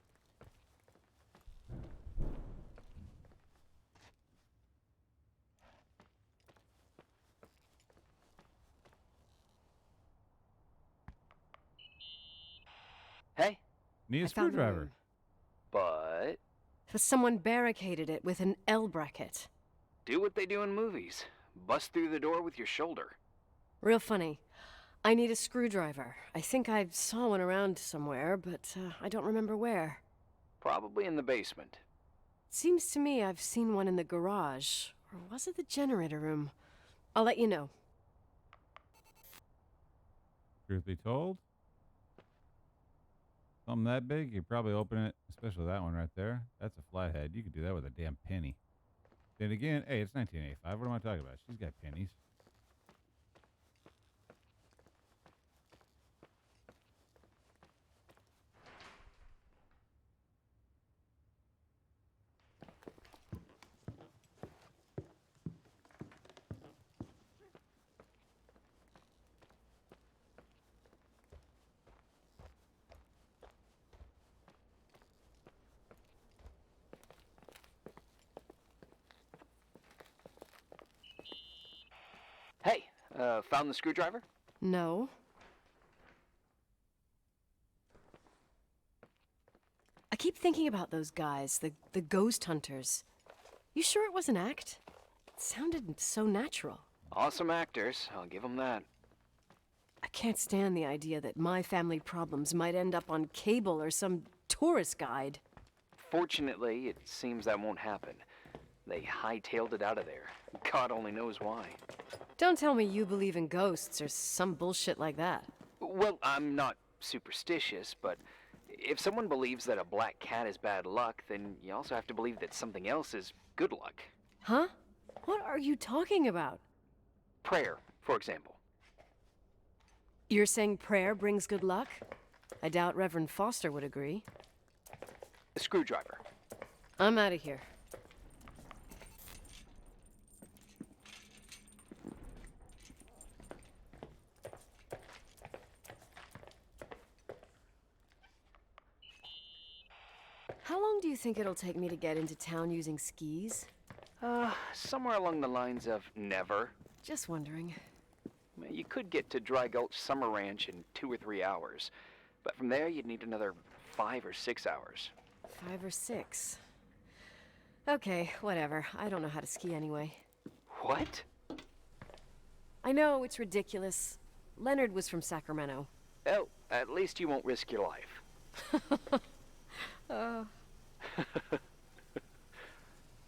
Hey, Need a I found the screwdriver. room. but Someone barricaded it with an L bracket. do what they do in movies. Bust through the door with your shoulder. Real funny. I need a screwdriver. I think I saw one around somewhere, but I don't remember where. Probably in the basement. Seems to me I've seen one in the garage. Or was it the generator room? I'll let you know. Truth be told, something that big, you probably open it, especially that one right there. That's a flathead. You could do that with a damn penny. Then again, hey, it's 1985. What am I talking about? She's got pennies. Hey, found the screwdriver? No. I keep thinking about those guys, the ghost hunters. You sure it was an act? It sounded so natural. Awesome actors, I'll give them that. I can't stand the idea that my family problems might end up on cable or some tourist guide. Fortunately, it seems that won't happen. They hightailed it out of there. God only knows why. Don't tell me you believe in ghosts or some bullshit like that. Well, I'm not superstitious, but if someone believes that a black cat is bad luck, then you also have to believe that something else is good luck. Huh? What are you talking about? Prayer, for example. You're saying prayer brings good luck? I doubt Reverend Foster would agree. A screwdriver. I'm out of here. How long do you think it'll take me to get into town using skis? Somewhere along the lines of never. Just wondering. You could get to Dry Gulch Summer Ranch in 2 or 3 hours, but from there you'd need another 5 or 6 hours. 5 or 6. Okay, whatever. I don't know how to ski anyway. What? I know, it's ridiculous. Leonard was from Sacramento. Oh, at least you won't risk your life.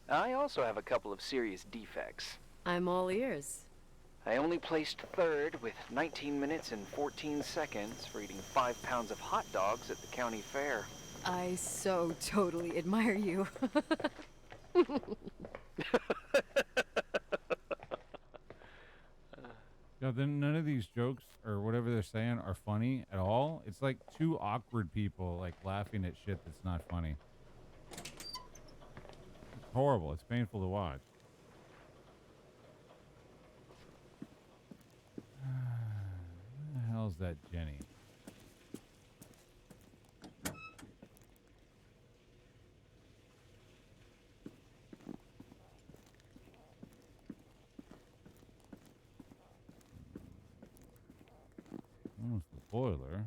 I also have a couple of serious defects. I'm all ears. I only placed third with 19 minutes and 14 seconds for eating 5 pounds of hot dogs at the county fair. I so totally admire you. Yeah, then none of these jokes or whatever they're saying are funny at all. It's like two awkward people like laughing at shit that's not funny. It's horrible. It's painful to watch. Who the hell's that Jenny? Almost the boiler.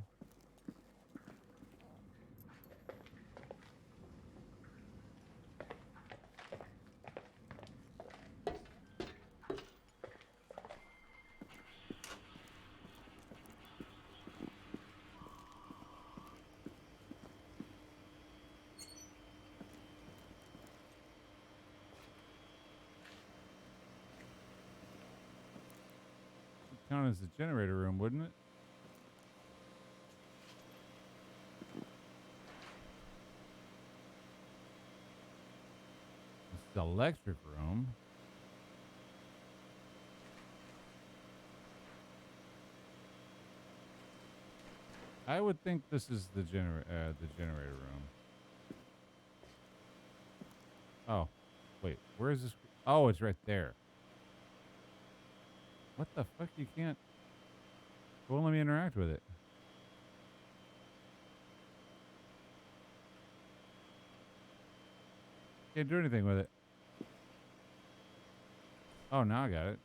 Would count as the generator room, wouldn't it? It's the electric room. I would think this is the generator room. Oh, wait, where is this? Oh, it's right there. What the fuck? You can't. It won't let me interact with it. Can't do anything with it. Oh, now I got it.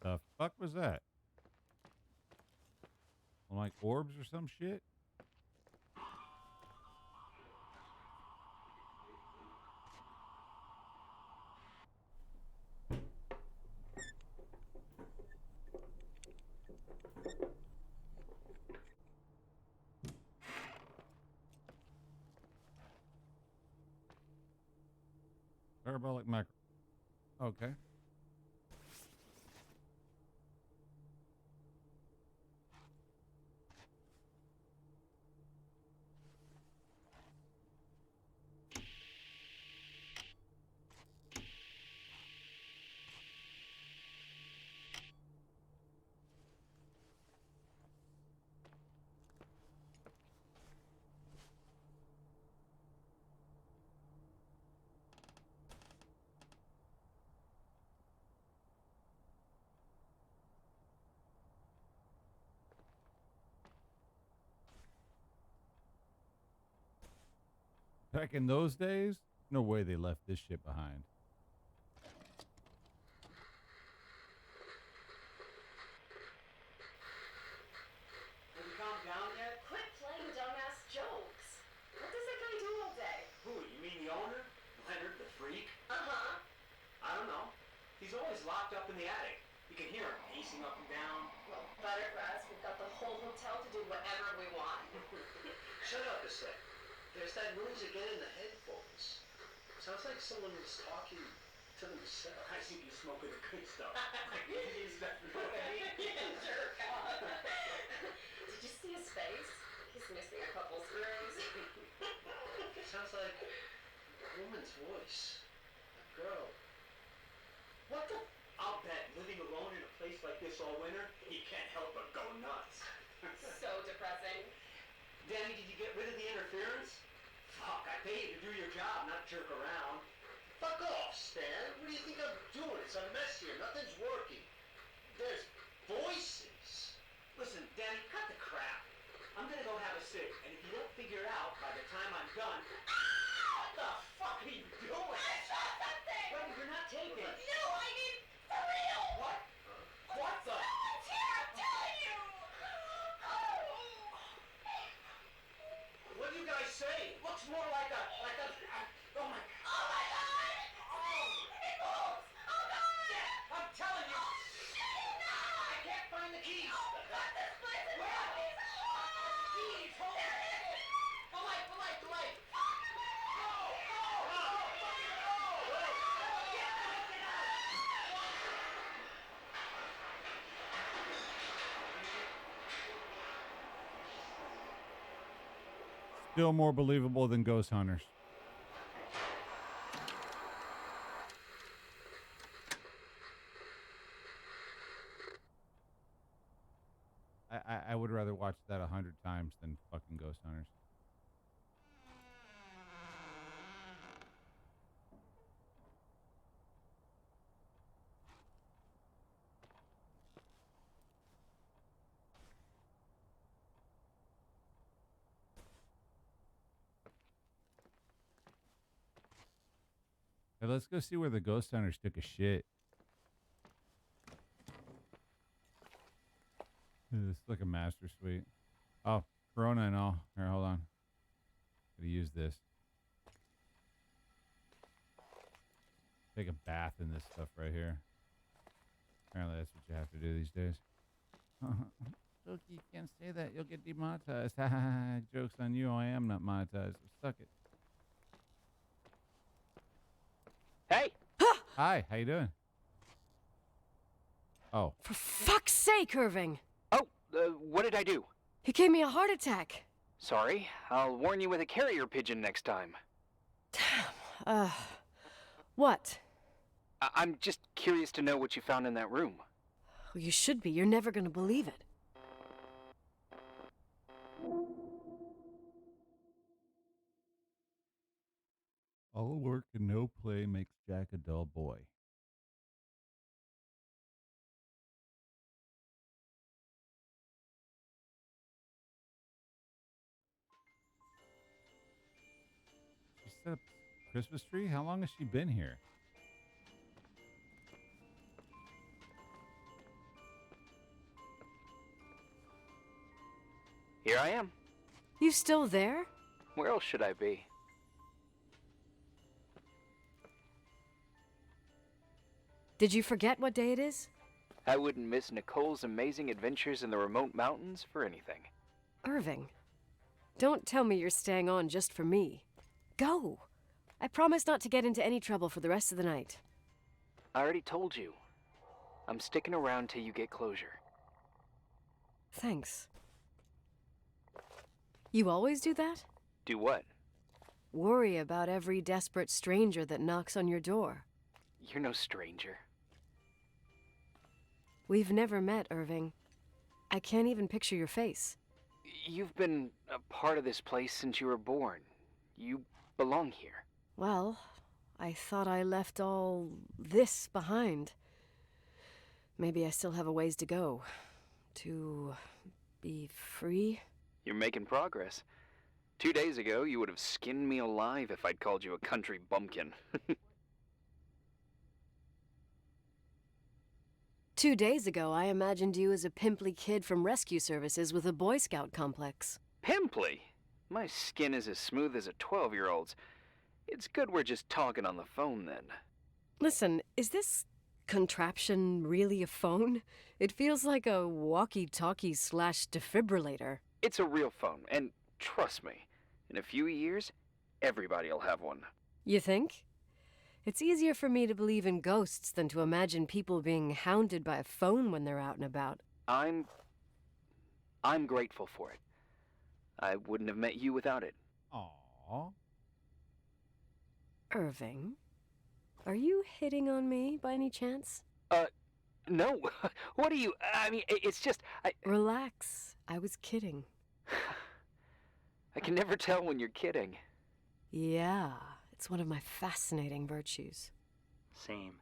The fuck was that? Like orbs or some shit? Parabolic macro. Okay. Back in those days, no way they left this shit behind. Have you calmed down yet? Quit playing dumbass jokes. What does that guy do all day? Who, you mean the owner? Leonard, the freak? Uh-huh. I don't know. He's always locked up in the attic. You can hear him pacing up and down. Well, better for us. We've got the whole hotel to do whatever we want. Shut up a sec. There's that noise again in the headphones. Sounds like someone was talking to themselves. I think you're smoking the good stuff. Is that what I mean? Jerk off. Did you see his face? He's missing a couple screws. Sounds like a woman's voice. A girl. What the? I'll bet living alone in a place like this all winter, he can't help but go nuts. So depressing. Danny, did you get rid of the interference? Fuck, I pay you to do your job, not jerk around. Fuck off, Stan. What do you think I'm doing? It's a mess here. Nothing's working. There's voices. Listen, Danny, cut the crap. I'm gonna go have a cig, and if you don't figure it out by the time I'm done... What the fuck are you doing? I saw something! Wait, you're not taping. No, I mean, for real! What? What the? Someone's here, I'm telling you! What do you guys say? It looks more like a... oh my... Oh my god! It moves! Oh god! I'm telling you! No! I can't find the keys! Oh god, this place is zombies! Keys, hold There on! it is! The light, the light, the light! Still more believable than Ghost Hunters. I would rather watch that 100 times than fucking Ghost Hunters. Hey, let's go see where the Ghost Hunters took a shit. This is like a master suite. Oh, Corona and all. Here, hold on. Gotta use this. Take a bath in this stuff right here. Apparently that's what you have to do these days. Look, you can't say that. You'll get demonetized. Joke's on you. I am not monetized. So suck it. Hey! Hi, how you doing? Oh. For fuck's sake, Irving! Oh, what did I do? You gave me a heart attack. Sorry, I'll warn you with a carrier pigeon next time. What? I'm just curious to know what you found in that room. Well, you should be. You're never gonna believe it. All work and no play makes Jack a dull boy. She set up a Christmas tree? How long has she been here? Here I am. You still there? Where else should I be? Did you forget what day it is? I wouldn't miss Nicole's amazing adventures in the remote mountains for anything. Irving, don't tell me you're staying on just for me. Go. I promise not to get into any trouble for the rest of the night. I already told you. I'm sticking around till you get closure. Thanks. You always do that? Do what? Worry about every desperate stranger that knocks on your door. You're no stranger. We've never met, Irving. I can't even picture your face. You've been a part of this place since you were born. You belong here. Well, I thought I left all this behind. Maybe I still have a ways to go. To be free? You're making progress. 2 days ago, you would have skinned me alive if I'd called you a country bumpkin. 2 days ago, I imagined you as a pimply kid from rescue services with a Boy Scout complex. Pimply? My skin is as smooth as a 12-year-old's. It's good we're just talking on the phone then. Listen, is this contraption really a phone? It feels like a walkie-talkie / defibrillator. It's a real phone, and trust me, in a few years, everybody'll have one. You think? It's easier for me to believe in ghosts than to imagine people being hounded by a phone when they're out and about. I'm grateful for it. I wouldn't have met you without it. Aww. Irving, are you hitting on me by any chance? No. What are you... I mean, it's just... Relax. I was kidding. I can never tell when you're kidding. Yeah, it's one of my fascinating virtues. Same.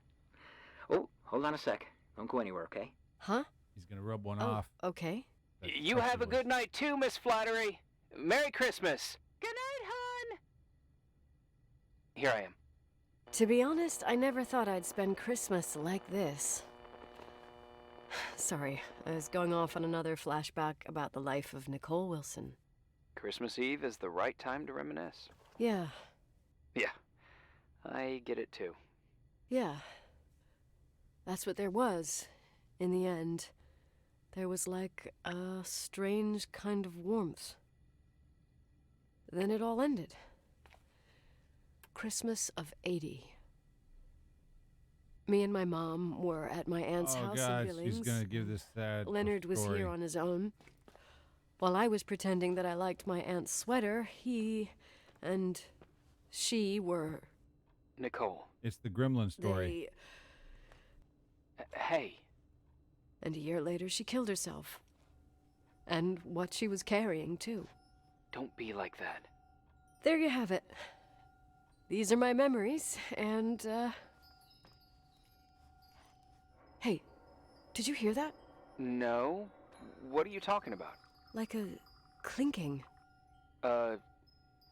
Oh, hold on a sec. Don't go anywhere, okay? Huh? He's gonna rub one off. Okay. You have a good night too, Miss Flattery. Merry Christmas. Good night, hon. Here I am. To be honest, I never thought I'd spend Christmas like this. Sorry, I was going off on another flashback about the life of Nicole Wilson. Christmas Eve is the right time to reminisce. Yeah. Yeah, I get it too. Yeah. That's what there was, in the end. There was like a strange kind of warmth. Then it all ended. Christmas of '80. Me and my mom were at my aunt's house in Billings. She's gonna give this sad Leonard was story. here on his own. While I was pretending that I liked my aunt's sweater, he and she were... Nicole. It's the Gremlin story. Hey. And a year later, she killed herself. And what she was carrying, too. Don't be like that. There you have it. These are my memories, and, Hey, did you hear that? No. What are you talking about? Like a clinking.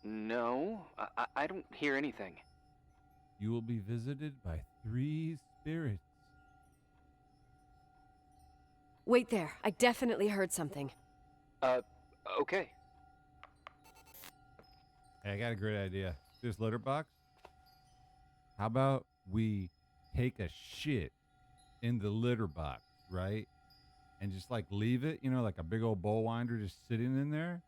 No. I don't hear anything. You will be visited by 3 spirits. Wait there. I definitely heard something. Okay. Hey, I got a great idea. This litter box. How about we take a shit in the litter box, right? And just like leave it, like a big old bowl winder just sitting in there.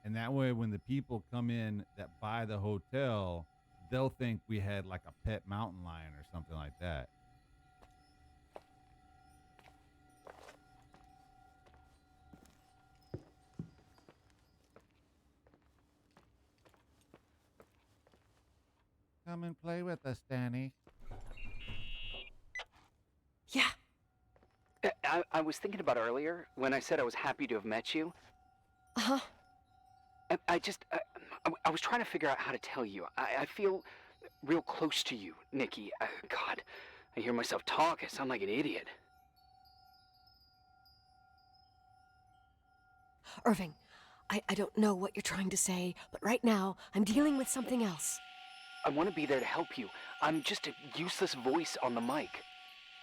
And that way, when the people come in that buy the hotel, they'll think we had like a pet mountain lion or something like that. Come and play with us, Danny. Yeah. I was thinking about earlier when I said I was happy to have met you. Uh-huh. I was trying to figure out how to tell you. I feel real close to you, Nikki. God, I hear myself talk. I sound like an idiot. Irving, I don't know what you're trying to say, but right now, I'm dealing with something else. I want to be there to help you. I'm just a useless voice on the mic.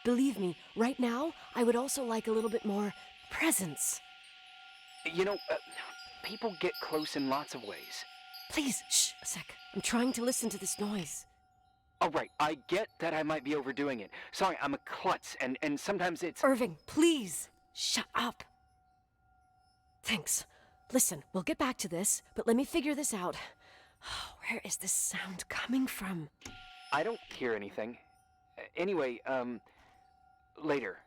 Believe me, right now, I would also like a little bit more presence. People get close in lots of ways. Please, shh, a sec. I'm trying to listen to this noise. All right, I get that I might be overdoing it. Sorry, I'm a klutz, and sometimes it's... Irving, please, shut up. Thanks. Listen, we'll get back to this, but let me figure this out. Where is this sound coming from? I don't hear anything. Anyway, later.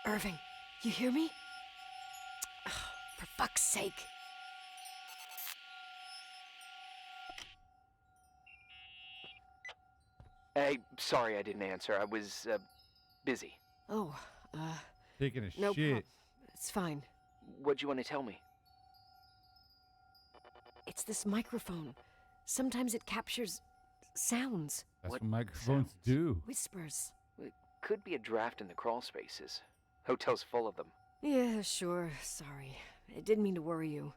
Irving, you hear me? Oh, for fuck's sake. Hey, sorry I didn't answer. I was, busy. Oh, Taking a no shit. problem. It's fine. What'd you want to tell me? It's this microphone. Sometimes it captures sounds. That's what What microphones sounds? do. Whispers. It could be a draft in the crawl spaces. Hotel's full of them. Yeah, sure. Sorry. I didn't mean to worry you.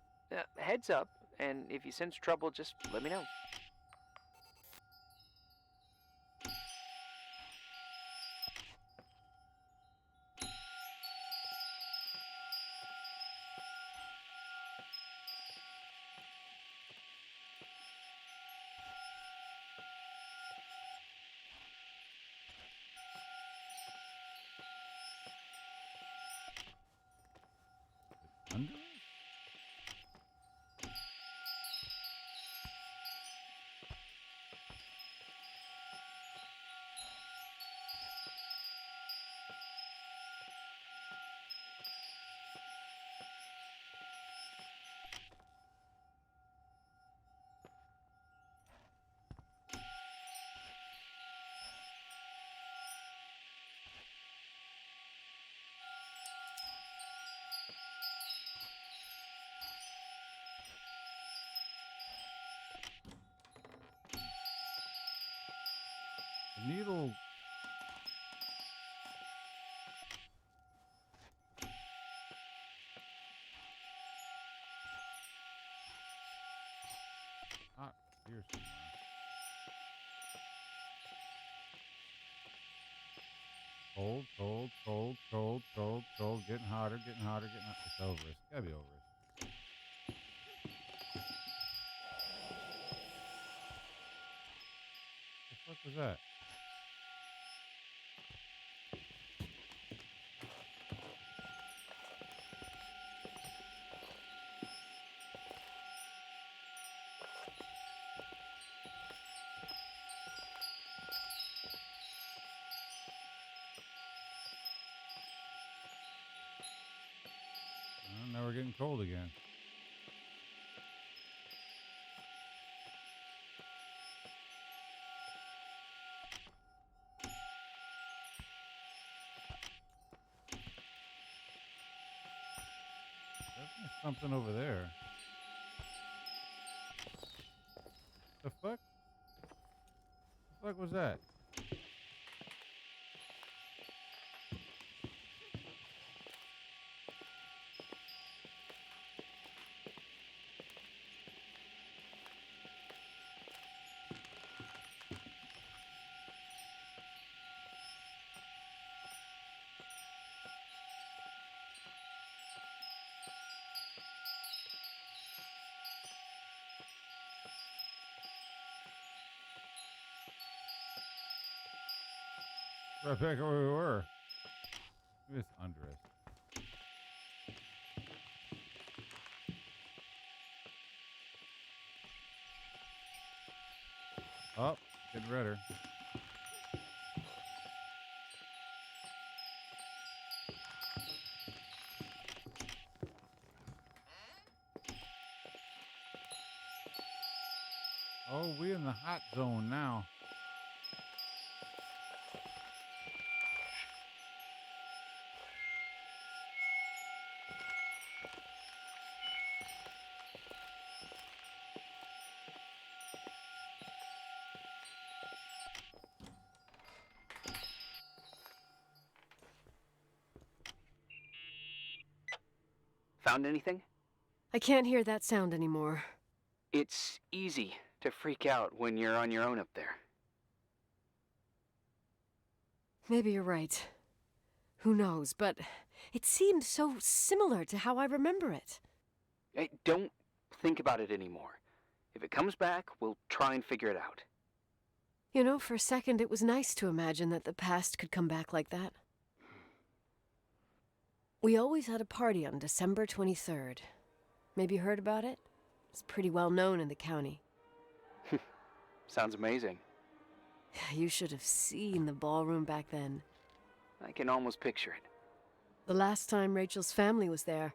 Heads up, and if you sense trouble, just let me know. Under? The needle. Ah, here somewhere. Cold, cold, cold, cold, cold, cold. Getting hotter, getting hotter, getting hotter. It's over. It's gotta be over. The fuck was that? Now we're getting cold again. There's something over there. The fuck? The fuck was that? Right back where we were. Maybe it's under us. Oh, getting redder. Oh, we in the hot zone now. Found anything? I can't hear that sound anymore. It's easy to freak out when you're on your own up there. Maybe you're right. Who knows, but it seemed so similar to how I remember it. Hey, don't think about it anymore. If it comes back, we'll try and figure it out. You know, for a second it was nice to imagine that the past could come back like that. We always had a party on December 23rd. Maybe you heard about it? It's pretty well known in the county. Sounds amazing. You should have seen the ballroom back then. I can almost picture it. The last time Rachel's family was there,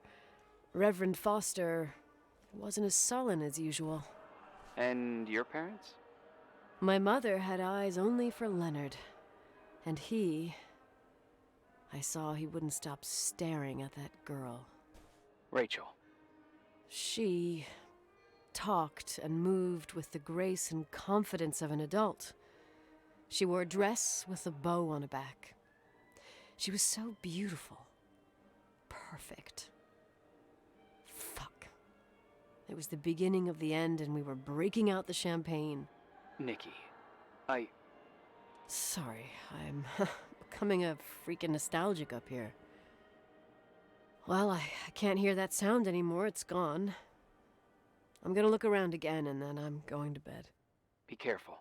Reverend Foster wasn't as sullen as usual. And your parents? My mother had eyes only for Leonard. And I saw he wouldn't stop staring at that girl. Rachel. She talked and moved with the grace and confidence of an adult. She wore a dress with a bow on her back. She was so beautiful. Perfect. Fuck. It was the beginning of the end, and we were breaking out the champagne. Nikki, Sorry, I'm becoming a freaking nostalgic up here. Well, I can't hear that sound anymore. It's gone. I'm gonna look around again, and then I'm going to bed. Be careful.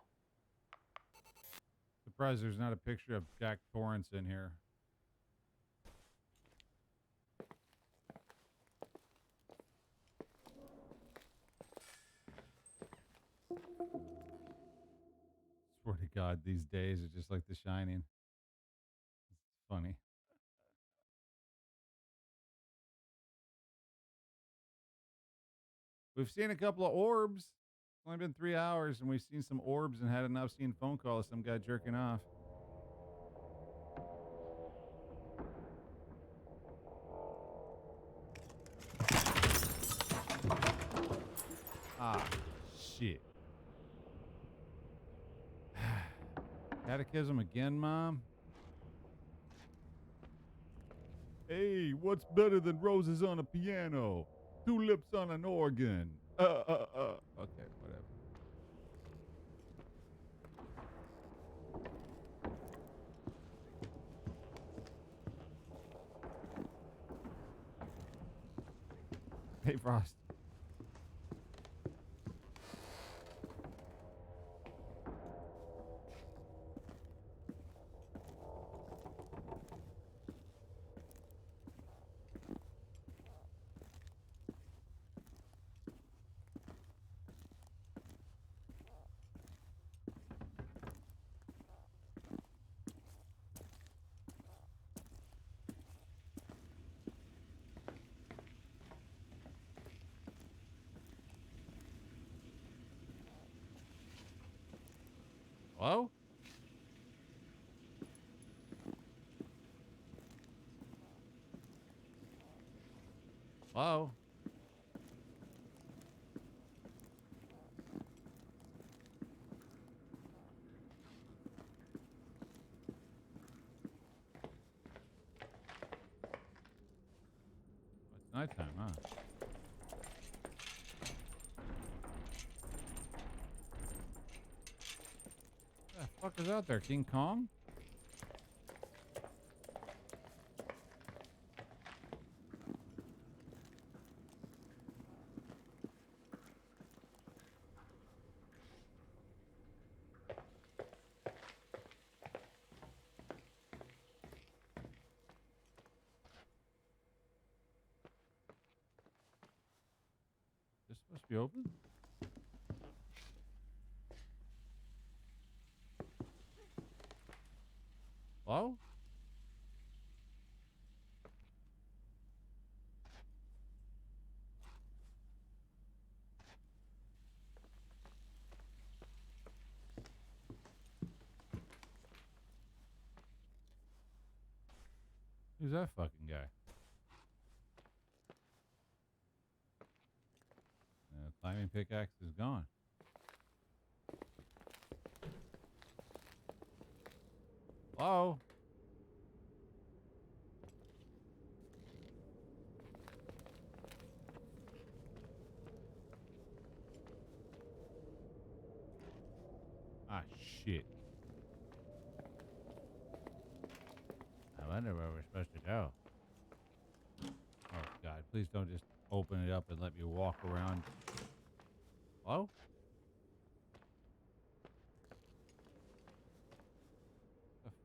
Surprised there's not a picture of Jack Torrance in here. Swear to God, these days are just like The Shining. It's funny. We've seen a couple of orbs. It's only been 3 hours, and we've seen some orbs and had an obscene phone call of some guy jerking off. Ah, shit. Catechism again, Mom? Hey, what's better than roses on a piano? Tulips on an organ. Okay, whatever. Hey, Frost. Hello? Hello? nighttime, huh? What the fuck is out there? King Kong? This supposed to be open? Hello? Who's that fucking guy? Climbing pickaxe is gone. Hello? Ah, shit. I wonder where we're supposed to go. Oh, God. Please don't just open it up and let me walk around. Hello? The fuck?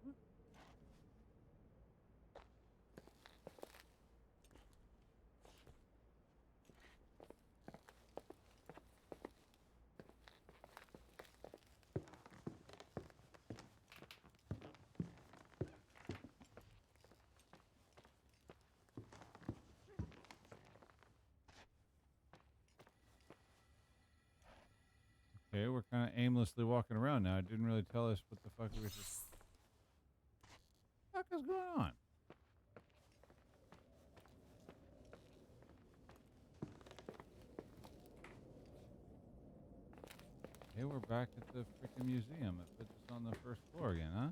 Okay, we're kind of aimlessly walking around now. It didn't really tell us what the fuck we were just... What the fuck is going on? Okay, we're back at the freaking museum. It puts us on the first floor again, huh?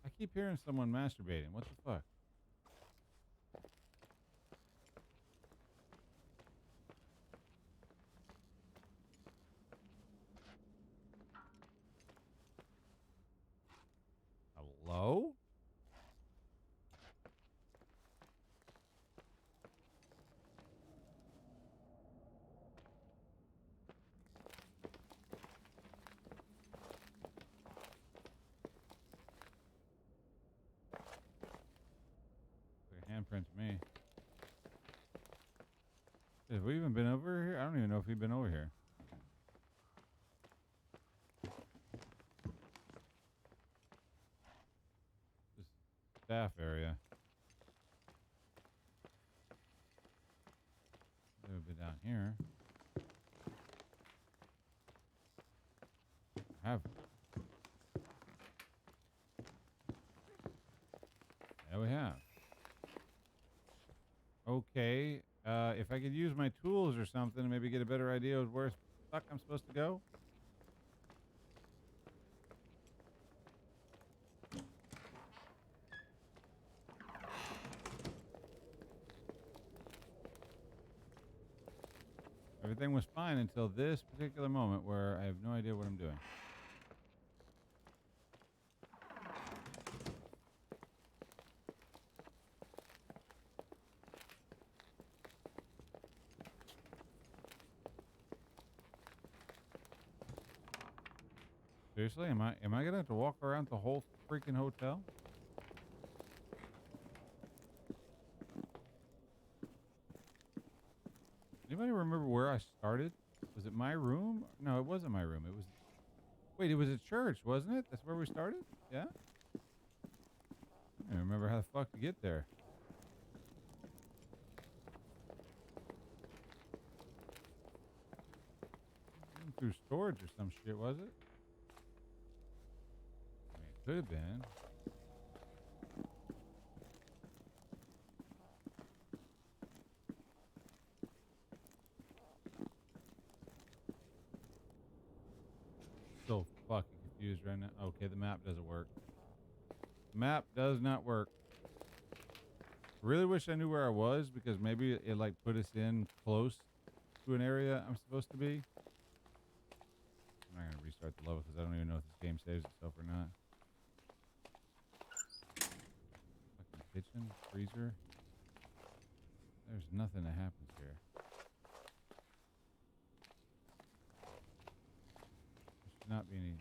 I keep hearing someone masturbating. What the fuck? Hello? Like a handprint to me. Have we even been over here? I don't even know if we've been over here. This staff area. Maybe we've been down here. Have. Yeah, we have. Okay. If I could use my tools or something, maybe get a better idea of where the fuck I'm supposed to go. Everything was fine until this particular moment where I have no idea what I'm doing. Seriously, am I gonna have to walk around the whole freaking hotel? Anybody remember where I started? Was it my room? No, it wasn't my room. It was... Wait, it was a church, wasn't it? That's where we started? Yeah? I don't remember how the fuck to get there. Through storage or some shit, was it? I mean, it could have been. So fucking confused right now. Okay, the map doesn't work. Map does not work. Really wish I knew where I was, because maybe it like put us in close to an area I'm supposed to be. I'm not gonna restart the level because I don't even know if this game saves itself or not. Fucking kitchen, freezer. There's nothing that happens here. There should not be any.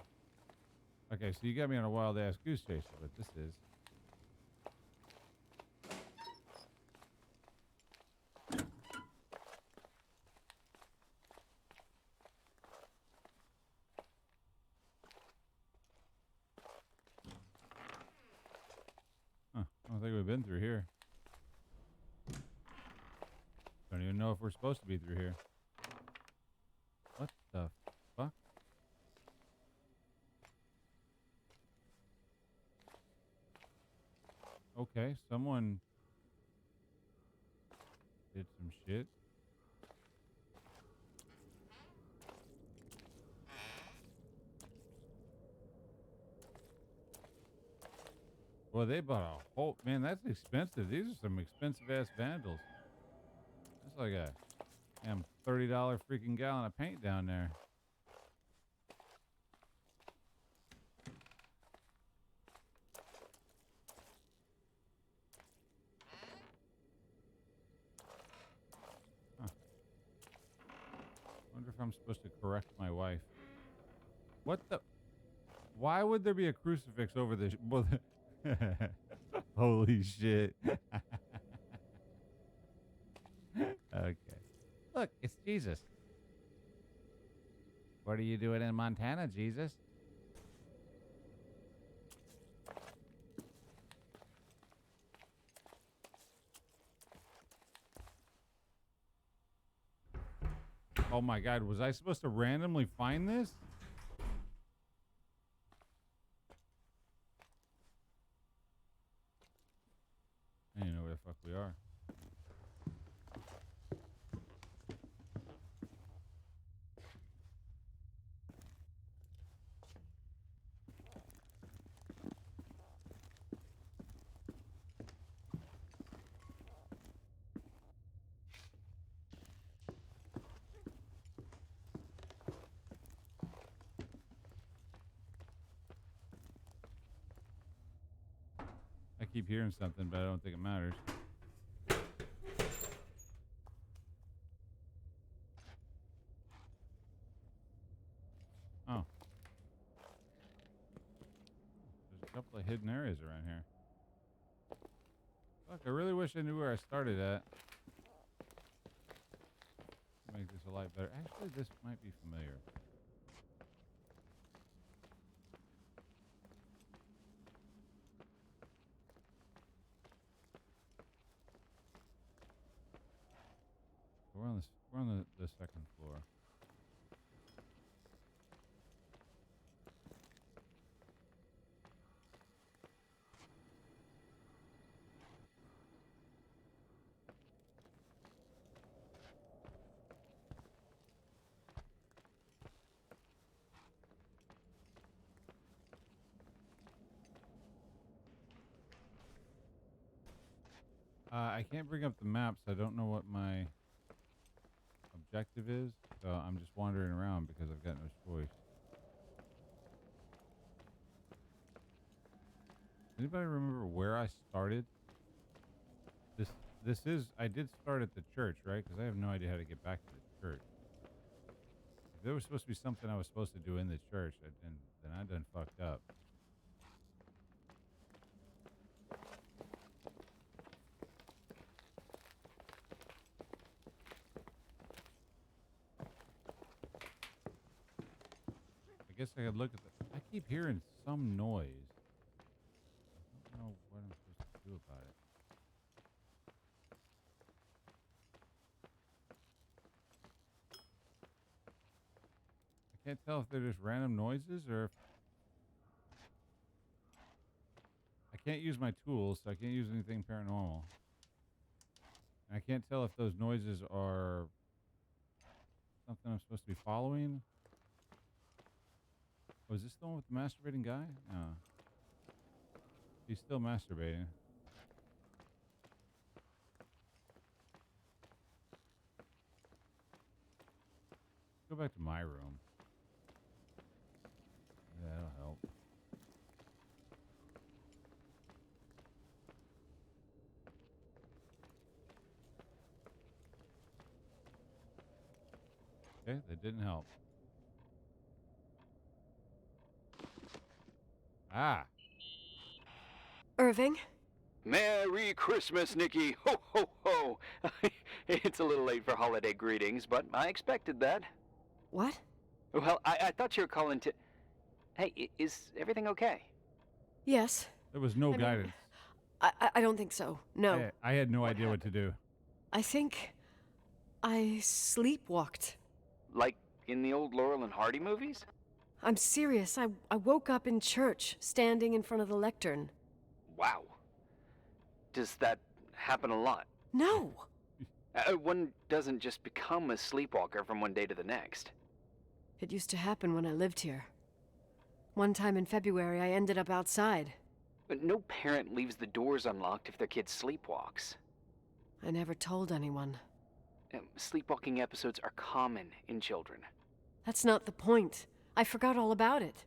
Okay, so you got me on a wild ass goose chase, but this is. Huh, I don't think we've been through here. Don't even know if we're supposed to be through here. What the fuck? Okay, someone did some shit. Well, they bought a whole... Man, that's expensive. These are some expensive-ass vandals. That's like a damn $30 freaking gallon of paint down there. Huh. Wonder if I'm supposed to correct my wife. What the... Why would there be a crucifix over this? Well, holy shit. Okay. Look, it's Jesus. What are you doing in Montana, Jesus? Oh my God, was I supposed to randomly find this? I don't even know where the fuck we are. I keep hearing something, but I don't think it matters. Oh. There's a couple of hidden areas around here. Fuck, I really wish I knew where I started at. Make this a lot better. Actually, this might be familiar. We're on the second floor. I can't bring up the maps. I don't know what my objective is, so I'm just wandering around because I've got no choice. Anybody remember where I started? This is... I did start at the church, right? Because I have no idea how to get back to the church. If there was supposed to be something I was supposed to do in the church, then I done fucked up. I guess I could look at the... I keep hearing some noise. I don't know what I'm supposed to do about it. I can't tell if they're just random noises or if... I can't use my tools, so I can't use anything paranormal. And I can't tell if those noises are something I'm supposed to be following. Oh, is this the one with the masturbating guy? No. He's still masturbating. go back to my room. That'll help. Okay, that didn't help. Ah. Irving? Merry Christmas, Nikki. Ho, ho, ho. It's a little late for holiday greetings, but I expected that. What? Well, I thought you were calling to... Hey, is everything okay? Yes. There was no I mean, guidance. I don't think so. No. I had no idea what to do. I think I sleepwalked. Like in the old Laurel and Hardy movies? I'm serious. I woke up in church, standing in front of the lectern. Wow. Does that happen a lot? No. One doesn't just become a sleepwalker from one day to the next. It used to happen when I lived here. One time in February, I ended up outside. But no parent leaves the doors unlocked if their kid sleepwalks. I never told anyone. Sleepwalking episodes are common in children. That's not the point. I forgot all about it.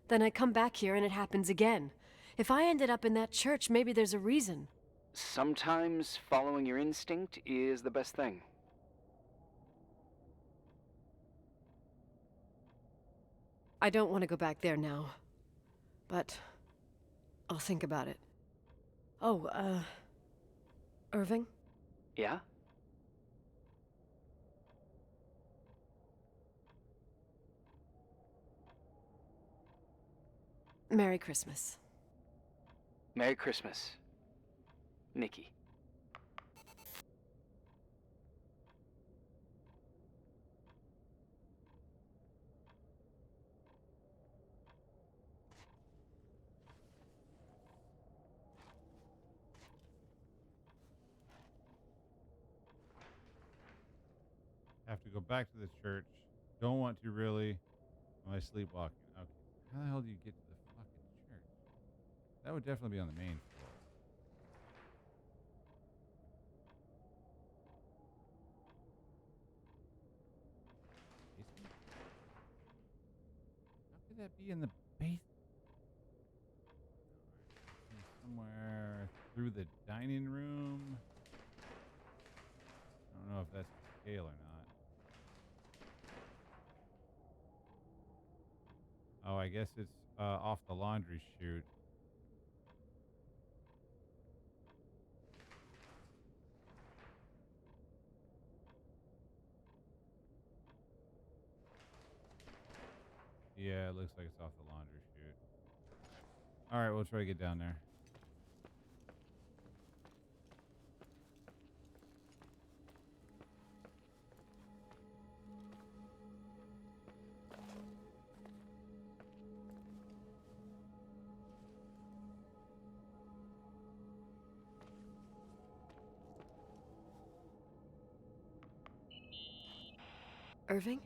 Then I come back here and it happens again. If I ended up in that church, maybe there's a reason. Sometimes following your instinct is the best thing. I don't want to go back there now. But I'll think about it. Oh, Irving? Yeah? Merry Christmas. Merry Christmas, Nikki. Have to go back to the church. Don't want to really. Am I sleepwalking? Okay. How the hell do you get to the fucking church? That would definitely be on the main floor. Basement? How could that be in the basement? Somewhere through the dining room. I don't know if that's the scale or not. Oh, I guess it's off the laundry chute. Yeah, it looks like it's off the laundry chute. All right, we'll try to get down there. Irving?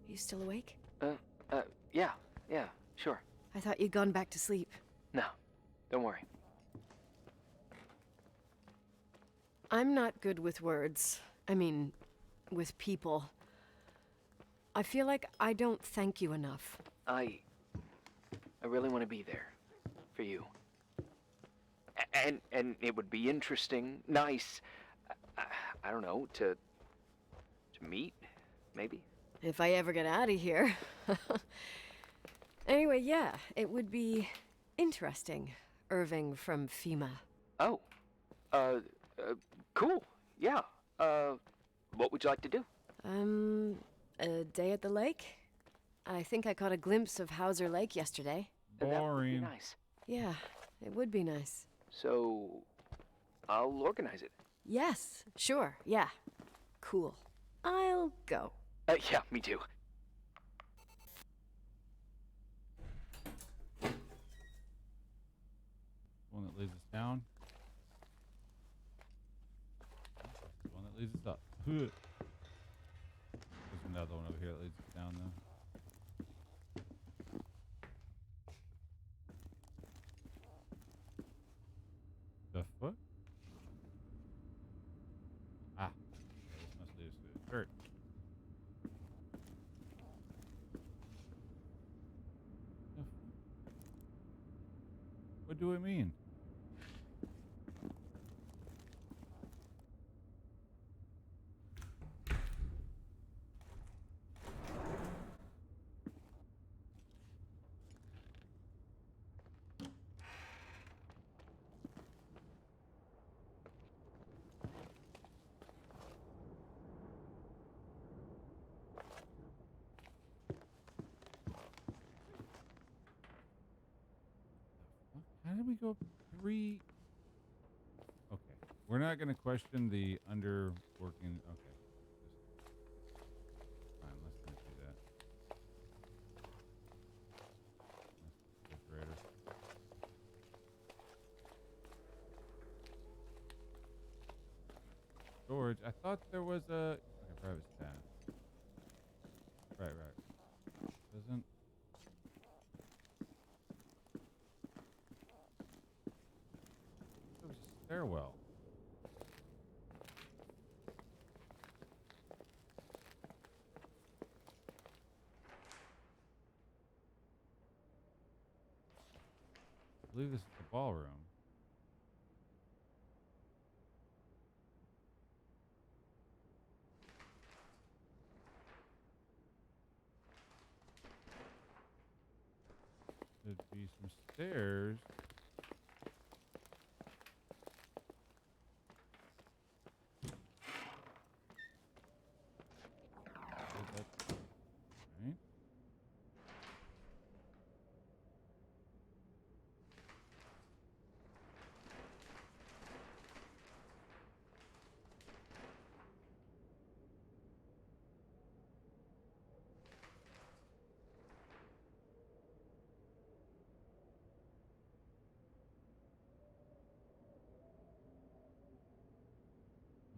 You still awake? Yeah, sure. I thought you'd gone back to sleep. No, don't worry. I'm not good with words. I mean, with people. I feel like I don't thank you enough. I really want to be there for you. And it would be interesting, nice, I don't know, to meet, maybe? If I ever get out of here. Anyway, yeah, it would be interesting. Irving from FEMA. Oh, cool, yeah. What would you like to do? A day at the lake? I think I caught a glimpse of Hauser Lake yesterday. That would be Boring. nice. Yeah, it would be nice. So, I'll organize it. Yes, sure, yeah. Cool. I'll go. Yeah, me too. One that leads us down. One that leads us up. There's another one over here that leads us down, though. The foot? Ah. This must lead us to the church. What do it mean? How did we go up 3? Okay. We're not going to question the underworking. Okay. Fine, let's not do that. Refrigerator. Storage. I thought there was a... Okay, private stash. Right. Doesn't... There was a stairwell. I believe this is the ballroom. Should be some stairs.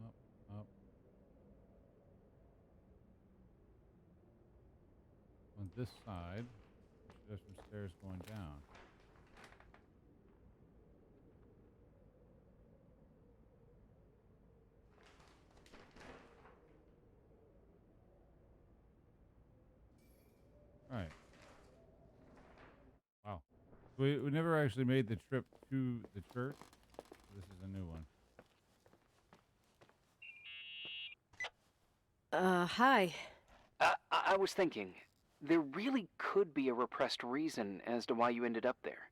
Right. Up. On this side, we should have some stairs going down. Right. Wow. We never actually made the trip to the church. This is a new one. Hi. I was thinking, there really could be a repressed reason as to why you ended up there.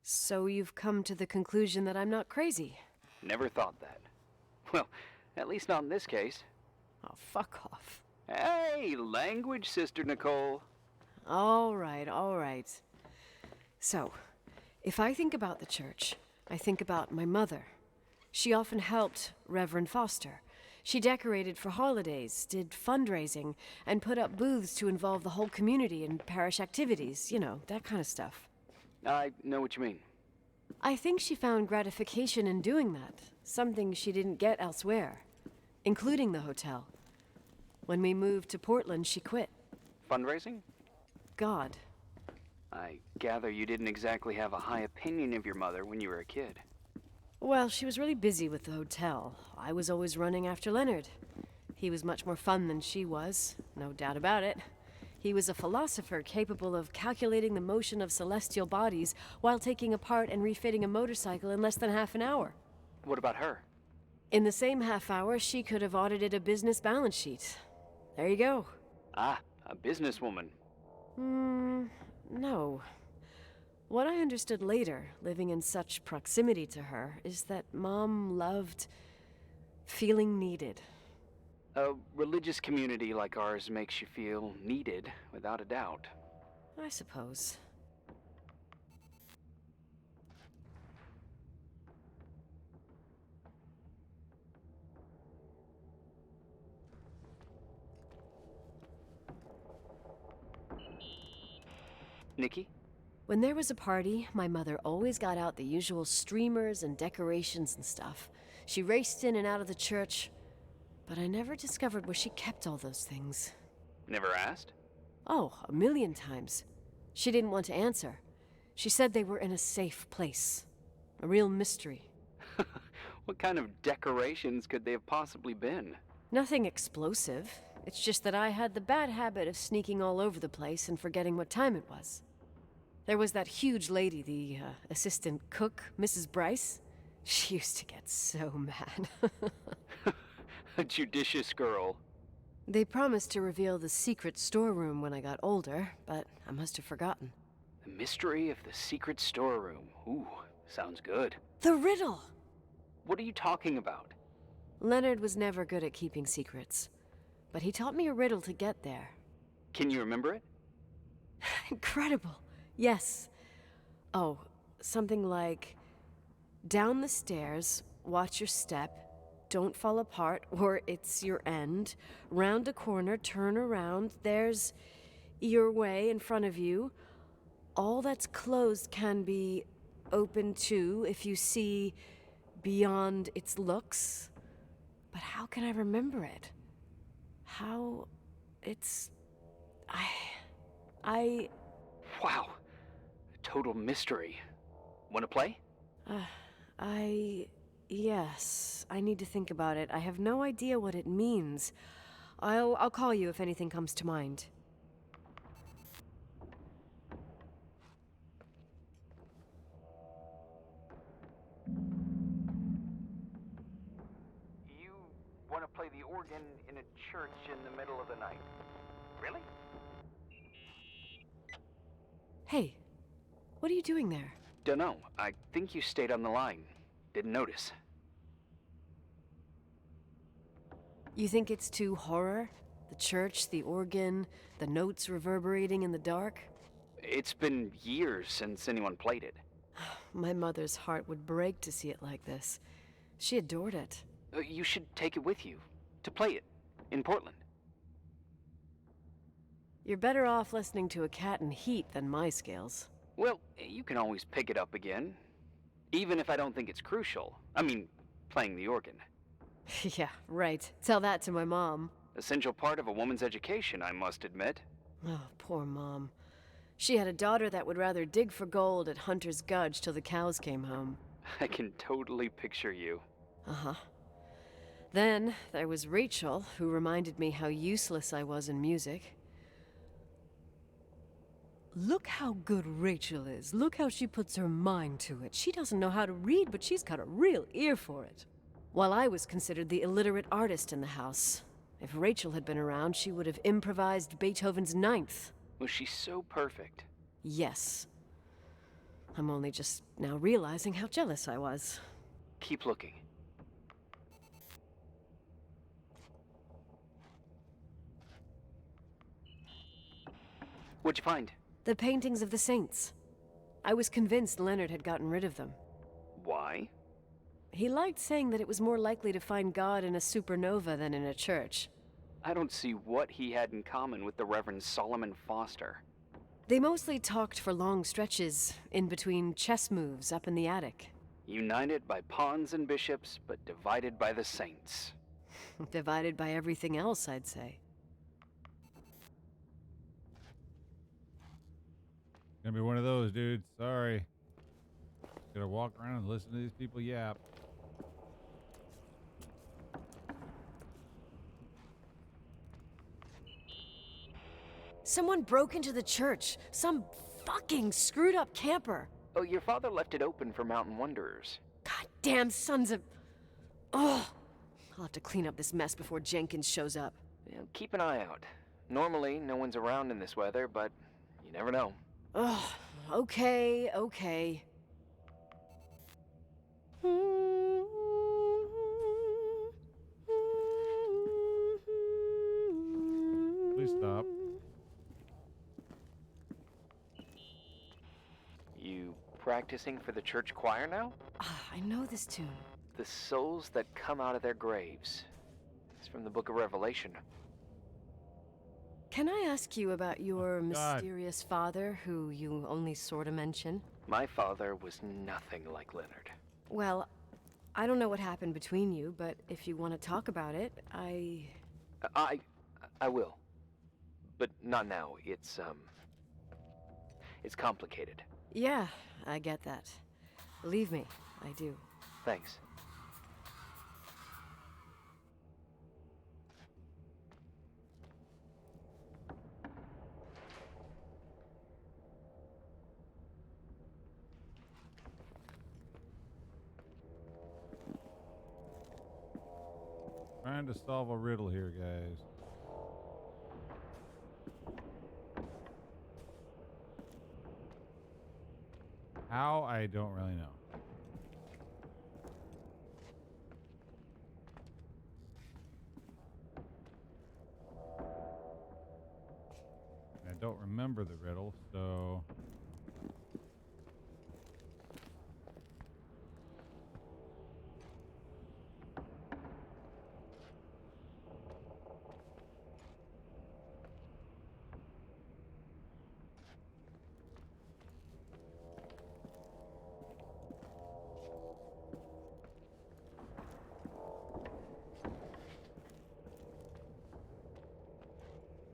So you've come to the conclusion that I'm not crazy? Never thought that. Well, at least not in this case. Oh, fuck off. Hey, language, Sister Nicole. All right. So, if I think about the church, I think about my mother. She often helped Reverend Foster. She decorated for holidays, did fundraising, and put up booths to involve the whole community in parish activities, you know, that kind of stuff. I know what you mean. I think she found gratification in doing that, something she didn't get elsewhere, including the hotel. When we moved to Portland, she quit. Fundraising? God. I gather you didn't exactly have a high opinion of your mother when you were a kid. Well, she was really busy with the hotel. I was always running after Leonard. He was much more fun than she was, no doubt about it. He was a philosopher capable of calculating the motion of celestial bodies while taking apart and refitting a motorcycle in less than half an hour. What about her? In the same half hour, she could have audited a business balance sheet. There you go. Ah, a businesswoman. No. What I understood later, living in such proximity to her, is that Mom loved feeling needed. A religious community like ours makes you feel needed, without a doubt. I suppose. Nikki? When there was a party, my mother always got out the usual streamers and decorations and stuff. She raced in and out of the church, but I never discovered where she kept all those things. Never asked? Oh, a million times. She didn't want to answer. She said they were in a safe place. A real mystery. What kind of decorations could they have possibly been? Nothing explosive. It's just that I had the bad habit of sneaking all over the place and forgetting what time it was. There was that huge lady, the assistant cook, Mrs. Bryce. She used to get so mad. A judicious girl. They promised to reveal the secret storeroom when I got older, but I must have forgotten. The mystery of the secret storeroom. Ooh, sounds good. The riddle! What are you talking about? Leonard was never good at keeping secrets, but he taught me a riddle to get there. Can you remember it? Incredible. Yes. Oh, something like, down the stairs, watch your step, don't fall apart or it's your end, round a corner, turn around, there's your way in front of you. All that's closed can be opened too if you see beyond its looks. But how can I remember it? How... it's... Wow. Total mystery. Want to play? Yes. I need to think about it. I have no idea what it means. I'll call you if anything comes to mind. You want to play the organ in a church in the middle of the night? Really? Hey, what are you doing there? Dunno. I think you stayed on the line. Didn't notice. You think it's too horror? The church, the organ, the notes reverberating in the dark? It's been years since anyone played it. My mother's heart would break to see it like this. She adored it. You should take it with you. To play it. In Portland. You're better off listening to a cat in heat than my scales. Well, you can always pick it up again. Even if I don't think it's crucial. I mean, playing the organ. Yeah, right. Tell that to my mom. Essential part of a woman's education, I must admit. Oh, poor Mom. She had a daughter that would rather dig for gold at Hunter's Gulch till the cows came home. I can totally picture you. Uh-huh. Then there was Rachel, who reminded me how useless I was in music. Look how good Rachel is. Look how she puts her mind to it. She doesn't know how to read, but she's got a real ear for it. While I was considered the illiterate artist in the house. If Rachel had been around, she would have improvised Beethoven's Ninth. Was she so perfect? Yes. I'm only just now realizing how jealous I was. Keep looking. What'd you find? The paintings of the saints. I was convinced Leonard had gotten rid of them. Why? He liked saying that it was more likely to find God in a supernova than in a church. I don't see what he had in common with the Reverend Solomon Foster. They mostly talked for long stretches, in between chess moves up in the attic. United by pawns and bishops, but divided by the saints. Divided by everything else, I'd say. Gonna be one of those, dude. Sorry. Gotta walk around and listen to these people yap. Someone broke into the church. Some fucking screwed up camper. Oh, your father left it open for mountain wanderers. Goddamn sons of... Oh, I'll have to clean up this mess before Jenkins shows up. Yeah, keep an eye out. Normally, no one's around in this weather, but you never know. Oh, okay. Please stop. You practicing for the church choir now? I know this tune. The souls that come out of their graves. It's from the book of Revelation. Can I ask you about your God. mysterious father, who you only sort of mention? My father was nothing like Leonard. Well, I don't know what happened between you, but if you want to talk about it, I will. But not now. It's complicated. Yeah, I get that. Believe me, I do. Thanks. trying to solve a riddle here, guys. How? I don't really know. I don't remember the riddle, so...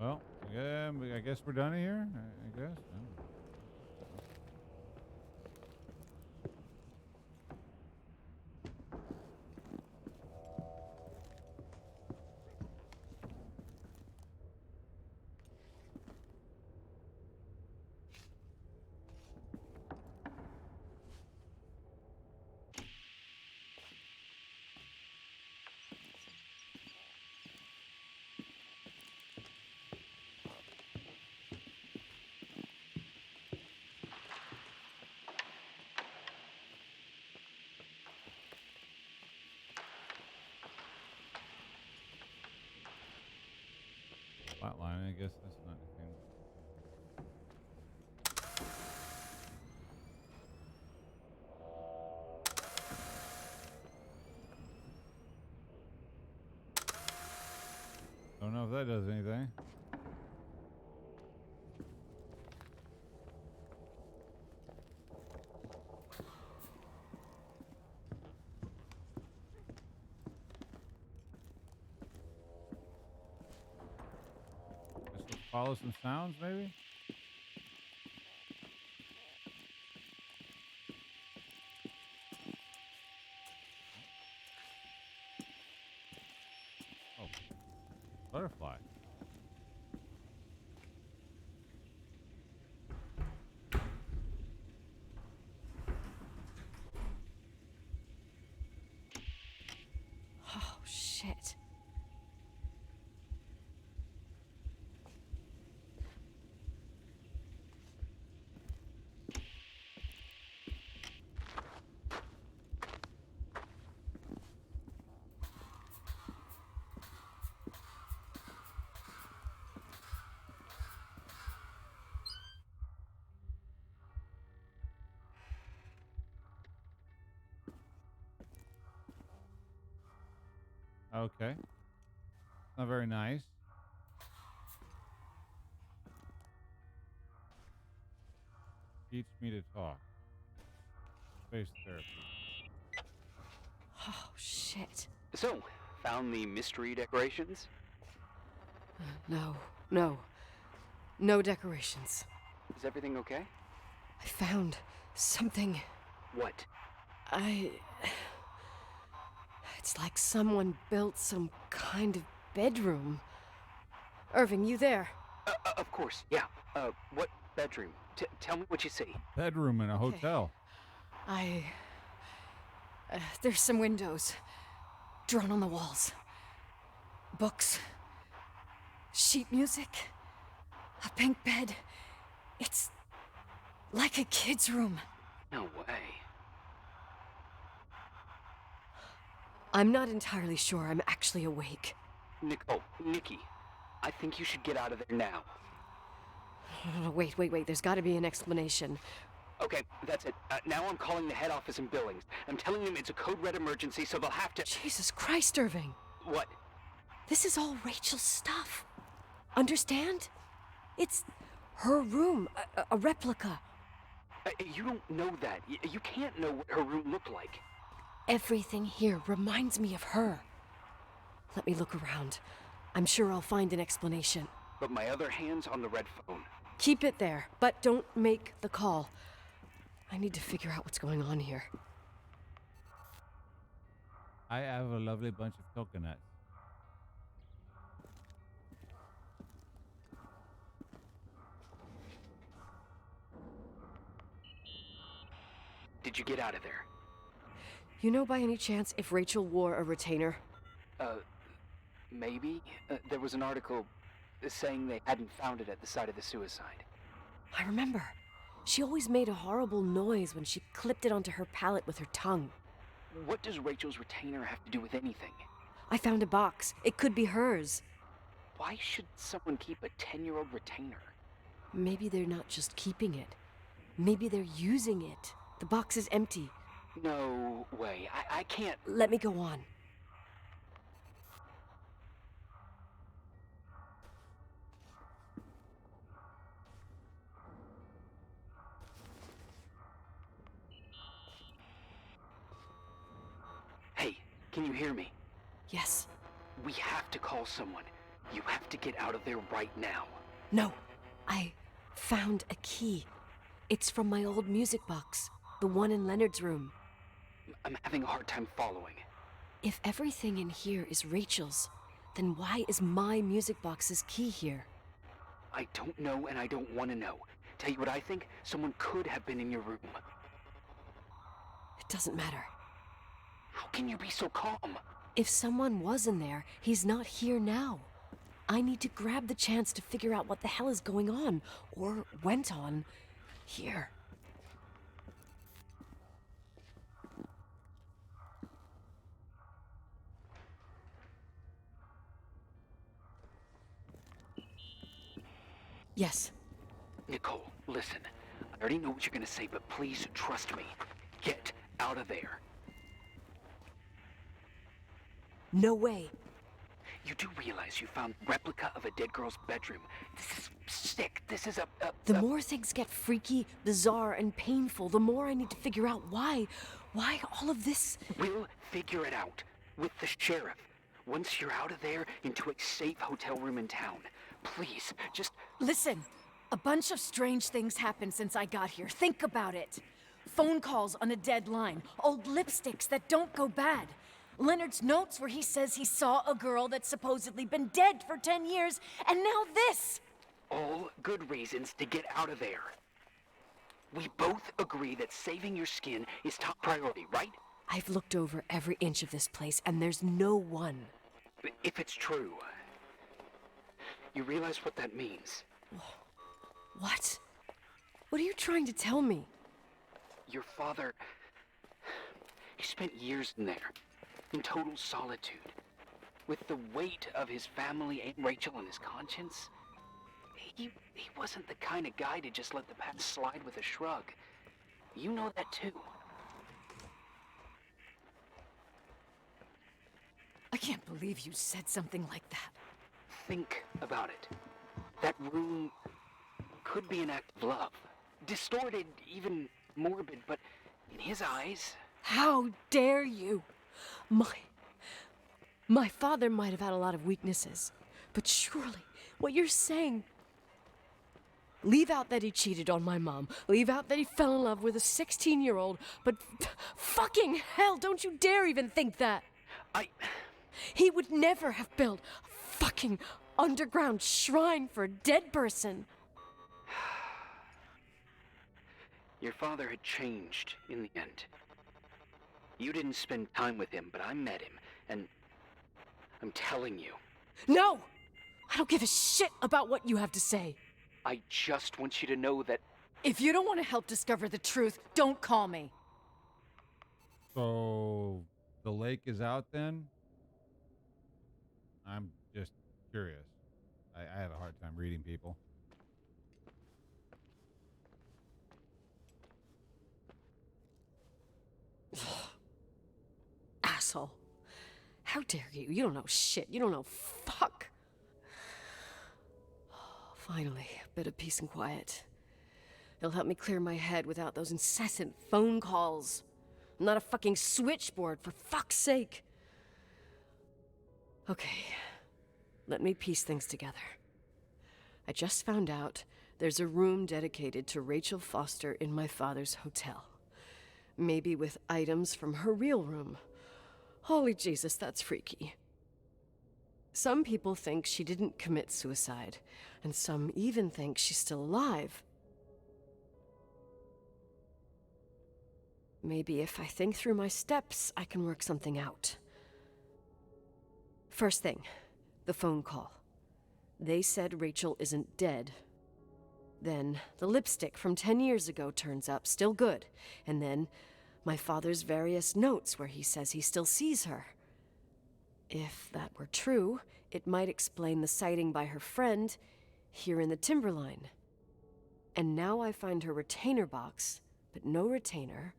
Well, yeah, I guess we're done here. I guess. Flatline, I guess that's not anything. Don't know if that does anything. Follow some sounds, maybe? Oh, butterfly. Oh, shit. Okay. Not very nice. Teach me to talk. Space therapy. Oh, shit. So, found the mystery decorations? No. No decorations. Is everything okay? I found something. What? It's like someone built some kind of bedroom. Irving, you there? Of course, yeah. What bedroom? Tell me what you see. Bedroom in a hotel. There's some windows drawn on the walls. Books. Sheet music. A pink bed. It's like a kid's room. No way. I'm not entirely sure I'm actually awake. Nikki, I think you should get out of there now. Wait. There's got to be an explanation. Okay, that's it. Now I'm calling the head office in Billings. I'm telling them it's a code red emergency, so they'll have to... Jesus Christ, Irving. What? This is all Rachel's stuff. Understand? It's her room, a replica. You don't know that. You can't know what her room looked like. Everything here reminds me of her. Let me look around. I'm sure I'll find an explanation. But my other hand's on the red phone. Keep it there, but don't make the call. I need to figure out what's going on here. I have a lovely bunch of coconuts. Did you get out of there? You know by any chance if Rachel wore a retainer? Maybe. There was an article saying they hadn't found it at the site of the suicide. I remember. She always made a horrible noise when she clipped it onto her palate with her tongue. What does Rachel's retainer have to do with anything? I found a box. It could be hers. Why should someone keep a 10-year-old retainer? Maybe they're not just keeping it. Maybe they're using it. The box is empty. No way. I can't... Let me go on. Hey, can you hear me? Yes. We have to call someone. You have to get out of there right now. No. I found a key. It's from my old music box. The one in Leonard's room. I'm having a hard time following. If everything in here is Rachel's, then why is my music box's key here? I don't know and I don't want to know. Tell you what I think? Someone could have been in your room. It doesn't matter. How can you be so calm? If someone was in there, he's not here now. I need to grab the chance to figure out what the hell is going on, or went on, here. Yes. Nicole, listen. I already know what you're gonna say, but please trust me. Get out of there. No way. You do realize you found replica of a dead girl's bedroom. This is sick. This is The more things get freaky, bizarre, and painful, the more I need to figure out why all of this... We'll figure it out. With the sheriff. Once you're out of there, into a safe hotel room in town. Please, just... Listen, a bunch of strange things happened since I got here. Think about it. Phone calls on a dead line, old lipsticks that don't go bad. Leonard's notes where he says he saw a girl that's supposedly been dead for 10 years, and now this! All good reasons to get out of there. We both agree that saving your skin is top priority, right? I've looked over every inch of this place, and there's no one. If it's true, you realize what that means. What? What are you trying to tell me? Your father... He spent years in there, in total solitude. With the weight of his family and Rachel on his conscience. He wasn't the kind of guy to just let the past slide with a shrug. You know that too. I can't believe you said something like that. Think about it. That room could be an act of love. Distorted, even morbid, but in his eyes... How dare you? My father might have had a lot of weaknesses, but surely what you're saying... Leave out that he cheated on my mom. Leave out that he fell in love with a 16-year-old, but fucking hell, don't you dare even think that! He would never have built a fucking underground shrine for a dead person. Your father had changed in the end. You didn't spend time with him, but I met him, and I'm telling you. No! I don't give a shit about what you have to say. I just want you to know that... If you don't want to help discover the truth, don't call me. So, the lake is out then? I'm just curious. I have a hard time reading people. Asshole. How dare you? You don't know shit. You don't know fuck. Finally, a bit of peace and quiet. It'll help me clear my head without those incessant phone calls. I'm not a fucking switchboard, for fuck's sake. Okay, let me piece things together. I just found out there's a room dedicated to Rachel Foster in my father's hotel. Maybe with items from her real room. Holy Jesus, that's freaky. Some people think she didn't commit suicide, and some even think she's still alive. Maybe if I think through my steps, I can work something out. First thing, The phone call. They said Rachel isn't dead. Then the lipstick from 10 years ago turns up, still good. And then my father's various notes where he says he still sees her. If that were true, it might explain the sighting by her friend here in the timberline. And now I find her retainer box, but no retainer.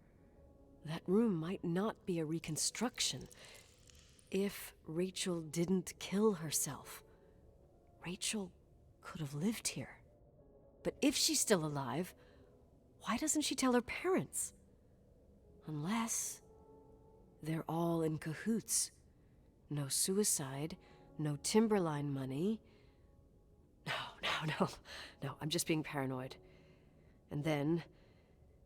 That room might not be a reconstruction. If Rachel didn't kill herself, Rachel could have lived here. But if she's still alive, why doesn't she tell her parents? Unless they're all in cahoots. No suicide, no timberline money. No, I'm just being paranoid. And then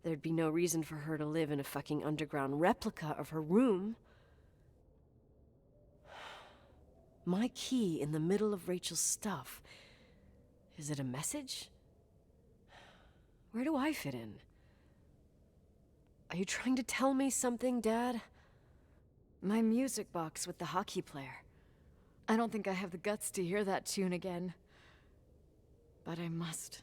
there'd be no reason for her to live in a fucking underground replica of her room. My key in the middle of Rachel's stuff. Is it a message? Where do I fit in? Are you trying to tell me something, Dad? My music box with the hockey player. I don't think I have the guts to hear that tune again. But I must.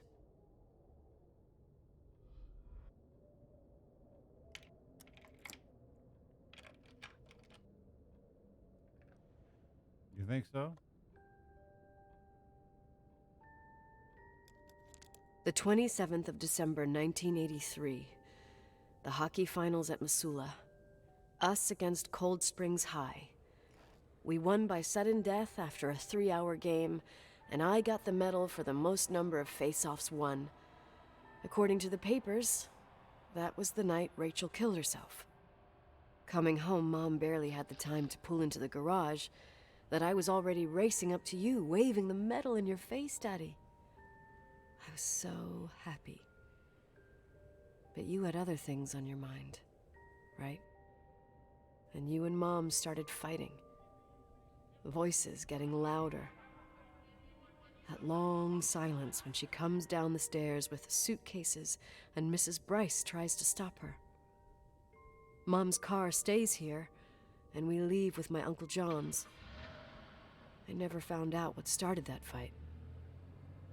You think so? The 27th of December, 1983. The hockey finals at Missoula. Us against Cold Springs High. We won by sudden death after a 3-hour game, and I got the medal for the most number of face-offs won. According to the papers, that was the night Rachel killed herself. Coming home, Mom barely had the time to pull into the garage that I was already racing up to you, waving the medal in your face, Daddy. I was so happy. But you had other things on your mind, right? And you and Mom started fighting. Voices getting louder. That long silence when she comes down the stairs with the suitcases and Mrs. Bryce tries to stop her. Mom's car stays here, and we leave with my Uncle John's. I never found out what started that fight.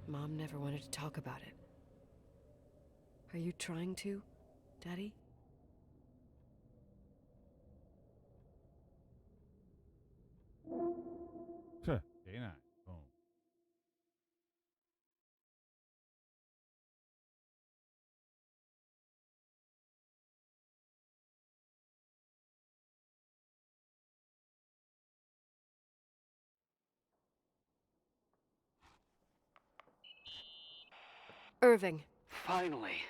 Mom never wanted to talk about it. Are you trying to, Daddy? K9. Boom. Irving. Finally.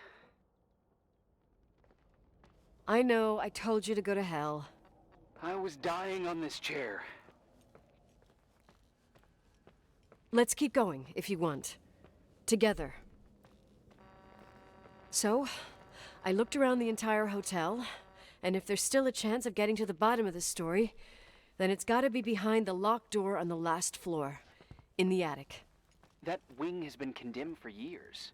I know, I told you to go to hell. I was dying on this chair. Let's keep going, if you want. Together. So, I looked around the entire hotel, and if there's still a chance of getting to the bottom of this story, then it's gotta be behind the locked door on the last floor, in the attic. That wing has been condemned for years.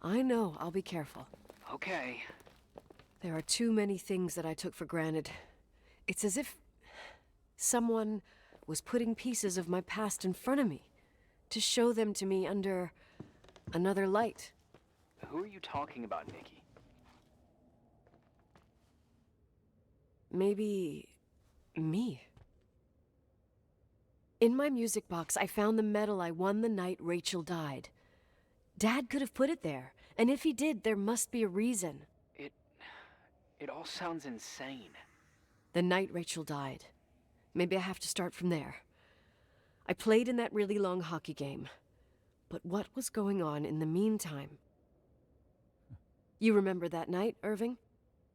I know, I'll be careful. Okay. There are too many things that I took for granted. It's as if someone was putting pieces of my past in front of me to show them to me under another light. Who are you talking about, Nikki? Maybe me. In my music box, I found the medal I won the night Rachel died. Dad could have put it there, and if he did, there must be a reason. It all sounds insane. The night Rachel died. Maybe I have to start from there. I played in that really long hockey game. But what was going on in the meantime? You remember that night, Irving?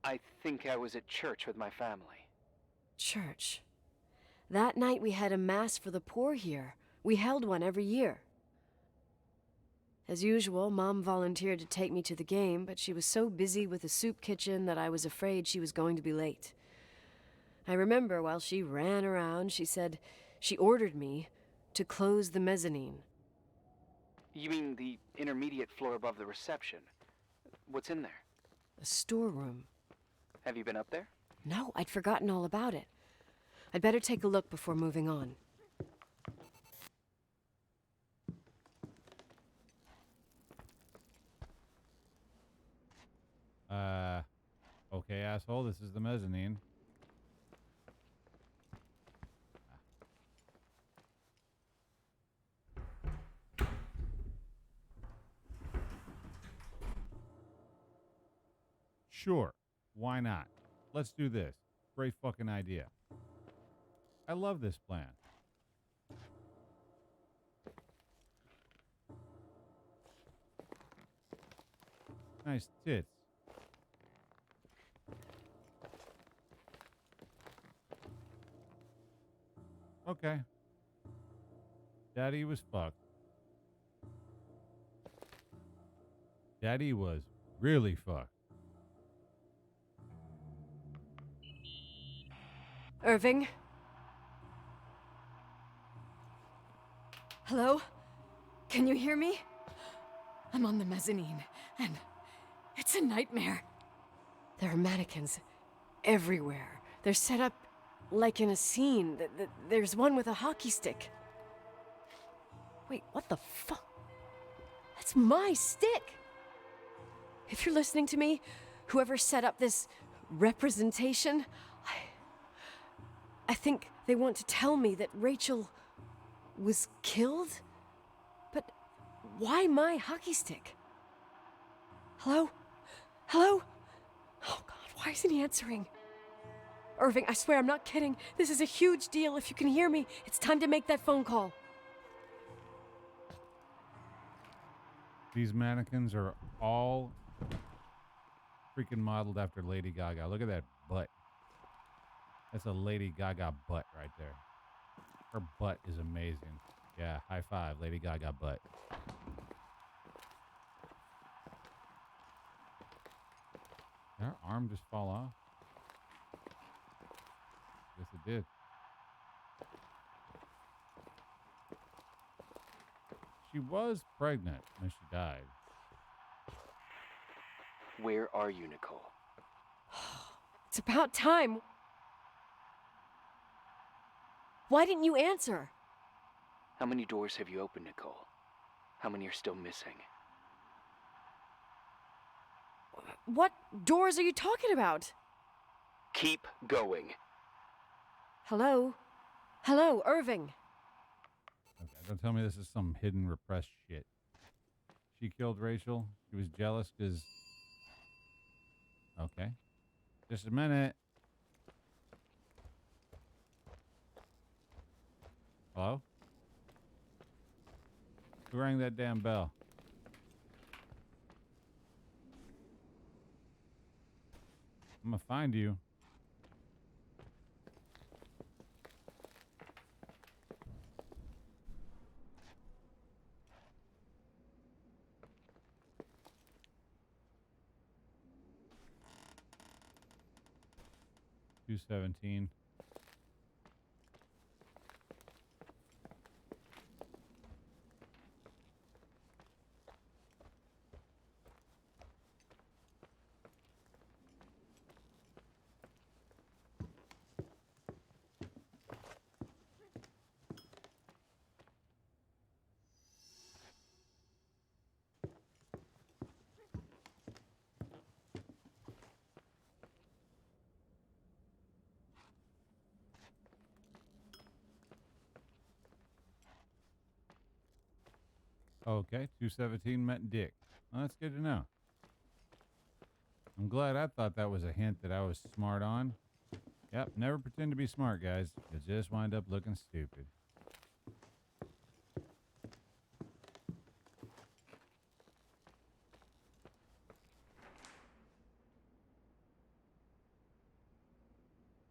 I think I was at church with my family. Church. That night we had a mass for the poor here. We held one every year. As usual, Mom volunteered to take me to the game, but she was so busy with the soup kitchen that I was afraid she was going to be late. I remember while she ran around, she said she ordered me to close the mezzanine. You mean the intermediate floor above the reception? What's in there? A storeroom. Have you been up there? No, I'd forgotten all about it. I'd better take a look before moving on. Okay, asshole, this is the mezzanine. Sure, why not? Let's do this. Great fucking idea. I love this plan. Nice tits. Okay. Daddy was fucked. Daddy was really fucked. Irving? Hello? Can you hear me? I'm on the mezzanine, and it's a nightmare. There are mannequins everywhere. They're set up like in a scene. There's one with a hockey stick. Wait, what the fuck? That's my stick! If you're listening to me, whoever set up this representation, I think they want to tell me that Rachel was killed? But why my hockey stick? Hello? Hello? Oh God, why isn't he answering? Irving, I swear I'm not kidding. This is a huge deal. If you can hear me, it's time to make that phone call. These mannequins are all freaking modeled after Lady Gaga. Look at that butt. That's a Lady Gaga butt right there. Her butt is amazing. Yeah, high five, Lady Gaga butt. Did her arm just fall off? Yes, it did. She was pregnant when she died. Where are you, Nicole? It's about time. Why didn't you answer? How many doors have you opened, Nicole? How many are still missing? What doors are you talking about? Keep going. Hello? Hello, Irving. Okay, don't tell me this is some hidden repressed shit. She killed Rachel. She was jealous because... Okay. Just a minute. Hello? Who rang that damn bell? I'm gonna find you. $217. Okay, 217 meant dick. Well, that's good to know. I'm glad I thought that was a hint that I was smart on. Yep, never pretend to be smart, guys. You'll just wind up looking stupid.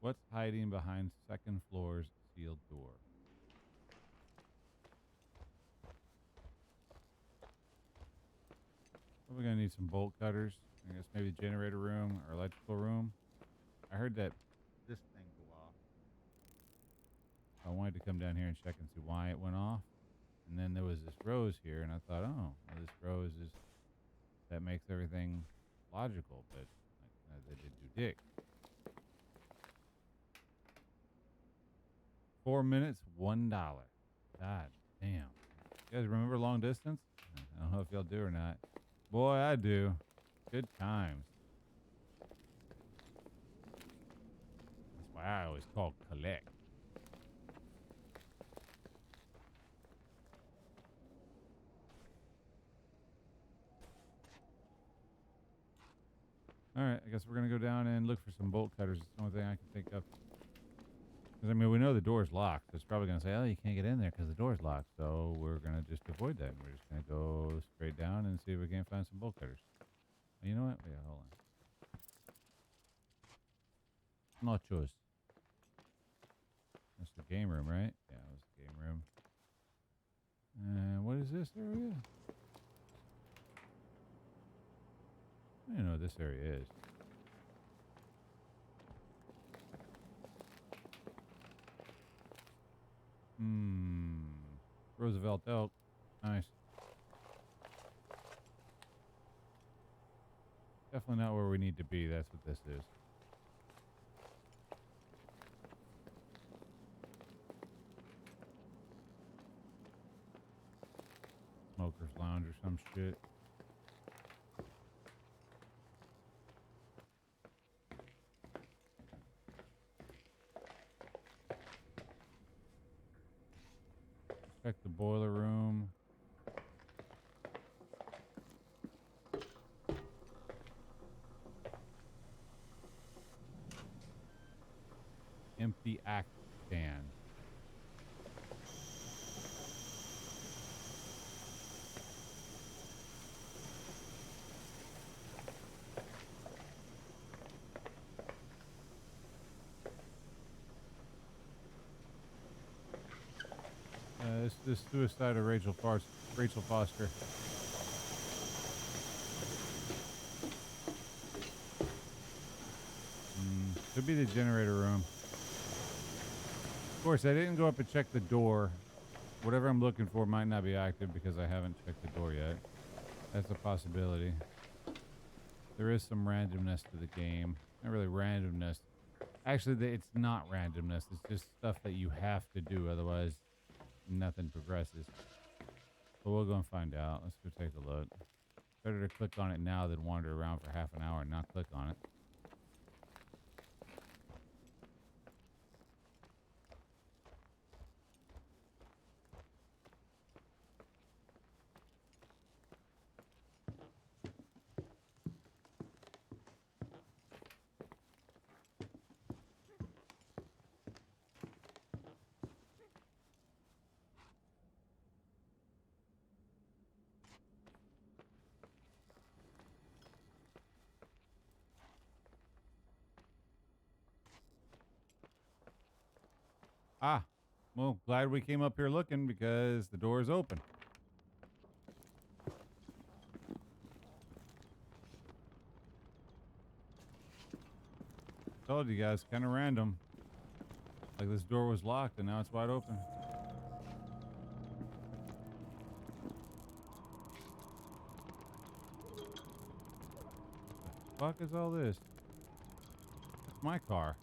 What's hiding behind second floor's sealed door? We're gonna need some bolt cutters. I guess maybe generator room or electrical room. I heard that this thing go off. I wanted to come down here and check and see why it went off. And then there was this rose here, and I thought, oh, well, this rose is, that makes everything logical, but they did do dick. 4 minutes, $1. God damn. You guys remember long distance? I don't know if y'all do or not. Boy, I do. Good times. Wow, it's called collect. All right, I guess we're gonna go down and look for some bolt cutters. It's the only thing I can think of. Because I mean, we know the door's locked. So it's probably gonna say, "Oh, you can't get in there because the door's locked." So we're gonna just avoid that. We're just gonna go straight down and see if we can't find some bolt cutters. You know what? Yeah, hold on. Nachos. That's the game room, right? Yeah, it was the game room. And what is this area? I don't know what this area is. Roosevelt Elk. Nice. Definitely not where we need to be. That's what this is. Smoker's Lounge or some shit. Check the boiler room. Empty axe stand. This suicide of Rachel Foster. Could be the generator room. Of course, I didn't go up and check the door. Whatever I'm looking for might not be active because I haven't checked the door yet. That's a possibility. There is some randomness to the game. Not really randomness. Actually, it's not randomness. It's just stuff that you have to do. Otherwise, nothing progresses. But we'll go and find out. Let's go take a look. Better to click on it now than wander around for half an hour and not click on it. Ah, well, glad we came up here looking because the door is open. Told you guys, kind of random. Like this door was locked and now it's wide open. What the fuck is all this? It's my car.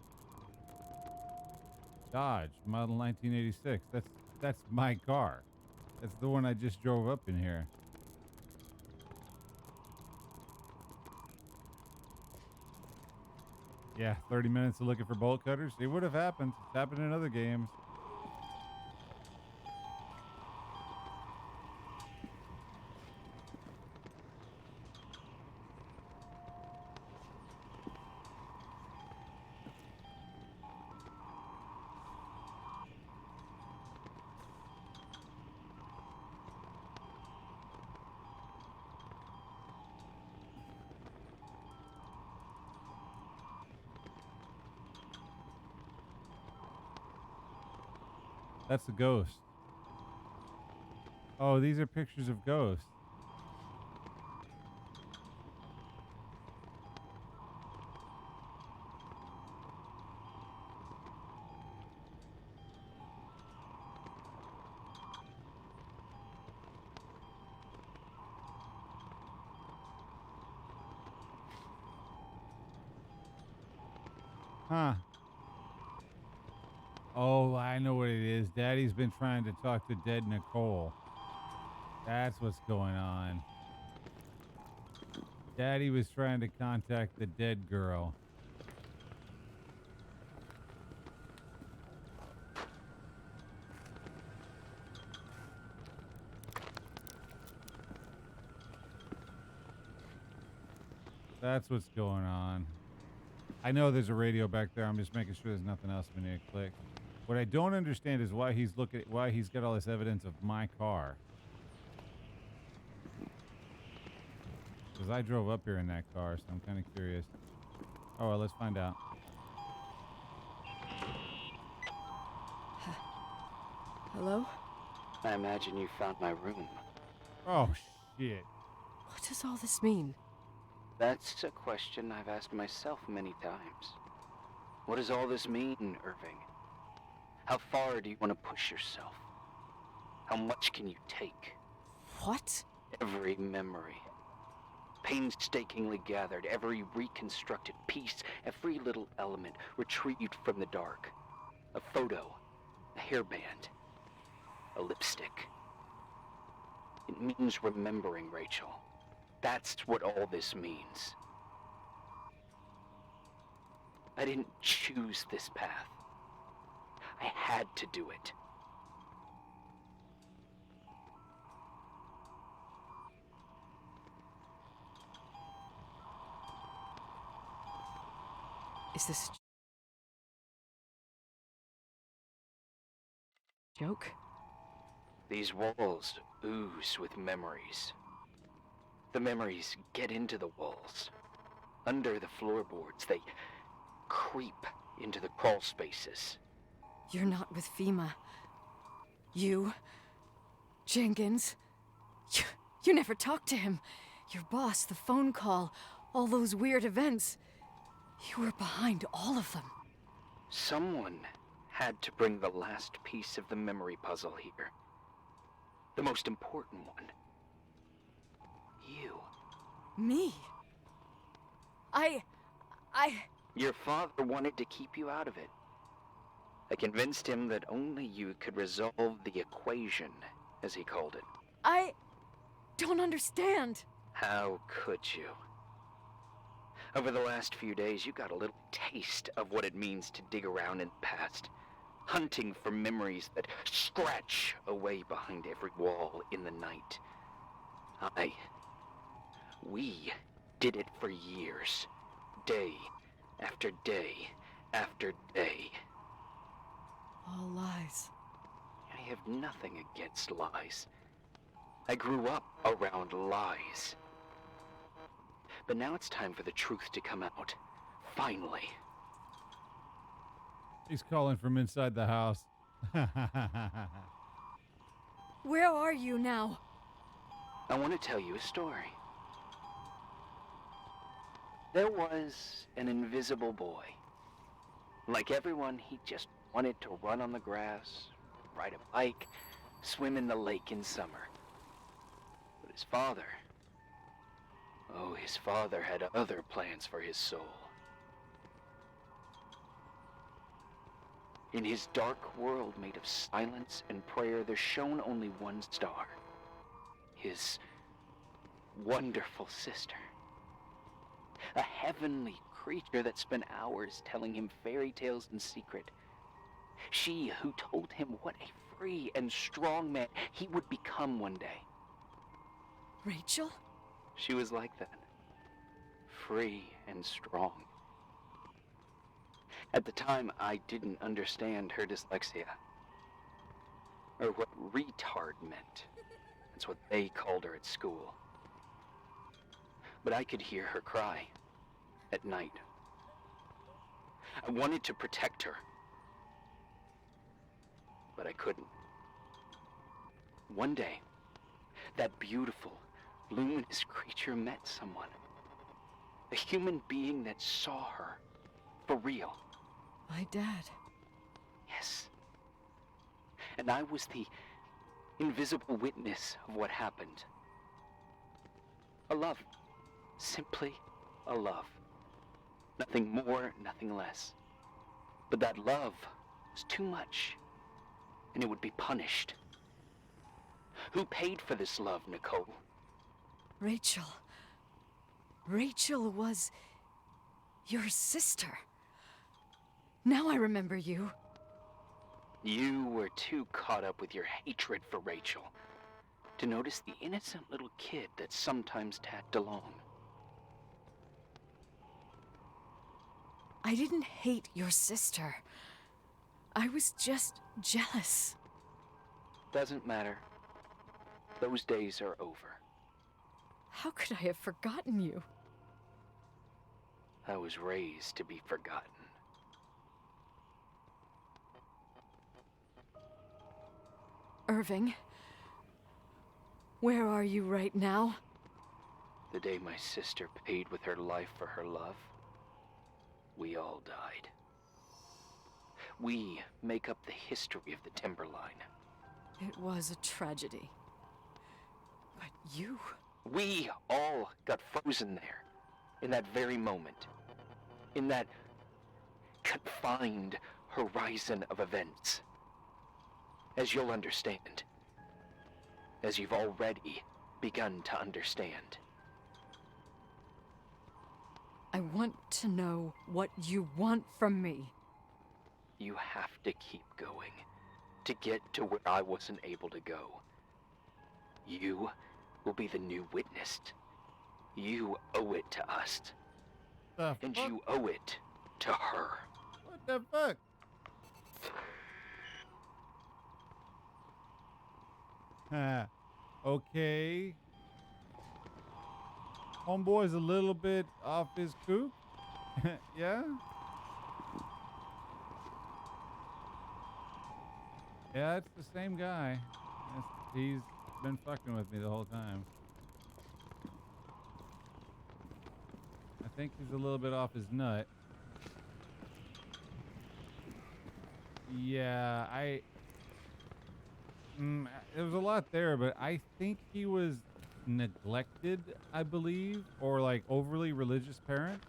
Dodge, model 1986. That's my car. That's the one I just drove up in here. Yeah, 30 minutes of looking for bolt cutters. It would have happened. It's happened in other games. That's a ghost. Oh, these are pictures of ghosts. Huh. Oh, I know what it is. Daddy's been trying to talk to dead Nicole. That's what's going on. Daddy was trying to contact the dead girl. That's what's going on. I know there's a radio back there. I'm just making sure there's nothing else we need to click. What I don't understand is why he's got all this evidence of my car. Because I drove up here in that car, so I'm kind of curious. Oh, well, let's find out. Hello? I imagine you found my room. Oh, shit. What does all this mean? That's a question I've asked myself many times. What does all this mean, Irving? How far do you want to push yourself? How much can you take? What? Every memory. Painstakingly gathered, every reconstructed piece, every little element retrieved from the dark. A photo, a hairband, a lipstick. It means remembering, Rachel. That's what all this means. I didn't choose this path. I had to do it. Is this a joke? These walls ooze with memories. The memories get into the walls. Under the floorboards, they creep into the crawl spaces. You're not with FEMA. You... Jenkins... You never talked to him. Your boss, the phone call, all those weird events. You were behind all of them. Someone had to bring the last piece of the memory puzzle here. The most important one. You. Me? Your father wanted to keep you out of it. I convinced him that only you could resolve the equation, as he called it. I don't understand. How could you? Over the last few days, you got a little taste of what it means to dig around in the past, hunting for memories that scratch away behind every wall in the night. We did it for years, day after day after day. All lies. I have nothing against lies. I grew up around lies. But now it's time for the truth to come out. Finally. He's calling from inside the house. Where are you now? I want to tell you a story. There was an invisible boy. Like everyone, he just wanted to run on the grass, ride a bike, swim in the lake in summer. But his father had other plans for his soul. In his dark world made of silence and prayer, there shone only one star. His wonderful sister. A heavenly creature that spent hours telling him fairy tales in secret. She who told him what a free and strong man he would become one day. Rachel? She was like that. Free and strong. At the time, I didn't understand her dyslexia. Or what retard meant. That's what they called her at school. But I could hear her cry. At night. I wanted to protect her. But I couldn't. One day, that beautiful, luminous creature met someone. A human being that saw her. For real. My dad. Yes. And I was the invisible witness of what happened. A love. Simply a love. Nothing more, nothing less. But that love was too much, and it would be punished. Who paid for this love, Nicole? Rachel. Rachel was your sister. Now I remember you. You were too caught up with your hatred for Rachel to notice the innocent little kid that sometimes tagged along. I didn't hate your sister. I was just jealous. Doesn't matter. Those days are over. How could I have forgotten you? I was raised to be forgotten. Irving, where are you right now? The day my sister paid with her life for her love, we all died. We make up the history of the Timberline. It was a tragedy. But you... We all got frozen there, in that very moment. In that confined horizon of events. As you'll understand. As you've already begun to understand. I want to know what you want from me. You have to keep going to get to where I wasn't able to go. You will be the new witness. You owe it to us. And you owe it to her. What the fuck? Okay. Homeboy's a little bit off his coop. Yeah? Yeah, it's the same guy. He's been fucking with me the whole time. I think he's a little bit off his nut. Yeah, there was a lot there, but I think he was neglected, I believe, or like overly religious parents.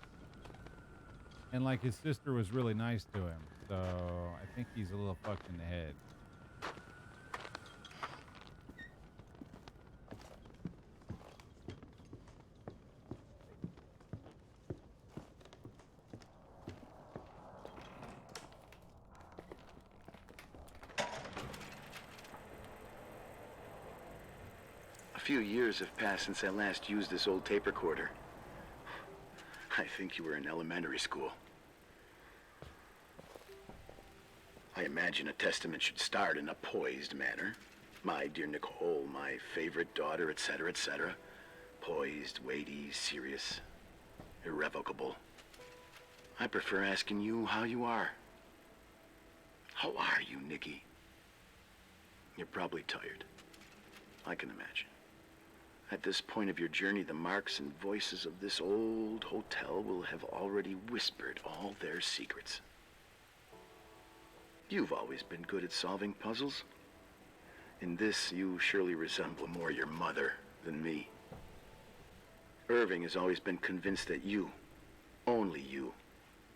And like his sister was really nice to him. So I think he's a little fucked in the head. A few years have passed since I last used this old tape recorder. I think you were in elementary school. I imagine a testament should start in a poised manner. My dear Nicole, my favorite daughter, etc., etc. Poised, weighty, serious, irrevocable. I prefer asking you how you are. How are you, Nikki? You're probably tired. I can imagine. At this point of your journey, the marks and voices of this old hotel will have already whispered all their secrets. You've always been good at solving puzzles. In this, you surely resemble more your mother than me. Irving has always been convinced that you, only you,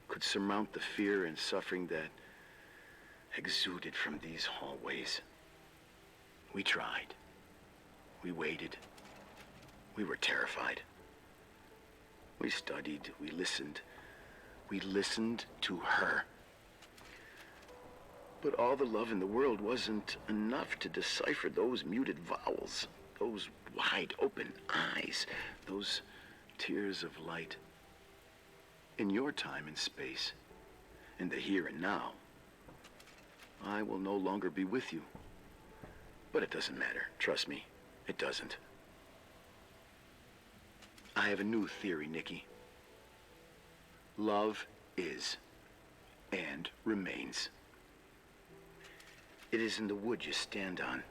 could surmount the fear and suffering that exuded from these hallways. We tried. We waited. We were terrified. We studied. We listened. We listened to her. But all the love in the world wasn't enough to decipher those muted vowels, those wide open eyes, those tears of light. In your time and space, in the here and now, I will no longer be with you. But it doesn't matter. Trust me, it doesn't. I have a new theory, Nikki. Love is and remains. It is in the wood you stand on,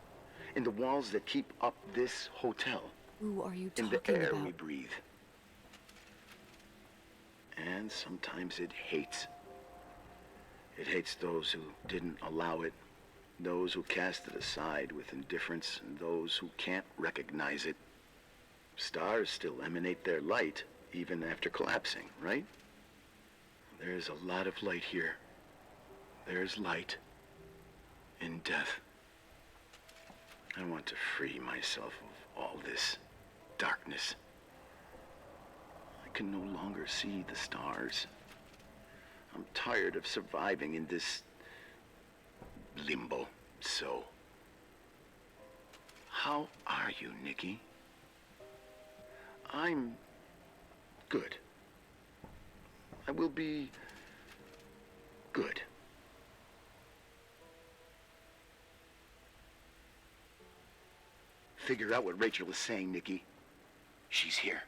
in the walls that keep up this hotel, Who are you in talking the air about? we breathe. And sometimes it hates. It hates those who didn't allow it, those who cast it aside with indifference, and those who can't recognize it. Stars still emanate their light, even after collapsing, right? There's a lot of light here. There's light in death. I want to free myself of all this darkness. I can no longer see the stars. I'm tired of surviving in this limbo. So, how are you, Nikki? I'm good. I will be Good. Figure out what Rachel is saying, Nikki. She's here.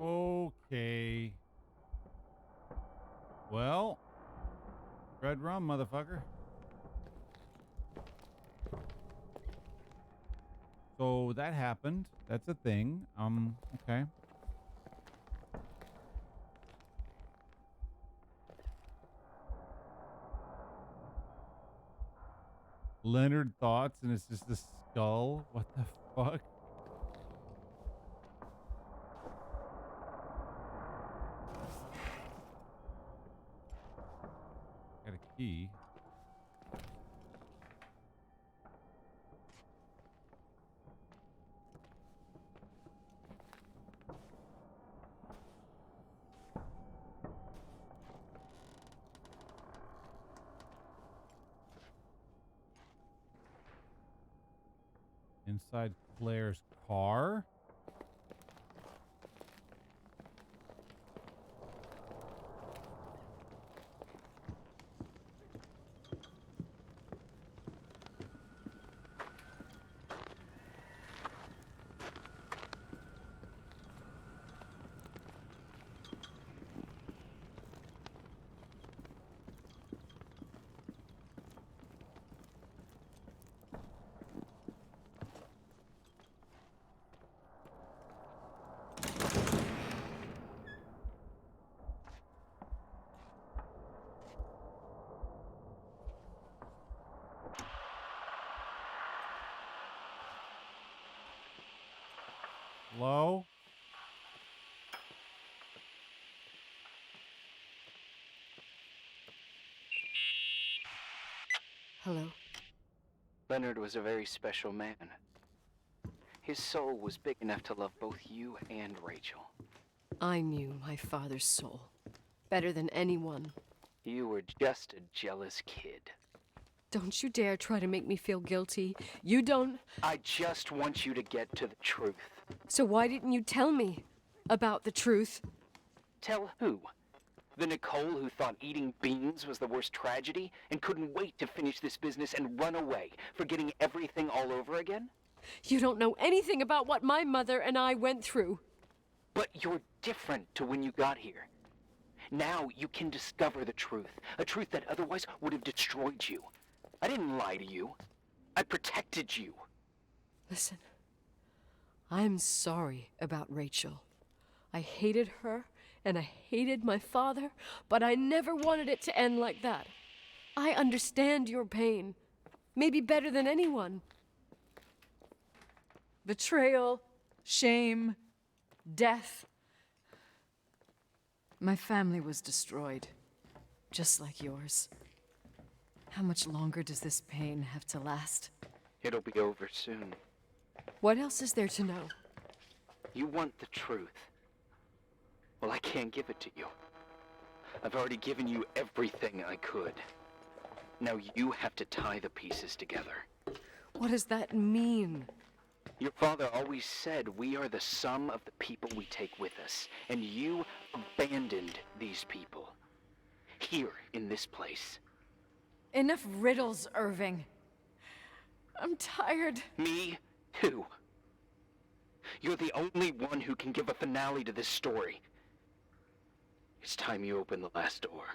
Okay. Well, red rum, motherfucker. So that happened. That's a thing. Okay. Leonard thoughts, and it's just a skull. What the fuck? Got a key. Inside Claire's car. Hello? Hello? Leonard was a very special man. His soul was big enough to love both you and Rachel. I knew my father's soul better than anyone. You were just a jealous kid. Don't you dare try to make me feel guilty. You don't... I just want you to get to the truth. So why didn't you tell me about the truth? Tell who? The Nicole who thought eating beans was the worst tragedy and couldn't wait to finish this business and run away, forgetting everything all over again? You don't know anything about what my mother and I went through. But you're different to when you got here. Now you can discover the truth, a truth that otherwise would have destroyed you. I didn't lie to you. I protected you. Listen, I'm sorry about Rachel. I hated her, and I hated my father, but I never wanted it to end like that. I understand your pain, maybe better than anyone. Betrayal, shame, death. My family was destroyed, just like yours. How much longer does this pain have to last? It'll be over soon. What else is there to know? You want the truth. Well, I can't give it to you. I've already given you everything I could. Now you have to tie the pieces together. What does that mean? Your father always said we are the sum of the people we take with us, and you abandoned these people. Here, in this place. Enough riddles, Irving. I'm tired. Me too. You're the only one who can give a finale to this story. It's time you open the last door.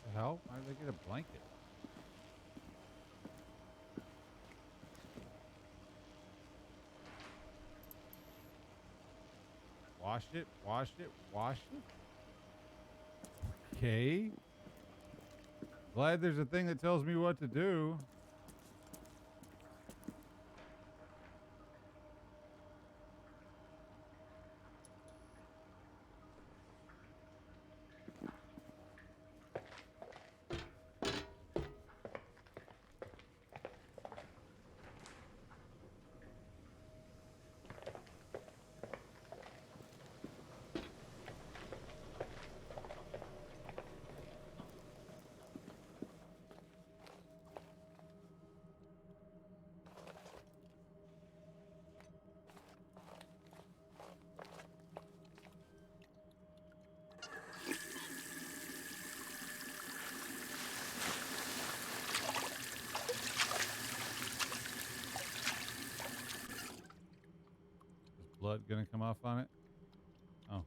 The hell? Why did they get a blanket? Wash it, wash it, wash it. Okay. Glad there's a thing that tells me what to do. blood gonna come off on it? Oh.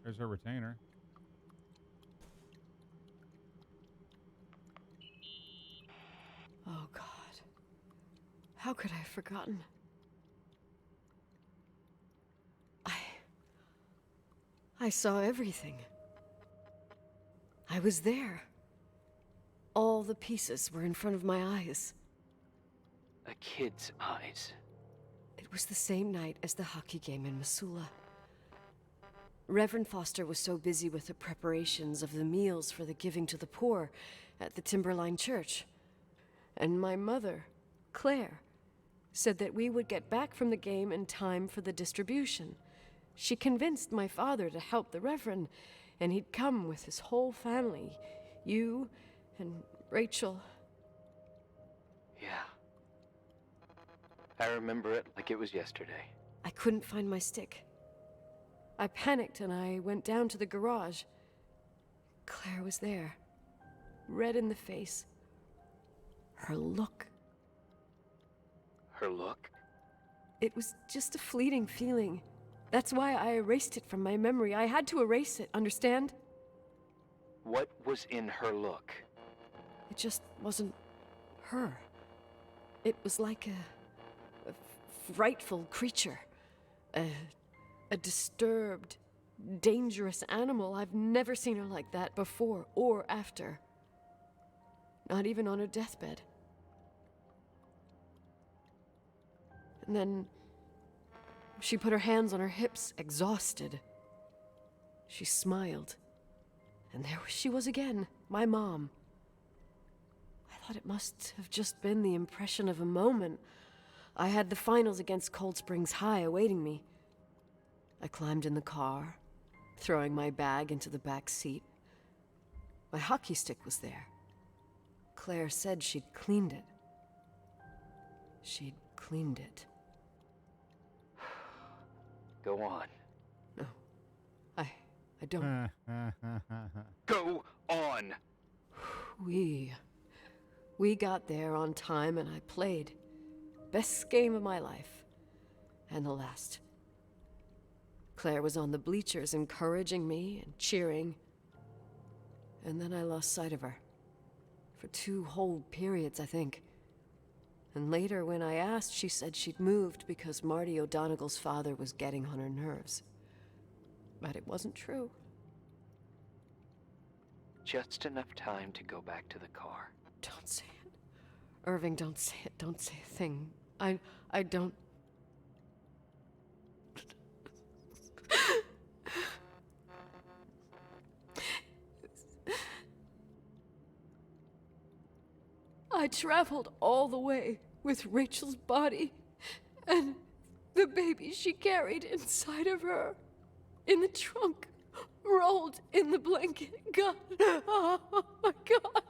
There's her retainer. Oh, God. How could I have forgotten? I saw everything. I was there. All the pieces were in front of my eyes. A kid's eyes. It was the same night as the hockey game in Missoula. Reverend Foster was so busy with the preparations of the meals for the giving to the poor at the Timberline Church. And my mother, Claire, said that we would get back from the game in time for the distribution. She convinced my father to help the Reverend, and he'd come with his whole family. You and Rachel. Yeah. I remember it like it was yesterday. I couldn't find my stick. I panicked and I went down to the garage. Claire was there, red in the face. Her look. Her look? It was just a fleeting feeling. That's why I erased it from my memory. I had to erase it, understand? What was in her look? It just wasn't her. It was like a frightful creature. A disturbed, dangerous animal. I've never seen her like that before or after. Not even on her deathbed. And then she put her hands on her hips, exhausted. She smiled. And there she was again, my mom. I thought it must have just been the impression of a moment. I had the finals against Cold Springs High awaiting me. I climbed in the car, throwing my bag into the back seat. My hockey stick was there. Claire said she'd cleaned it. She'd cleaned it. Go on. No. I don't. Go on! We got there on time and I played. Best game of my life. And the last. Claire was on the bleachers encouraging me and cheering. And then I lost sight of her. For 2 whole periods, I think. And later, when I asked, she said she'd moved because Marty O'Donegal's father was getting on her nerves. But it wasn't true. Just enough time to go back to the car. Don't say it. Irving, don't say it. Don't say a thing. I don't... I traveled all the way with Rachel's body and the baby she carried inside of her in the trunk, rolled in the blanket. God, oh my God.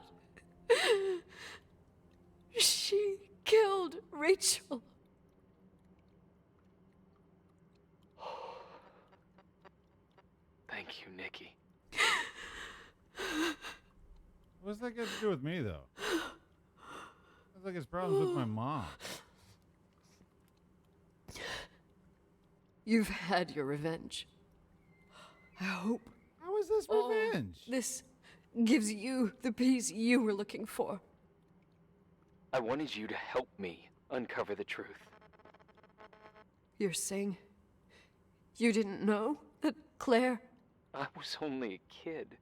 She killed Rachel. Thank you, Nikki. What's that got to do with me, though? Sounds like it's problems with my mom. You've had your revenge. I hope. How is this revenge? This gives you the peace you were looking for. I wanted you to help me uncover the truth. You're saying you didn't know that Claire... I was only a kid.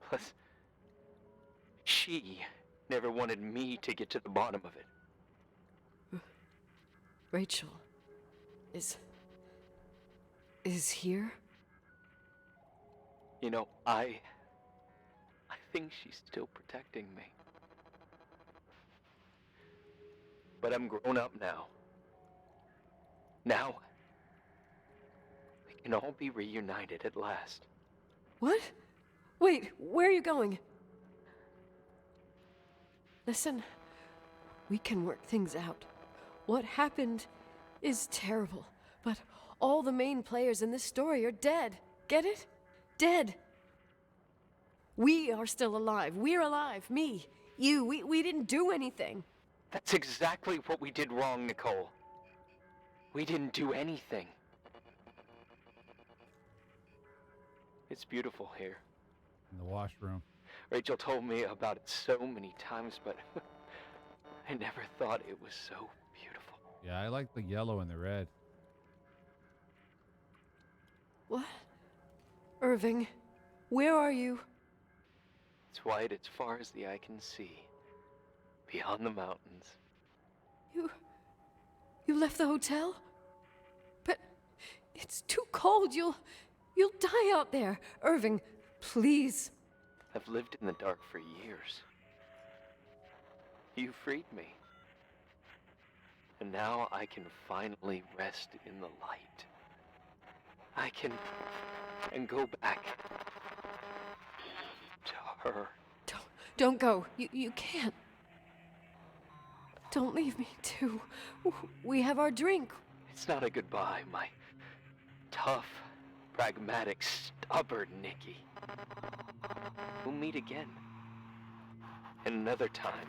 Plus, she never wanted me to get to the bottom of it. Rachel is here? You know, I think she's still protecting me. But I'm grown up now. Now, we can all be reunited at last. What? Wait, where are you going? Listen, we can work things out. What happened is terrible, but all the main players in this story are dead. Get it? Dead. We are still alive. We're alive. Me, you, we didn't do anything. That's exactly what we did wrong, Nicole. We didn't do anything. It's beautiful here. In the washroom. Rachel told me about it so many times, but I never thought it was so beautiful. Yeah, I like the yellow and the red. What? Irving, where are you? It's white as far as the eye can see, beyond the mountains. You left the hotel? But it's too cold. You'll die out there. Irving, please. I've lived in the dark for years. You freed me. And now I can finally rest in the light. I can go back to her. Don't go. You can't. Don't leave me, too. We have our drink. It's not a goodbye, my tough, pragmatic, stubborn Nikki. We'll meet again. And another time.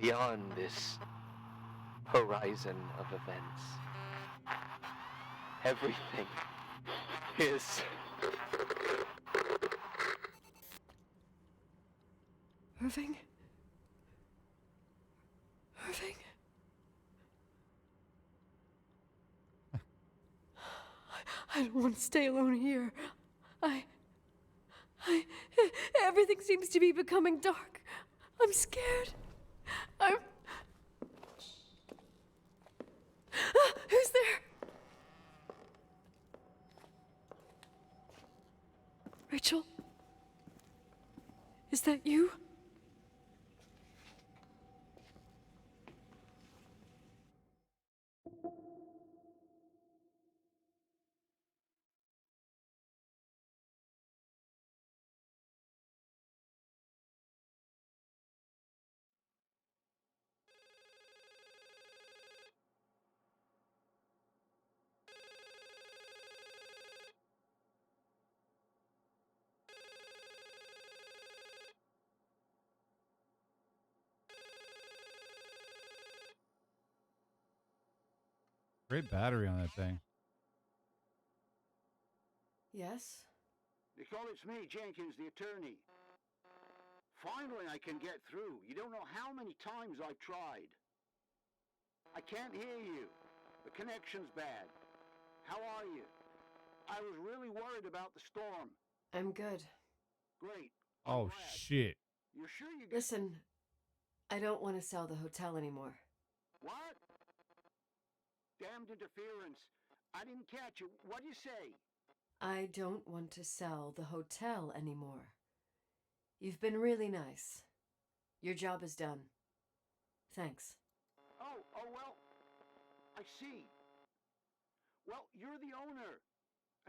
Beyond this horizon of events. Everything is... Irving? Irving? I don't want to stay alone here. Everything seems to be becoming dark. I'm scared. Who's there? Rachel? Is that you? Great battery on that thing. Yes? Nicole, it's me, Jenkins, the attorney. Finally, I can get through. You don't know how many times I've tried. I can't hear you. The connection's bad. How are you? I was really worried about the storm. I'm good. Great. Oh, shit. You're sure you Listen, I don't want to sell the hotel anymore. What? Damned interference. I didn't catch you. What'd you say? I don't want to sell the hotel anymore. You've been really nice. Your job is done. Thanks. Oh, well, I see. Well, you're the owner,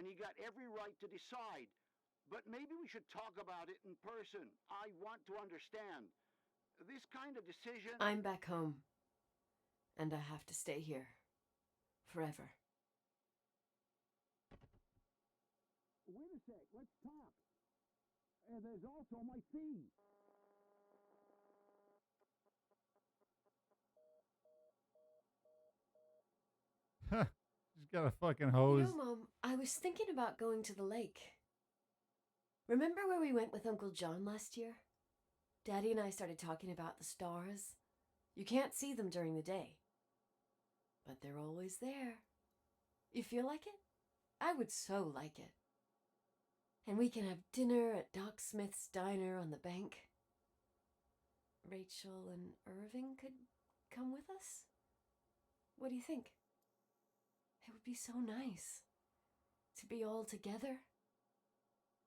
and you got every right to decide. But maybe we should talk about it in person. I want to understand. This kind of decision... I'm back home, and I have to stay here. Forever. Wait a sec, let's talk. There's also my fee. She's got a fucking hose. You know, Mom, I was thinking about going to the lake. Remember where we went with Uncle John last year? Daddy and I started talking about the stars. You can't see them during the day, but they're always there. You feel like it? I would so like it. And we can have dinner at Doc Smith's diner on the bank. Rachel and Irving could come with us? What do you think? It would be so nice to be all together.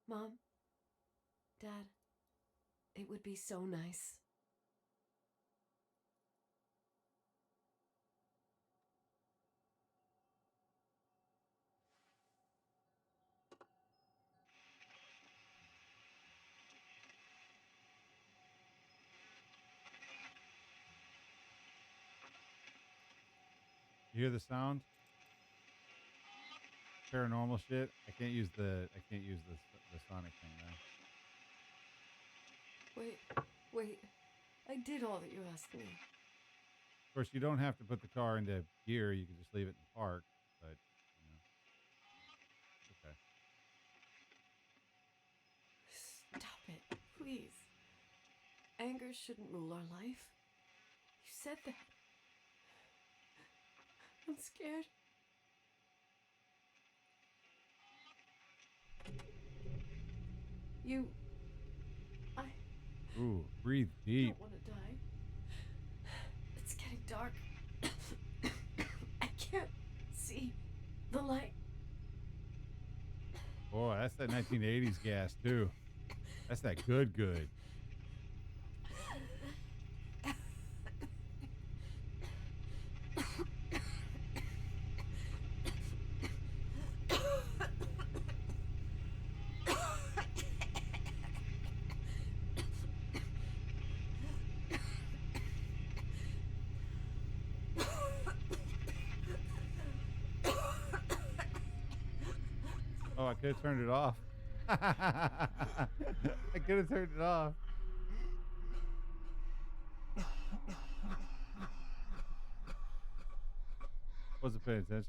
Mom, Dad, it would be so nice. You hear the sound? Paranormal shit. I can't use the Sonic thing though. Wait. I did all that you asked me. Of course, you don't have to put the car into gear. You can just leave it in the park. But, you know, okay. Stop it, please. Anger shouldn't rule our life. You said that. I'm scared. Ooh, breathe deep. Don't want to die. It's getting dark. I can't see the light. Boy, that's that 1980s gas, too. That's that good. Oh, I could have turned it off. I could have turned it off. Wasn't paying attention.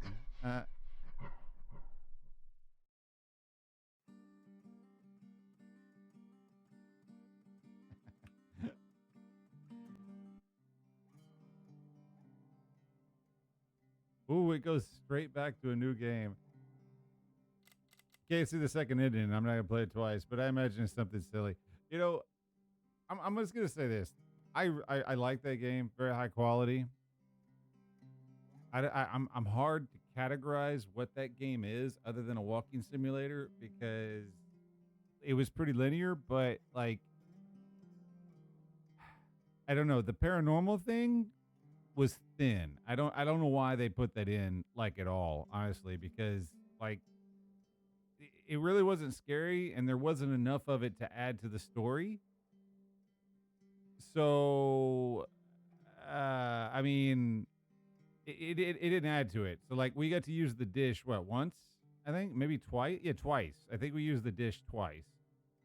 Ooh, it goes straight back to a new game. Can't see the second ending. I'm not gonna play it twice, but I imagine it's something silly. You know, I'm just gonna say this. I like that game. Very high quality. I'm hard to categorize what that game is, other than a walking simulator, because it was pretty linear. But like, I don't know. The paranormal thing was thin. I don't know why they put that in like at all, honestly, because like it really wasn't scary and there wasn't enough of it to add to the story. So I mean, it didn't add to it. So like we got to use the dish once, I think, maybe twice. Yeah, twice. I think we used the dish twice.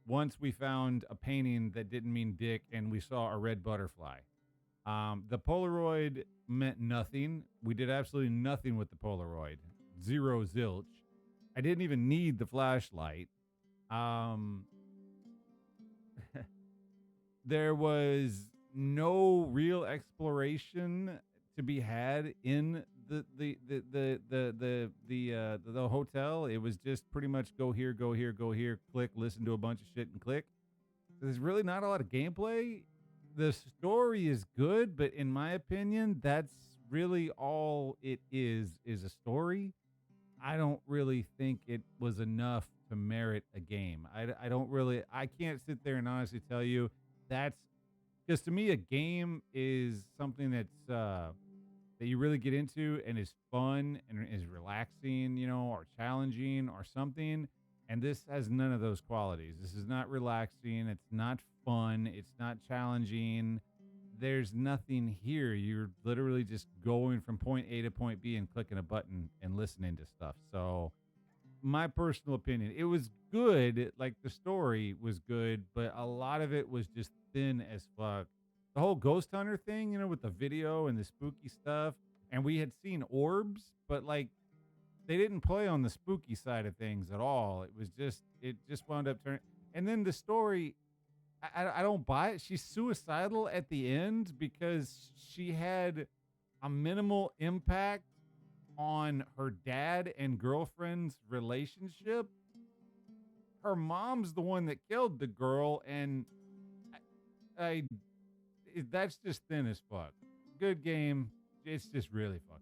Once we found a painting that didn't mean dick and we saw a red butterfly. The Polaroid meant nothing. We did absolutely nothing with the Polaroid. Zero zilch. I didn't even need the flashlight. There was no real exploration to be had in the hotel. It was just pretty much go here, click, listen to a bunch of shit and click. There's really not a lot of gameplay. The story is good, but in my opinion, that's really all it is a story. I don't really think it was enough to merit a game. I can't sit there and honestly tell you that's, because to me, a game is something that's, that you really get into and is fun and is relaxing, or challenging or something. And this has none of those qualities. This is not relaxing. It's not fun. It's not challenging. There's nothing here. You're literally just going from point A to point B and clicking a button and listening to stuff. So my personal opinion, it was good. Like the story was good, but a lot of it was just thin as fuck. The whole ghost hunter thing, with the video and the spooky stuff. And we had seen orbs, but like they didn't play on the spooky side of things at all. It just wound up turning. And then the story, I don't buy it. She's suicidal at the end because she had a minimal impact on her dad and girlfriend's relationship. Her mom's the one that killed the girl, and that's just thin as fuck. Good game. It's just really fucked